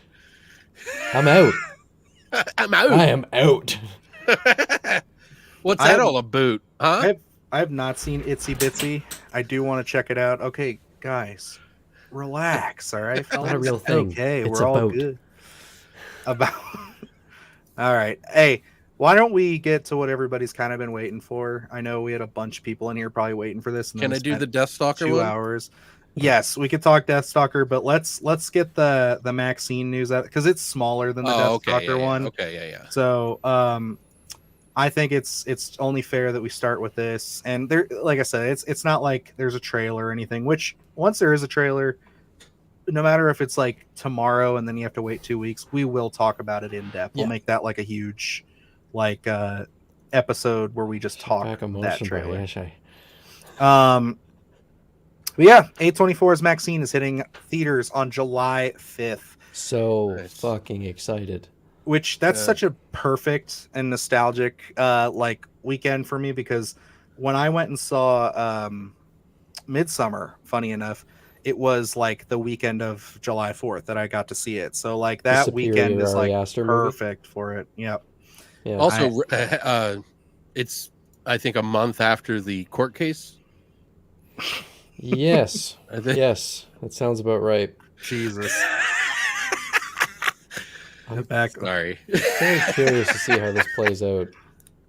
I'm out.
I'm out.
I am out.
What's
I
that
have-
all about? Huh?
I have not seen Itsy Bitsy. I do want to check it out. Okay, guys, relax. All right,
Not a real thing.
Okay,
It's
we're all
a boat.
good. About. All right. Hey, why don't we get to what everybody's kind of been waiting for? I know we had a bunch of people in here probably waiting for this. And
Can
then
I
we
do
spent
the Deathstalker
2
one?
hours? Yes, we could talk Deathstalker, but let's get the Maxxine news out because it's smaller than the Deathstalker one.
Okay, yeah.
So, I think it's only fair that we start with this. And there, like I said, it's not like there's a trailer or anything. Which once there is a trailer, no matter if it's like tomorrow and then you have to wait 2 weeks, we will talk about it in depth. We'll
Yeah.
make that like a huge, like episode where we just talk
Back
that
emotion,
trailer.
buddy.
But yeah, A24's Maxxine is hitting theaters on July 5th.
So
Nice.
fucking excited.
Which that's
Yeah.
such a perfect and nostalgic like weekend for me because when I went and saw Midsummer, funny enough, it was like the weekend of July 4th that I got to see it. So like that
Superior
weekend is like
Ari Aster movie?
perfect for it. Yep.
Yeah.
Also, it's I think a month after the court case.
Yes.
I think.
Yes. That sounds about right.
Jesus.
I'm
back.
Sorry.
very curious to see how this plays out.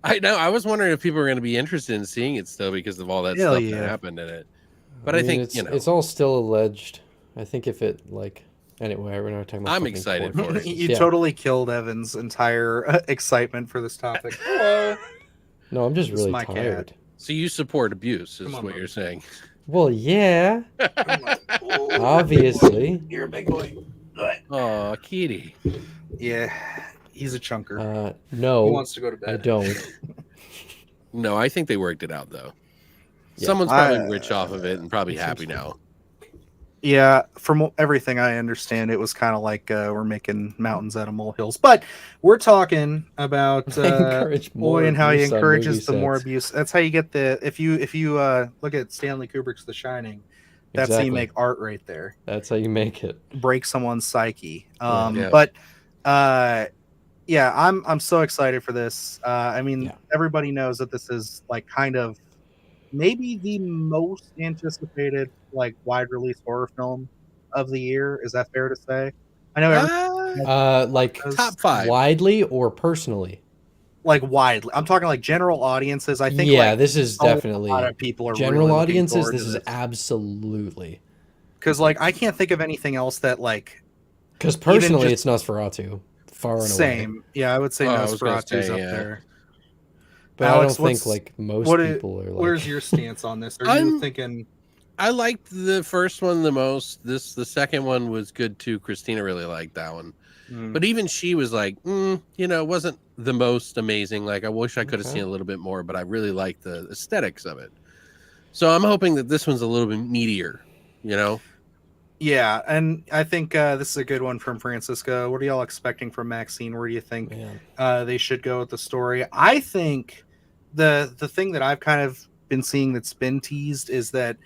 I know. I was wondering if people were going to be interested in seeing it still because of all that
Hell
stuff
yeah.
that happened in it. But I think,
it's,
you know.
it's all still alleged. I think if it like anyway, we're not talking about.
I'm
fucking
excited
court
for it.
cases.
You
Yeah.
totally killed Evan's entire excitement for this topic. Hello.
No, I'm just
This is
really
my
tired.
cat.
So you support abuse, is
Come on,
what
bud.
you're saying.
Well, yeah, obviously.
You're a big boy.
Oh, kitty.
Yeah, he's a chunker.
No,
He wants to go to
I
bed.
don't.
No, I think they worked it out though.
Yeah.
Someone's probably
I-
rich off of it and probably
it seems
happy
so.
now.
Yeah, from everything I understand, it was kind of like we're making mountains out of molehills. But we're talking about
Encourage more
boy and how he
abuse on movie
encourages the more
sets.
abuse. That's how you get the if you look at Stanley Kubrick's The Shining, that's how you
Exactly.
make art right there.
That's how you make it.
Break someone's psyche.
Yeah.
But yeah, I'm so excited for this. I mean,
Yeah.
everybody knows that this is like kind of maybe the most anticipated like wide release horror film of the year. Is that fair to say? I know everyone
Like
top 5.
widely or personally?
like widely. I'm talking like general audiences. I think
Yeah,
like
this is
a
definitely
lot of people are
general
really looking
audiences.
forward
This
to
is
this.
absolutely
Because like I can't think of anything else that like
because personally,
just-
it's Nosferatu far and away.
same. Yeah, I would say
Oh, I was gonna
Nosferatu's
say,
up
yeah.
there.
But
Alex,
I don't think
what's-
like most
what i-
people are like.
Where's your stance on this? Are you
I'm-
thinking?
I liked the first one the most. The second one was good too. Christina really liked that one. But even she was like, it wasn't the most amazing. Like, I wish I could have
Okay.
seen a little bit more, but I really liked the aesthetics of it. So I'm hoping that this one's a little bit meatier,
Yeah, and I think this is a good one from Francisco. What are y'all expecting from Maxxine? Where do you think they should go with the story? I think the thing that I've kind of been seeing that's been teased is that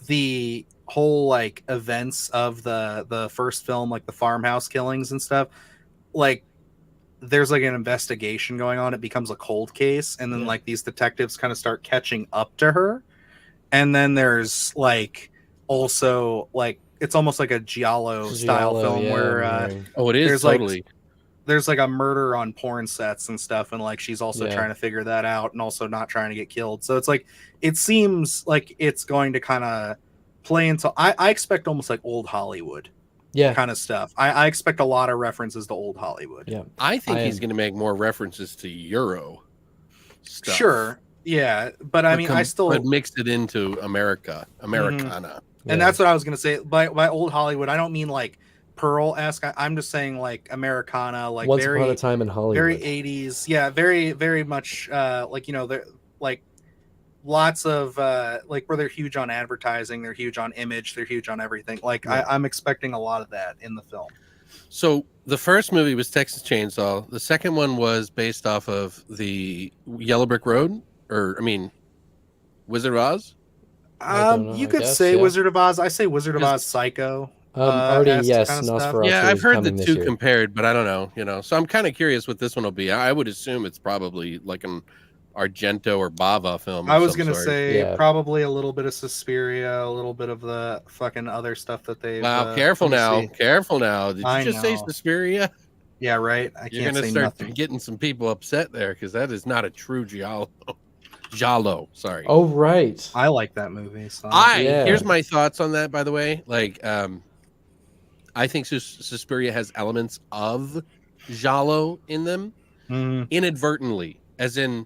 the whole like events of the first film, like the farmhouse killings and stuff, like there's like an investigation going on. It becomes a cold case, and then like these detectives kind of start catching up to her, and then there's like also like it's almost like a giallo style film where
it is
there's
totally.
like there's like a murder on porn sets and stuff, and like she's also
Yeah.
trying to figure that out and also not trying to get killed. So it's like it seems like it's going to kind of play into I expect almost like old Hollywood kind of stuff. I expect a lot of references to old Hollywood.
Yeah,
I think he's going to make more references to Euro stuff.
Sure, yeah, but I mean, I still
but mix it into Americana.
And that's what I was going to say. By old Hollywood, I don't mean like Pearl-esque. I'm just saying like Americana, like
Once
very,
Upon a Time in Hollywood.
very 80s. Yeah, very, very much like, they're like lots of like where they're huge on advertising, they're huge on image, they're huge on everything. Like I'm expecting a lot of that in the film.
So the first movie was Texas Chainsaw. The second one was based off of the Yellow Brick Road, Wizard of Oz.
You could say Wizard of Oz. I say Wizard of Oz Psycho.
Already, yes,
kind of
Nosferatu.
Yeah, I've heard the
this
two
year.
compared, but I don't know. So I'm kind of curious what this one will be. I would assume it's probably like an Argento or Bava film.
I was gonna say probably a little bit of Suspiria, a little bit of the fucking other stuff that they.
Wow, careful now! Careful now! Did you just say Suspiria?
Yeah, right.
You're gonna start getting some people upset there because that is not a true giallo. Giallo, sorry.
Oh right,
I like that movie. So.
Here's my thoughts on that. By the way, like, I think Suspiria has elements of giallo in them, inadvertently, as in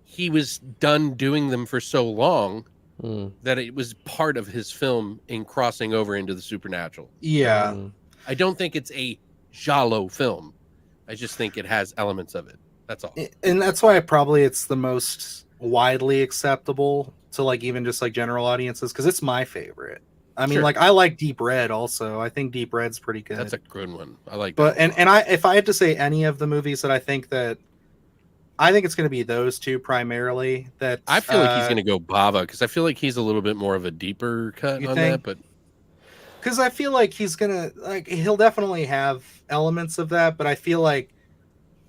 he was done doing them for so long that it was part of his film in crossing over into the supernatural.
Yeah,
I don't think it's a giallo film. I just think it has elements of it. That's all.
And that's why probably it's the most widely acceptable to like even just like general audiences because it's my favorite. I mean, like I like Deep Red also. I think Deep Red's pretty good.
That's a good one. I like.
But and if I had to say any of the movies that I think it's going to be those two primarily. That
I feel like he's going to go Bava because I feel like he's a little bit more of a deeper cut on that. But
because I feel like he's gonna he'll definitely have elements of that, but I feel like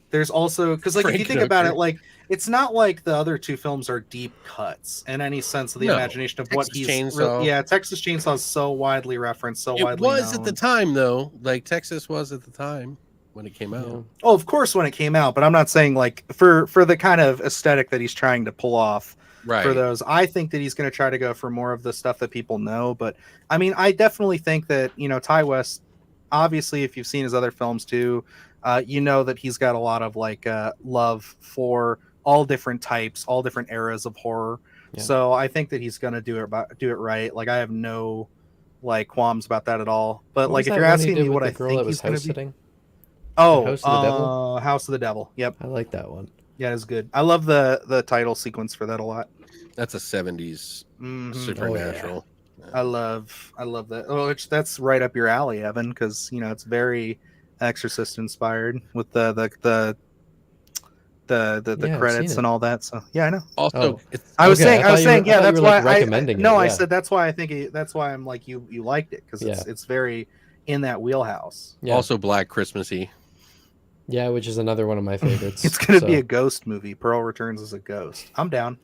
there's also because like if you think about it, like it's not like the other two films are deep cuts in any sense of the imagination of
Texas
what he's
Chainsaw.
Texas Chainsaw is so widely referenced, so widely
was
known.
At the time though, like Texas was at the time when it came out.
Oh, of course when it came out, but I'm not saying like for the kind of aesthetic that he's trying to pull off for those. I think that he's going to try to go for more of the stuff that people know, but I mean, I definitely think that, Ty West, obviously if you've seen his other films too, you know that he's got a lot of like love for all different types, all different eras of horror. Yeah. So I think that he's going to do it right. Like I have no like qualms about that at all. But like if you're asking me what I think he's going to be, House of the Devil. House of the Devil. Yep,
I like that one.
Yeah, it's good. I love the title sequence for that a lot.
That's a 70s supernatural.
I love that. Oh, that's right up your alley, Evan, because it's very Exorcist inspired with the
Yeah, I've seen
credits and
it.
all that. So yeah, I know.
Also,
Oh,
it's
I was
okay.
saying,
I
yeah,
thought you
that's
were like
why
recommending
no,
it.
I
Yeah.
said that's why I think that's why I'm like you liked it because
Yeah.
it's very in that wheelhouse.
Yeah.
also Black Christmassy.
Yeah, which is another one of my favorites.
It's gonna be
so.
a ghost movie. Pearl returns as a ghost. I'm down.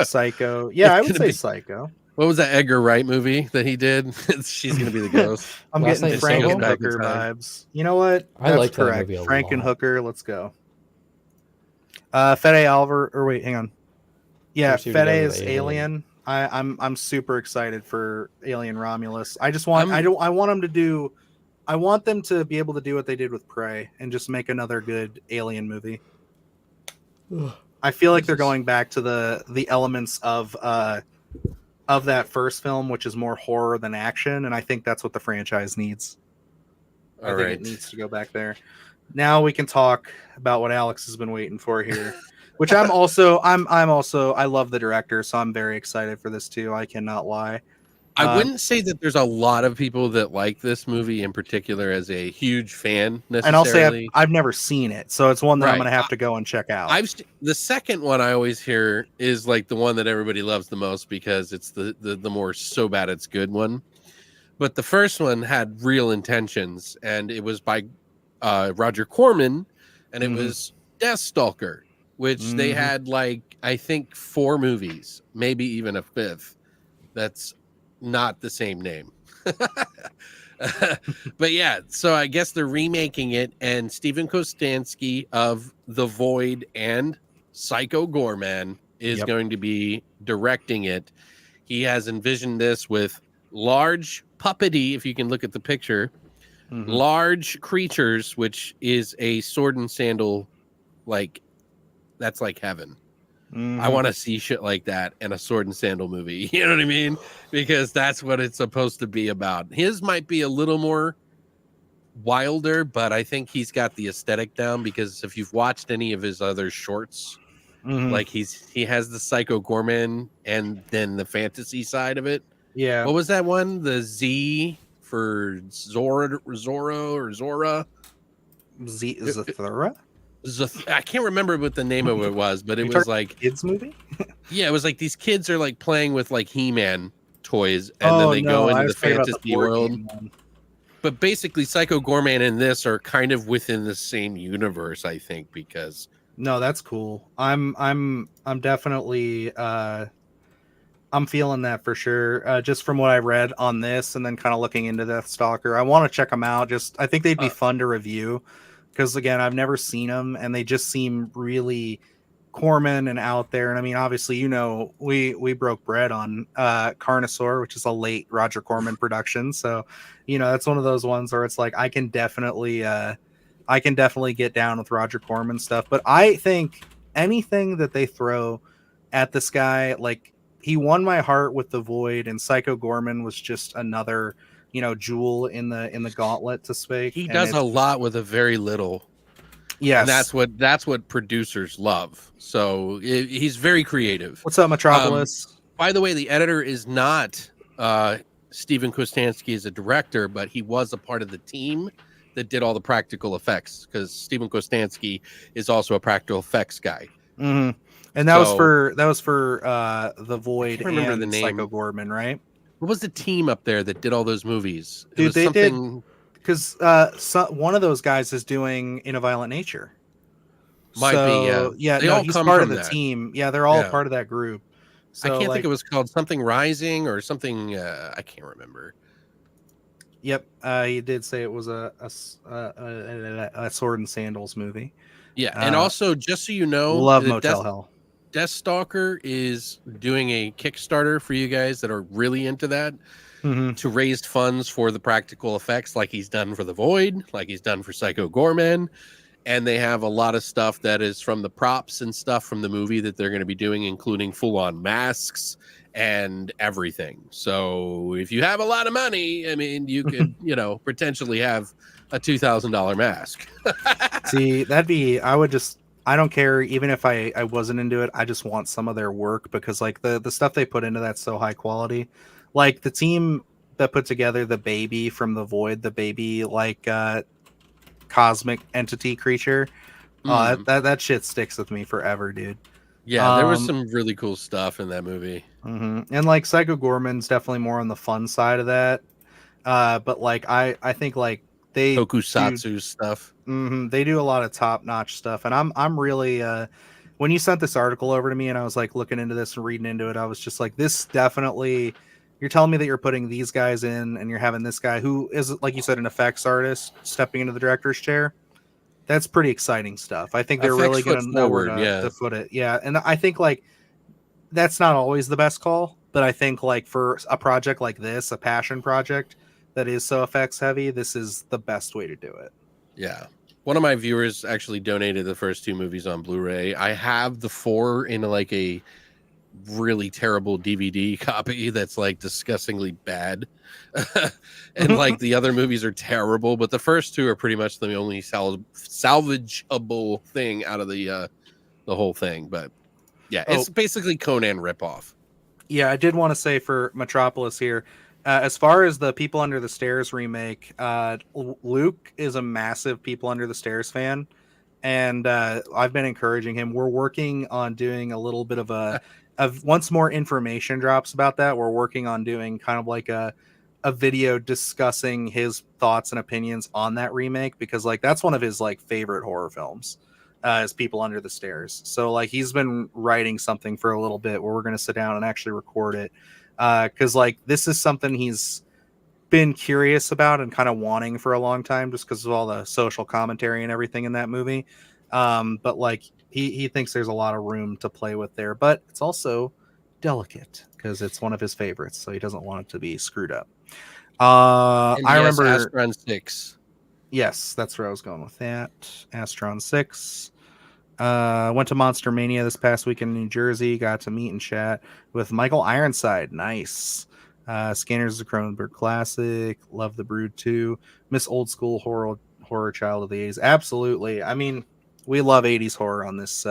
Psycho.
It's
Yeah, I would
gonna
say
be-
Psycho.
What was that Edgar Wright movie that he did? She's gonna be the ghost.
I'm
Last
getting
Night in Soho?
Frankenhooker vibes. You know what?
I
That's
like that
correct.
movie a lot.
Frankenhooker. Let's go. Fede Alvar. Or wait, hang on. Yeah,
First you to go
Fede
with
is
Alien.
Alien. I'm super excited for Alien Romulus. I just want I want them to do. I want them to be able to do what they did with Prey and just make another good Alien movie. I feel like they're going back to the elements of that first film, which is more horror than action, and I think that's what the franchise needs. I think it needs to go back there. Now we can talk about what Alex has been waiting for here, which I'm also I love the director, so I'm very excited for this too. I cannot lie.
I wouldn't say that there's a lot of people that like this movie in particular as a huge fan necessarily.
And I'll say I've never seen it, so it's one that I'm
Right.
going to have to go and check out.
The second one I always hear is like the one that everybody loves the most because it's the more so bad it's good one. But the first one had real intentions, and it was by Roger Corman, and it was Deathstalker, which they had like I think 4 movies, maybe even a 5th. That's not the same name. But yeah, so I guess they're remaking it, and Steven Kostanski of The Void and Psycho Gorman is going to be directing it. He has envisioned this with large puppety, if you can look at the picture, large creatures, which is a sword and sandal, like that's like heaven. I want to see shit like that in a sword and sandal movie. You know what I mean? Because that's what it's supposed to be about. His might be a little more wilder, but I think he's got the aesthetic down because if you've watched any of his other shorts, like he has the Psycho Gorman and then the fantasy side of it.
Yeah.
What was that one? The Z for Zora or Zora?
Zathura?
I can't remember what the name of it was, but it was like
kids movie.
Yeah, it was like these kids are like playing with like He-Man toys, and then they go into the fantasy world. But basically, Psycho Gorman and this are kind of within the same universe, I think, because
no, that's cool. I'm definitely I'm feeling that for sure. Just from what I read on this, and then kind of looking into Deathstalker, I want to check them out. I think they'd be fun to review. Because again, I've never seen them, and they just seem really Corman and out there. And I mean, obviously, we broke bread on Carnosaur, which is a late Roger Corman production. So, that's one of those ones where it's like I can definitely get down with Roger Corman stuff. But I think anything that they throw at this guy, like he won my heart with The Void, and Psycho Gorman was just another jewel in the gauntlet to speak.
he does a lot with a very little.
Yes,
and that's what producers love. So he's very creative.
What's up, Metropolis?
By the way, the editor is not Steven Kostanski as a director, but he was a part of the team that did all the practical effects because Steven Kostanski is also a practical effects guy.
And that was for The Void and
the name.
Psycho Gorman, right?
What was the team up there that did all those movies?
Dude, they did because one of those guys is doing In a Violent Nature.
Might be, yeah. They all
he's
come
part
from
of the
that.
team. Yeah, they're all part of that group. So,
I can't think it was called something Rising or something. I can't remember.
Yep, he did say it was a sword and sandals movie.
Yeah, and also just so you know,
love Motel Hell.
Deathstalker is doing a Kickstarter for you guys that are really into that to raise funds for the practical effects, like he's done for The Void, like he's done for Psycho Gorman. And they have a lot of stuff that is from the props and stuff from the movie that they're going to be doing, including full-on masks and everything. So if you have a lot of money, I mean, you could, potentially have a $2,000 mask.
See, I don't care. Even if I wasn't into it, I just want some of their work because like the stuff they put into that's so high quality. like the team that put together the baby from the void, the baby like cosmic entity creature. That shit sticks with me forever, dude.
Yeah, there was some really cool stuff in that movie.
And like Psycho Gorman's definitely more on the fun side of that. But like I think like they
Tokusatsu stuff.
They do a lot of top notch stuff, and I'm really when you sent this article over to me and I was like looking into this and reading into it, I was just like, this definitely. You're telling me that you're putting these guys in, and you're having this guy who is, like you said, an effects artist stepping into the director's chair. That's pretty exciting stuff. I think they're really going to know where to foot it. Yeah, and I think like that's not always the best call, but I think like for a project like this, a passion project that is so effects heavy, this is the best way to do it.
Yeah. One of my viewers actually donated the first 2 movies on Blu-ray. I have the 4 in like a really terrible DVD copy that's like disgustingly bad. And like the other movies are terrible, but the first 2 are pretty much the only salvageable thing out of the whole thing. But yeah, it's basically Conan ripoff.
Yeah, I did want to say for Metropolis here, as far as the People Under the Stairs remake, Luke is a massive People Under the Stairs fan, and I've been encouraging him. We're working on doing a little bit of once more information drops about that, we're working on doing kind of like a video discussing his thoughts and opinions on that remake, because like that's one of his like favorite horror films, is People Under the Stairs. So like he's been writing something for a little bit where we're going to sit down and actually record it, because like this is something he's been curious about and kind of wanting for a long time, just because of all the social commentary and everything in that movie. But like he thinks there's a lot of room to play with there, but it's also delicate because it's one of his favorites, so he doesn't want it to be screwed up. I remember
Astron 6.
Yes, that's where I was going with that. Astron 6. Went to Monster Mania this past week in New Jersey. Got to meet and chat with Michael Ironside. Nice. Scanners is a Cronenberg classic. Love the Brood 2. Miss old school horror child of the 80s. Absolutely. I mean, we love 80s horror on this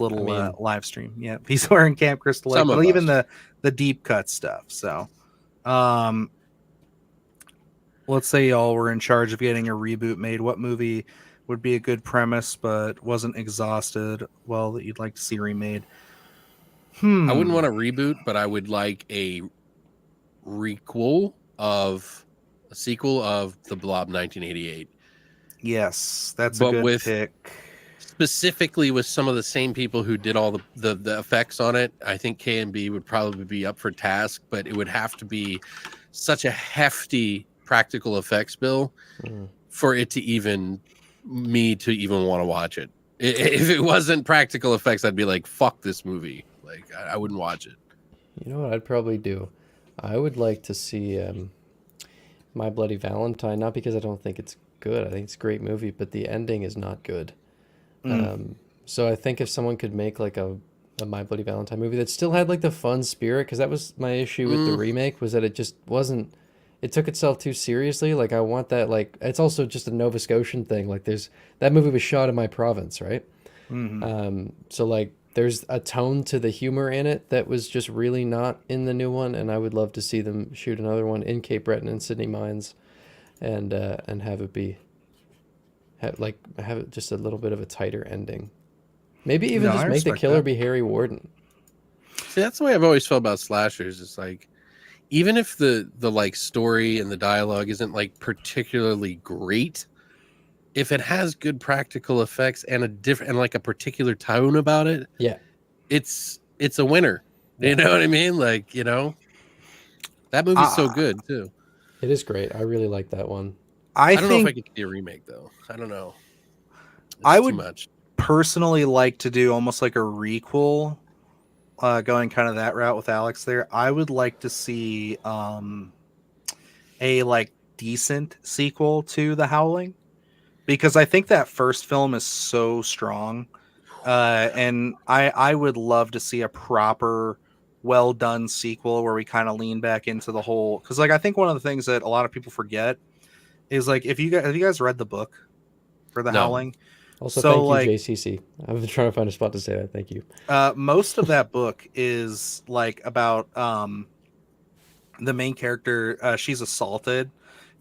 little live stream. Yeah, he's wearing Camp Crystal Lake, but even the deep cut stuff. So, let's say y'all were in charge of getting a reboot made. What movie would be a good premise but wasn't exhausted well that you'd like to see remade?
I wouldn't want a reboot, but I would like a sequel of The Blob 1988.
Yes, that's a good pick.
Specifically with some of the same people who did all the effects on it. I think K&B would probably be up for task, but it would have to be such a hefty practical effects bill for it to even want to watch it. If it wasn't practical effects, I'd be like, fuck this movie. Like I wouldn't watch it.
You know what I'd probably do? I would like to see My Bloody Valentine, not because I don't think it's good. I think it's a great movie, but the ending is not good. So I think if someone could make like a My Bloody Valentine movie that still had like the fun spirit, because that was my issue with the remake, was that it just wasn't, it took itself too seriously. Like I want that, like, it's also just a Nova Scotian thing. Like that movie was shot in my province, right? So like there's a tone to the humor in it that was just really not in the new one, and I would love to see them shoot another one in Cape Breton and Sydney Mines, and have it be have it just a little bit of a tighter ending. Maybe even just make the killer be Harry Warden.
See, that's the way I've always felt about slashers. It's like, even if the like story and the dialogue isn't like particularly great, if it has good practical effects and a particular tone about it,
yeah,
it's a winner. You know what I mean? Like, that movie's so good too.
It is great. I really like that one.
I don't know if I could see a remake though. I don't know.
I would personally like to do almost like a requel, going kind of that route with Alex there. I would like to see a like decent sequel to The Howling, because I think that first film is so strong, and I would love to see a proper, well done sequel where we kind of lean back into the whole, because like I think one of the things that a lot of people forget is like, have you guys read the book for The Howling?
Also, thank you, JCC. I've been trying to find a spot to say that. Thank you.
Most of that book is like about the main character, she's assaulted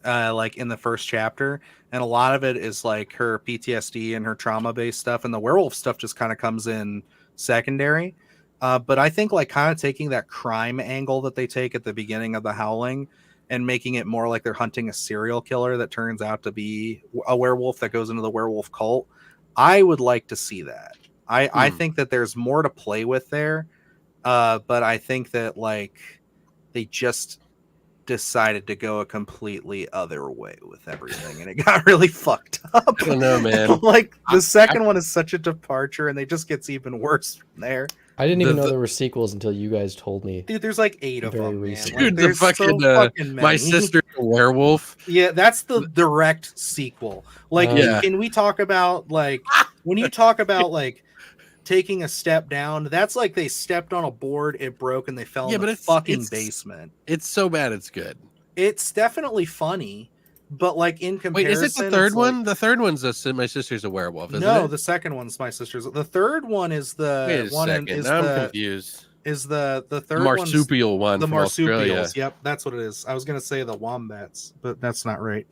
like in the first chapter, and a lot of it is like her PTSD and her trauma based stuff, and the werewolf stuff just kind of comes in secondary. But I think like kind of taking that crime angle that they take at the beginning of The Howling and making it more like they're hunting a serial killer that turns out to be a werewolf that goes into the werewolf cult, I would like to see that. I think that there's more to play with there, but I think that like they just decided to go a completely other way with everything, and it got really fucked up.
I don't know, man.
Like the second one is such a departure, and it just gets even worse from there.
I didn't even know there were sequels until you guys told me.
Dude, there's like 8 of them.
Recently.
Like,
Dude, the fucking,
fucking
My Sister's a Werewolf.
Yeah, that's the direct sequel. Like, can we talk about like when you talk about like taking a step down? That's like they stepped on a board, it broke, and they fell in the fucking basement.
It's so bad, it's good.
It's definitely funny, but like in comparison,
wait, is it the third one? The third one's My Sister's a Werewolf. Isn't
no,
it?
the second one's My Sister's. The third one is the
Wait a
one.
second. I'm confused.
Is the third
marsupial one?
The
from
marsupials.
Australia.
Yep, that's what it is. I was gonna say the wombats, but that's not right.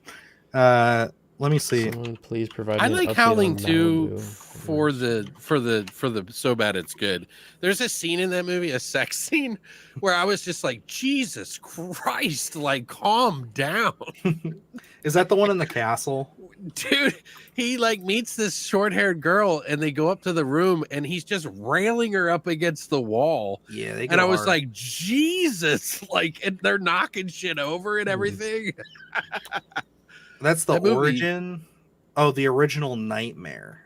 Let me see.
Someone please provide.
I
me an
like
update
Howling
on
2
Malibu.
for the so bad it's good. There's a scene in that movie, a sex scene, where I was just like, Jesus Christ, like calm down.
Is that the one in the castle?
Dude, he like meets this short-haired girl and they go up to the room and he's just railing her up against the wall.
Yeah, they go
and I was
hard.
like, Jesus, like, and they're knocking shit over and everything.
That's the
That movie-
origin. Oh, the original Nightmare.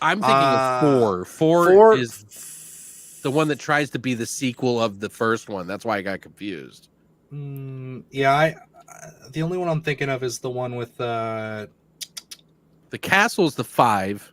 I'm thinking of 4. 4 is the one that tries to be the sequel of the first one. That's why I got confused.
Yeah, the only one I'm thinking of is the one with
The Castle's the 5.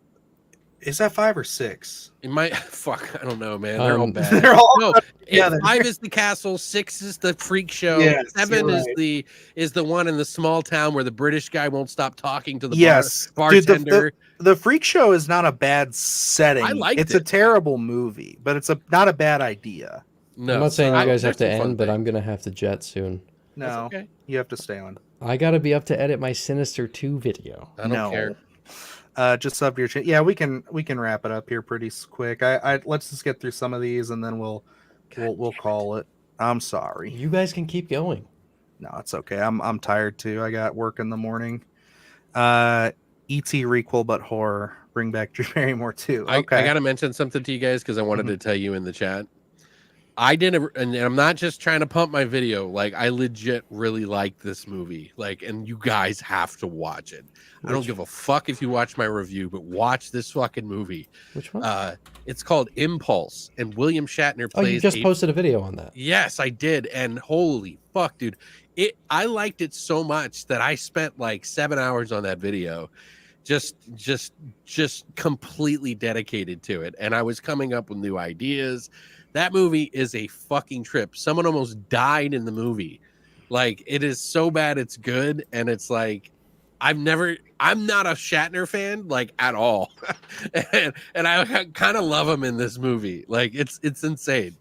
Is that 5 or 6?
It might fuck. I don't know, man. They're all bad.
They're all
no.
yeah,
5 is the castle. 6 is the freak show.
Yes,
7
you're
is the one in the small town where the British guy won't stop talking to the
Dude,
bartender.
the freak show is not a bad setting.
I liked
it's
it.
a terrible movie, but it's not a bad idea.
No,
I'm not saying you guys have to
there's some fun
end, but I'm gonna have to jet soon.
No,
okay.
You have to stay on.
I gotta be up to edit my Sinister 2 video.
I don't care.
Just sub to your chat. Yeah, we can wrap it up here pretty quick. I let's just get through some of these and then we'll call it. I'm sorry.
You guys can keep going.
No, it's okay. I'm tired too. I got work in the morning. E.T. requel but horror. Bring back Drew Barrymore too. Okay.
I got to mention something to you guys because I wanted to tell you in the chat. I did, and I'm not just trying to pump my video. Like, I legit really like this movie. Like, and you guys have to watch it. I don't give a fuck if you watch my review, but watch this fucking movie.
Which one?
It's called Impulse, and William Shatner plays.
Oh, you just posted a video on that.
Yes, I did, and holy fuck, dude! I liked it so much that I spent like 7 hours on that video, just completely dedicated to it, and I was coming up with new ideas. That movie is a fucking trip. Someone almost died in the movie. Like, it is so bad it's good, and it's like I'm not a Shatner fan, like, at all. and I kind of love him in this movie. Like, it's insane.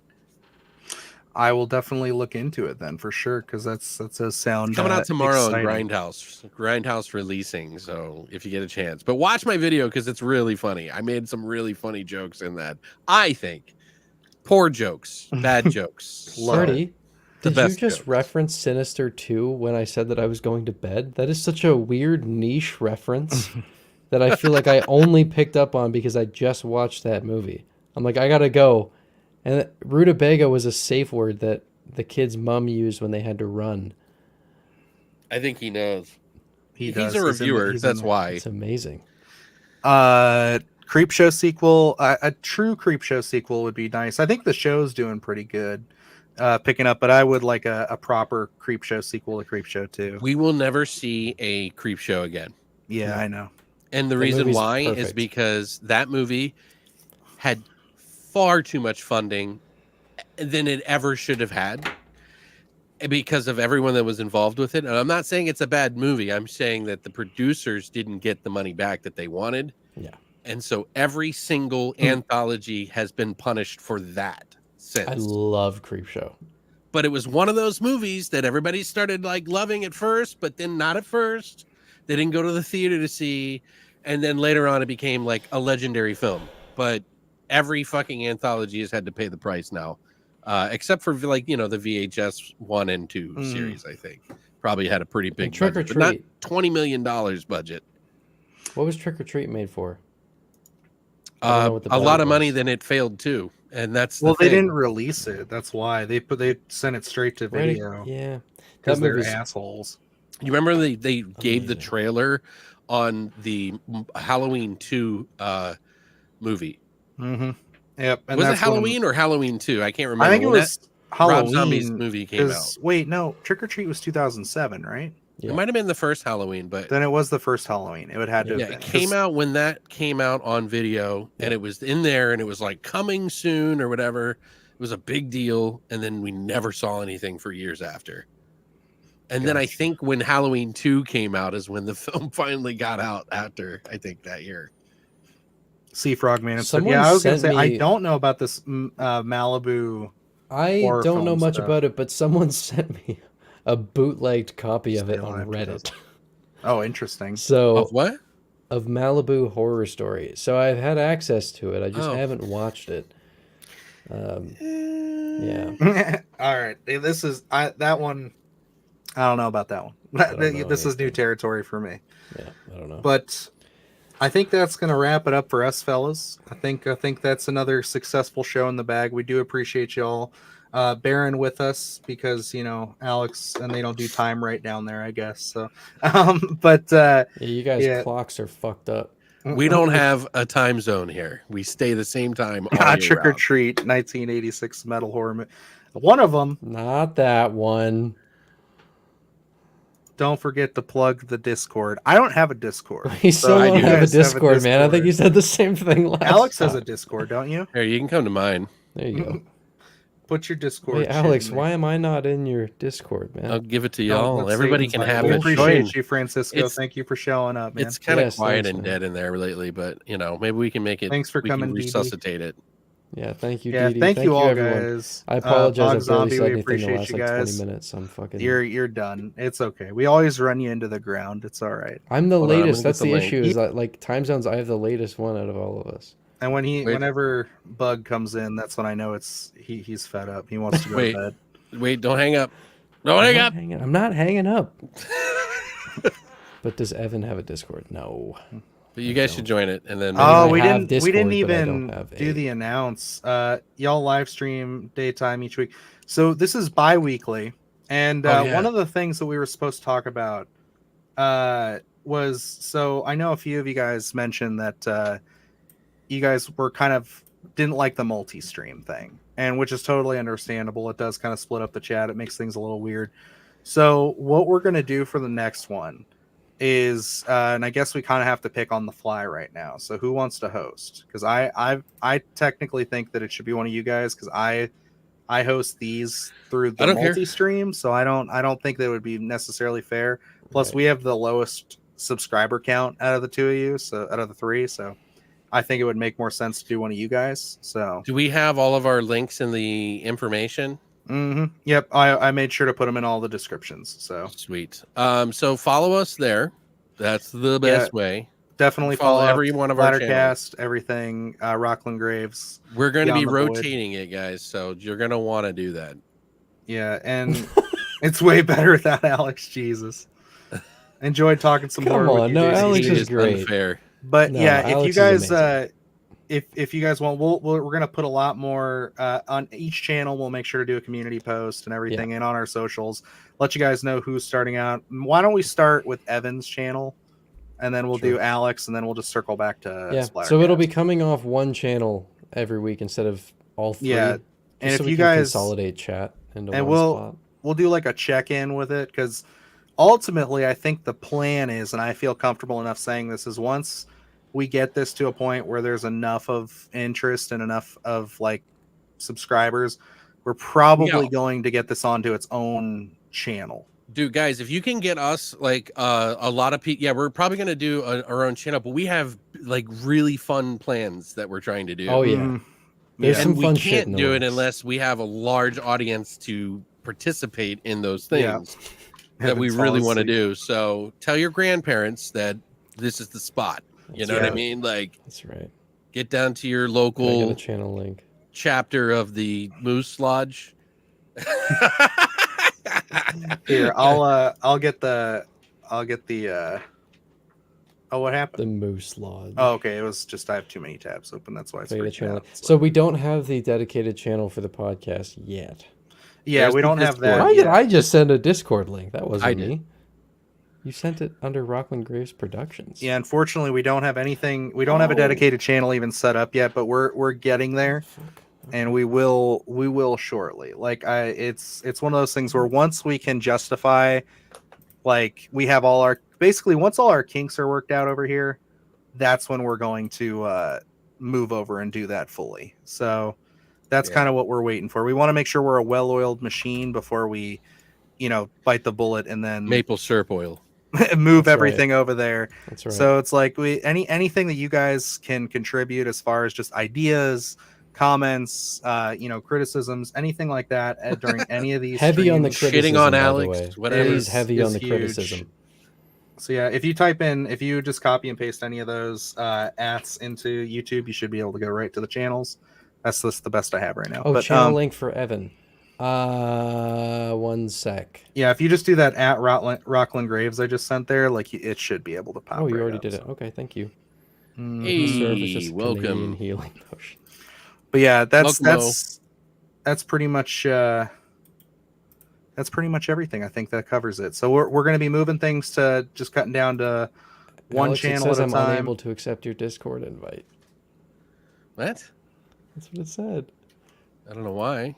I will definitely look into it then for sure, because that's a sound
coming out tomorrow
exciting.
on Grindhouse releasing, so if you get a chance. But watch my video because it's really funny. I made some really funny jokes in that. I think poor jokes, bad jokes.
Marty, did you just
jokes.
reference Sinister 2 when I said that I was going to bed? That is such a weird niche reference that I feel like I only picked up on because I just watched that movie. I'm like, I gotta go. And rutabaga was a safe word that the kid's mom used when they had to run.
I think he knows.
He's
a reviewer. That's why.
It's amazing.
Creepshow sequel, a true Creepshow sequel would be nice. I think the show's doing pretty good, picking up, but I would like a proper Creepshow sequel to Creepshow 2.
We will never see a Creepshow again.
Yeah, I know.
And the
The
reason
movie's
why is
perfect.
because that movie had far too much funding than it ever should have had because of everyone that was involved with it. And I'm not saying it's a bad movie. I'm saying that the producers didn't get the money back that they wanted.
Yeah.
And so every single anthology has been punished for that since.
I love Creepshow.
But it was one of those movies that everybody started like loving at first, but then not at first. They didn't go to the theater to see, and then later on it became like a legendary film. But every fucking anthology has had to pay the price now, except for like the VHS 1 and 2 series. I think probably had a pretty big
Trick or
budget, but not
Treat.
$20 million budget.
What was Trick or Treat made for? I don't know what the
A lot
budget
of money.
was.
Then it failed too, and that's
Well,
the
they
thing.
didn't release it. That's why they sent it straight to
Why did-
video
yeah,
because
that
they're
movie's
assholes.
You remember they gave the
Amazing.
trailer on the Halloween 2 movie.
Mm-hmm. Yep. And
Was it
that's when-
Halloween or Halloween 2? I can't remember.
I think it
When
was
Rob
Halloween.
Zombie's movie came out.
'cause- Wait, no, Trick or Treat was 2007, right?
Yeah.
It might have been the first Halloween, but
Then it was the first Halloween. It would have to.
yeah,
have
it
been.
came
'Cause-
out when that came out on video, and it was in there, and it was like coming soon or whatever. It was a big deal, and then we never saw anything for years after. And then I
Gotcha.
think when Halloween 2 came out is when the film finally got out after, I think, that year.
Sea Frog Man. So,
Someone
yeah, I was gonna
sent
say I
me-
don't know about this Malibu.
I
horror
don't know
film
much
stuff.
about it, but someone sent me a bootlegged copy of it
Still
on
have to
Reddit.
Oh, interesting.
So
Of what?
of Malibu Horror Story. So I've had access to it. I just
Oh.
haven't watched it. Yeah.
All right, this is that one. I don't know about that one.
don't know
This is new
anything.
territory for me.
Yeah. I don't know.
But I think that's going to wrap it up for us, fellas. I think that's another successful show in the bag. We do appreciate y'all bearing with us because Alex and they don't do time right down there, I guess. So, but
yeah, you guys'
yeah.
clocks are fucked up.
We don't have a time zone here. We stay the same time all year
Trick or
round.
Treat, 1986 metal horror. One of them.
Not that one.
Don't forget to plug the Discord. I don't have a Discord.
We still
I
don't
do.
have a
guys have a
Discord, man. I think
Discord.
you said the same thing last
Alex has a
time.
Discord, don't you?
Here, you can come to mine.
There you go.
Put your Discord.
Wait,
shit
Alex,
in
why
there.
am I not in your Discord, man?
I'll give it to
Oh,
y'all.
let's see.
Everybody can have
We
it.
appreciate
Join.
you, Francisco.
It's-
Thank you for showing up, man.
It's kind of
Yes,
quiet
thanks,
and
man.
dead in there lately, but maybe we can make it.
Thanks for
we can
coming, Dee Dee.
resuscitate it.
Yeah, thank you,
Yeah,
Dee Dee.
thank you all,
everyone.
guys.
I apologize.
Bog
I barely
Zombie,
said
we
anything the
appreciate
last
you
like 20
guys.
minutes. I'm fucking.
You're done. It's okay. We always run you into the ground. It's all right.
I'm the
Hold on, I'm
latest.
gonna
That's
get the
the
link.
issue. Is that like time zones? I have the latest one out of all of us.
And
Wait.
whenever Bug comes in, that's when I know he's fed up. He wants to go
Wait.
to bed.
Wait, don't hang up. Don't hang up.
I'm not hanging up. But does Evan have a Discord? No.
But you guys should join it, and then
I
Oh, we
have
didn't. we didn't
Discord, but I don't
even
have
do
a-
the announce. Y'all live stream daytime each week. So this is bi-weekly, and
Oh, yeah.
one of the things that we were supposed to talk about was, so I know a few of you guys mentioned that you guys were kind of didn't like the multi-stream thing, and which is totally understandable. It does kind of split up the chat. It makes things a little weird. So what we're gonna do for the next one is, and I guess we kind of have to pick on the fly right now. So who wants to host? Because I technically think that it should be one of you guys, because I host these through
I
the
don't care.
multi-stream, so I don't think that would be necessarily fair. Plus,
Right.
we have the lowest subscriber count out of the two of you, so out of the three. So I think it would make more sense to do one of you guys. So
do we have all of our links in the information?
yep, I made sure to put them in all the descriptions. So
Sweet. So follow us there. That's the best way.
definitely
Follow
follow
every one of our channels.
Splattercast, everything, ROCKLIN Graves.
We're going to be
Beyond the Void.
rotating it, guys. So you're going to want to do that.
Yeah, and it's way better without Alex. Jesus, enjoyed talking some
Come
more.
on,
with you,
no,
JC.
Alex
It
is
is
great.
unfair.
But
No,
yeah, if
Alex
you
is
guys,
amazing.
if you guys want, we're gonna put a lot more on each channel. We'll make sure to do a community post and everything, and on our socials, let you guys know who's starting out. Why don't we start with Evan's channel, and then we'll do
Sure.
Alex, and then we'll just circle back to
Yeah.
Splattercast.
So it'll be coming off one channel every week instead of all three.
Yeah,
just
and
so
if
we
you
can
guys
consolidate chat into
and
one
we'll
spot.
we'll do like a check-in with it, because ultimately I think the plan is, and I feel comfortable enough saying this, is once we get this to a point where there's enough of interest and enough of like subscribers, we're probably
Yeah.
going to get this onto its own channel.
Dude, guys, if you can get us like a lot of people, yeah, we're probably going to do our own channel, but we have like really fun plans that we're trying to do.
Oh yeah.
Mhm.
There's
Yeah.
some
And we
fun shit
can't
in the
do it
works.
unless we have a large audience to participate in those
Yeah.
things that we
Evan's
really
falling
want to
asleep.
do. So tell your grandparents that this is the spot. You know what I
Yeah.
mean? Like,
That's right.
get down to your
Can I get a
local
channel link?
chapter of the Moose Lodge.
Here, I'll get the oh, what
The
happened?
Moose Lodge.
Oh, okay. It was just I have too many tabs open. That's why it's
Can I get a
freaking
channel
out.
link? So we don't have the dedicated channel for the podcast yet.
Yeah,
There's
we
the
don't have
Discord.
that.
Why did
yet.
I just send a Discord link? That wasn't
I did.
me. You sent it under Rocklin Graves Productions.
Yeah, unfortunately, we don't have anything. We don't have a dedicated channel even set up yet, but we're getting there,
Fuck.
and we will shortly. Like it's one of those things where once we can justify, like we have all our basically once all our kinks are worked out over here, that's when we're going to move over and do that fully. So that's kind of what we're waiting for. We want to make sure we're a well-oiled machine before we, bite the bullet and then
Maple syrup oil.
move
That's
everything over there.
That's right.
So it's like anything that you guys can contribute as far as just ideas, comments, criticisms, anything like that during any of these
heavy on the
streams
criticism,
Shitting on
by the
Alex,
way.
whatever.
It is heavy
is
on the
huge.
criticism.
So yeah, if you just copy and paste any of those ats into YouTube, you should be able to go right to the channels. That's the best I have right now.
Oh,
but,
channel link for Evan. 1 sec.
Yeah, if you just do that at Rocklin Graves I just sent there, like it should be able to pop.
Oh, you
right
already
up,
did
so.
it. Okay, thank you.
Hey, welcome.
Canadian healing potion.
But yeah, that's
Welcome,
pretty much everything. I think that covers it. So we're going to be moving things to just cutting down to one
Alex,
channel
it says
at a
I'm
time.
unable to accept your Discord invite.
What?
That's what it said.
I don't know why.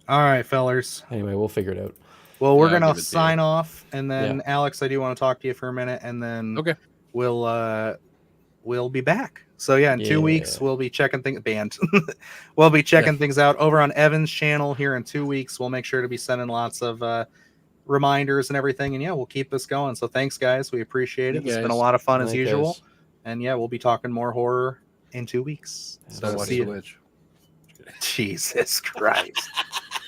All right, fellers.
Anyway, we'll figure it out.
Well, we're
Yeah, I'll
gonna
give it to
sign off, and then
Yeah.
Alex, I do want to talk to you for a minute, and then
Okay.
we'll be back. So yeah, in 2 weeks
Yeah.
we'll be checking things. We'll be checking things out over on Evan's channel here in 2 weeks. We'll make sure to be sending lots of reminders and everything, and yeah, we'll keep this going. So thanks, guys. We appreciate it.
You
It's been a
guys.
lot of fun
Good
as
night,
usual,
guys.
and yeah, we'll be talking more horror in 2 weeks.
Don't
So
watch
see
the
you.
witch.
Jesus Christ.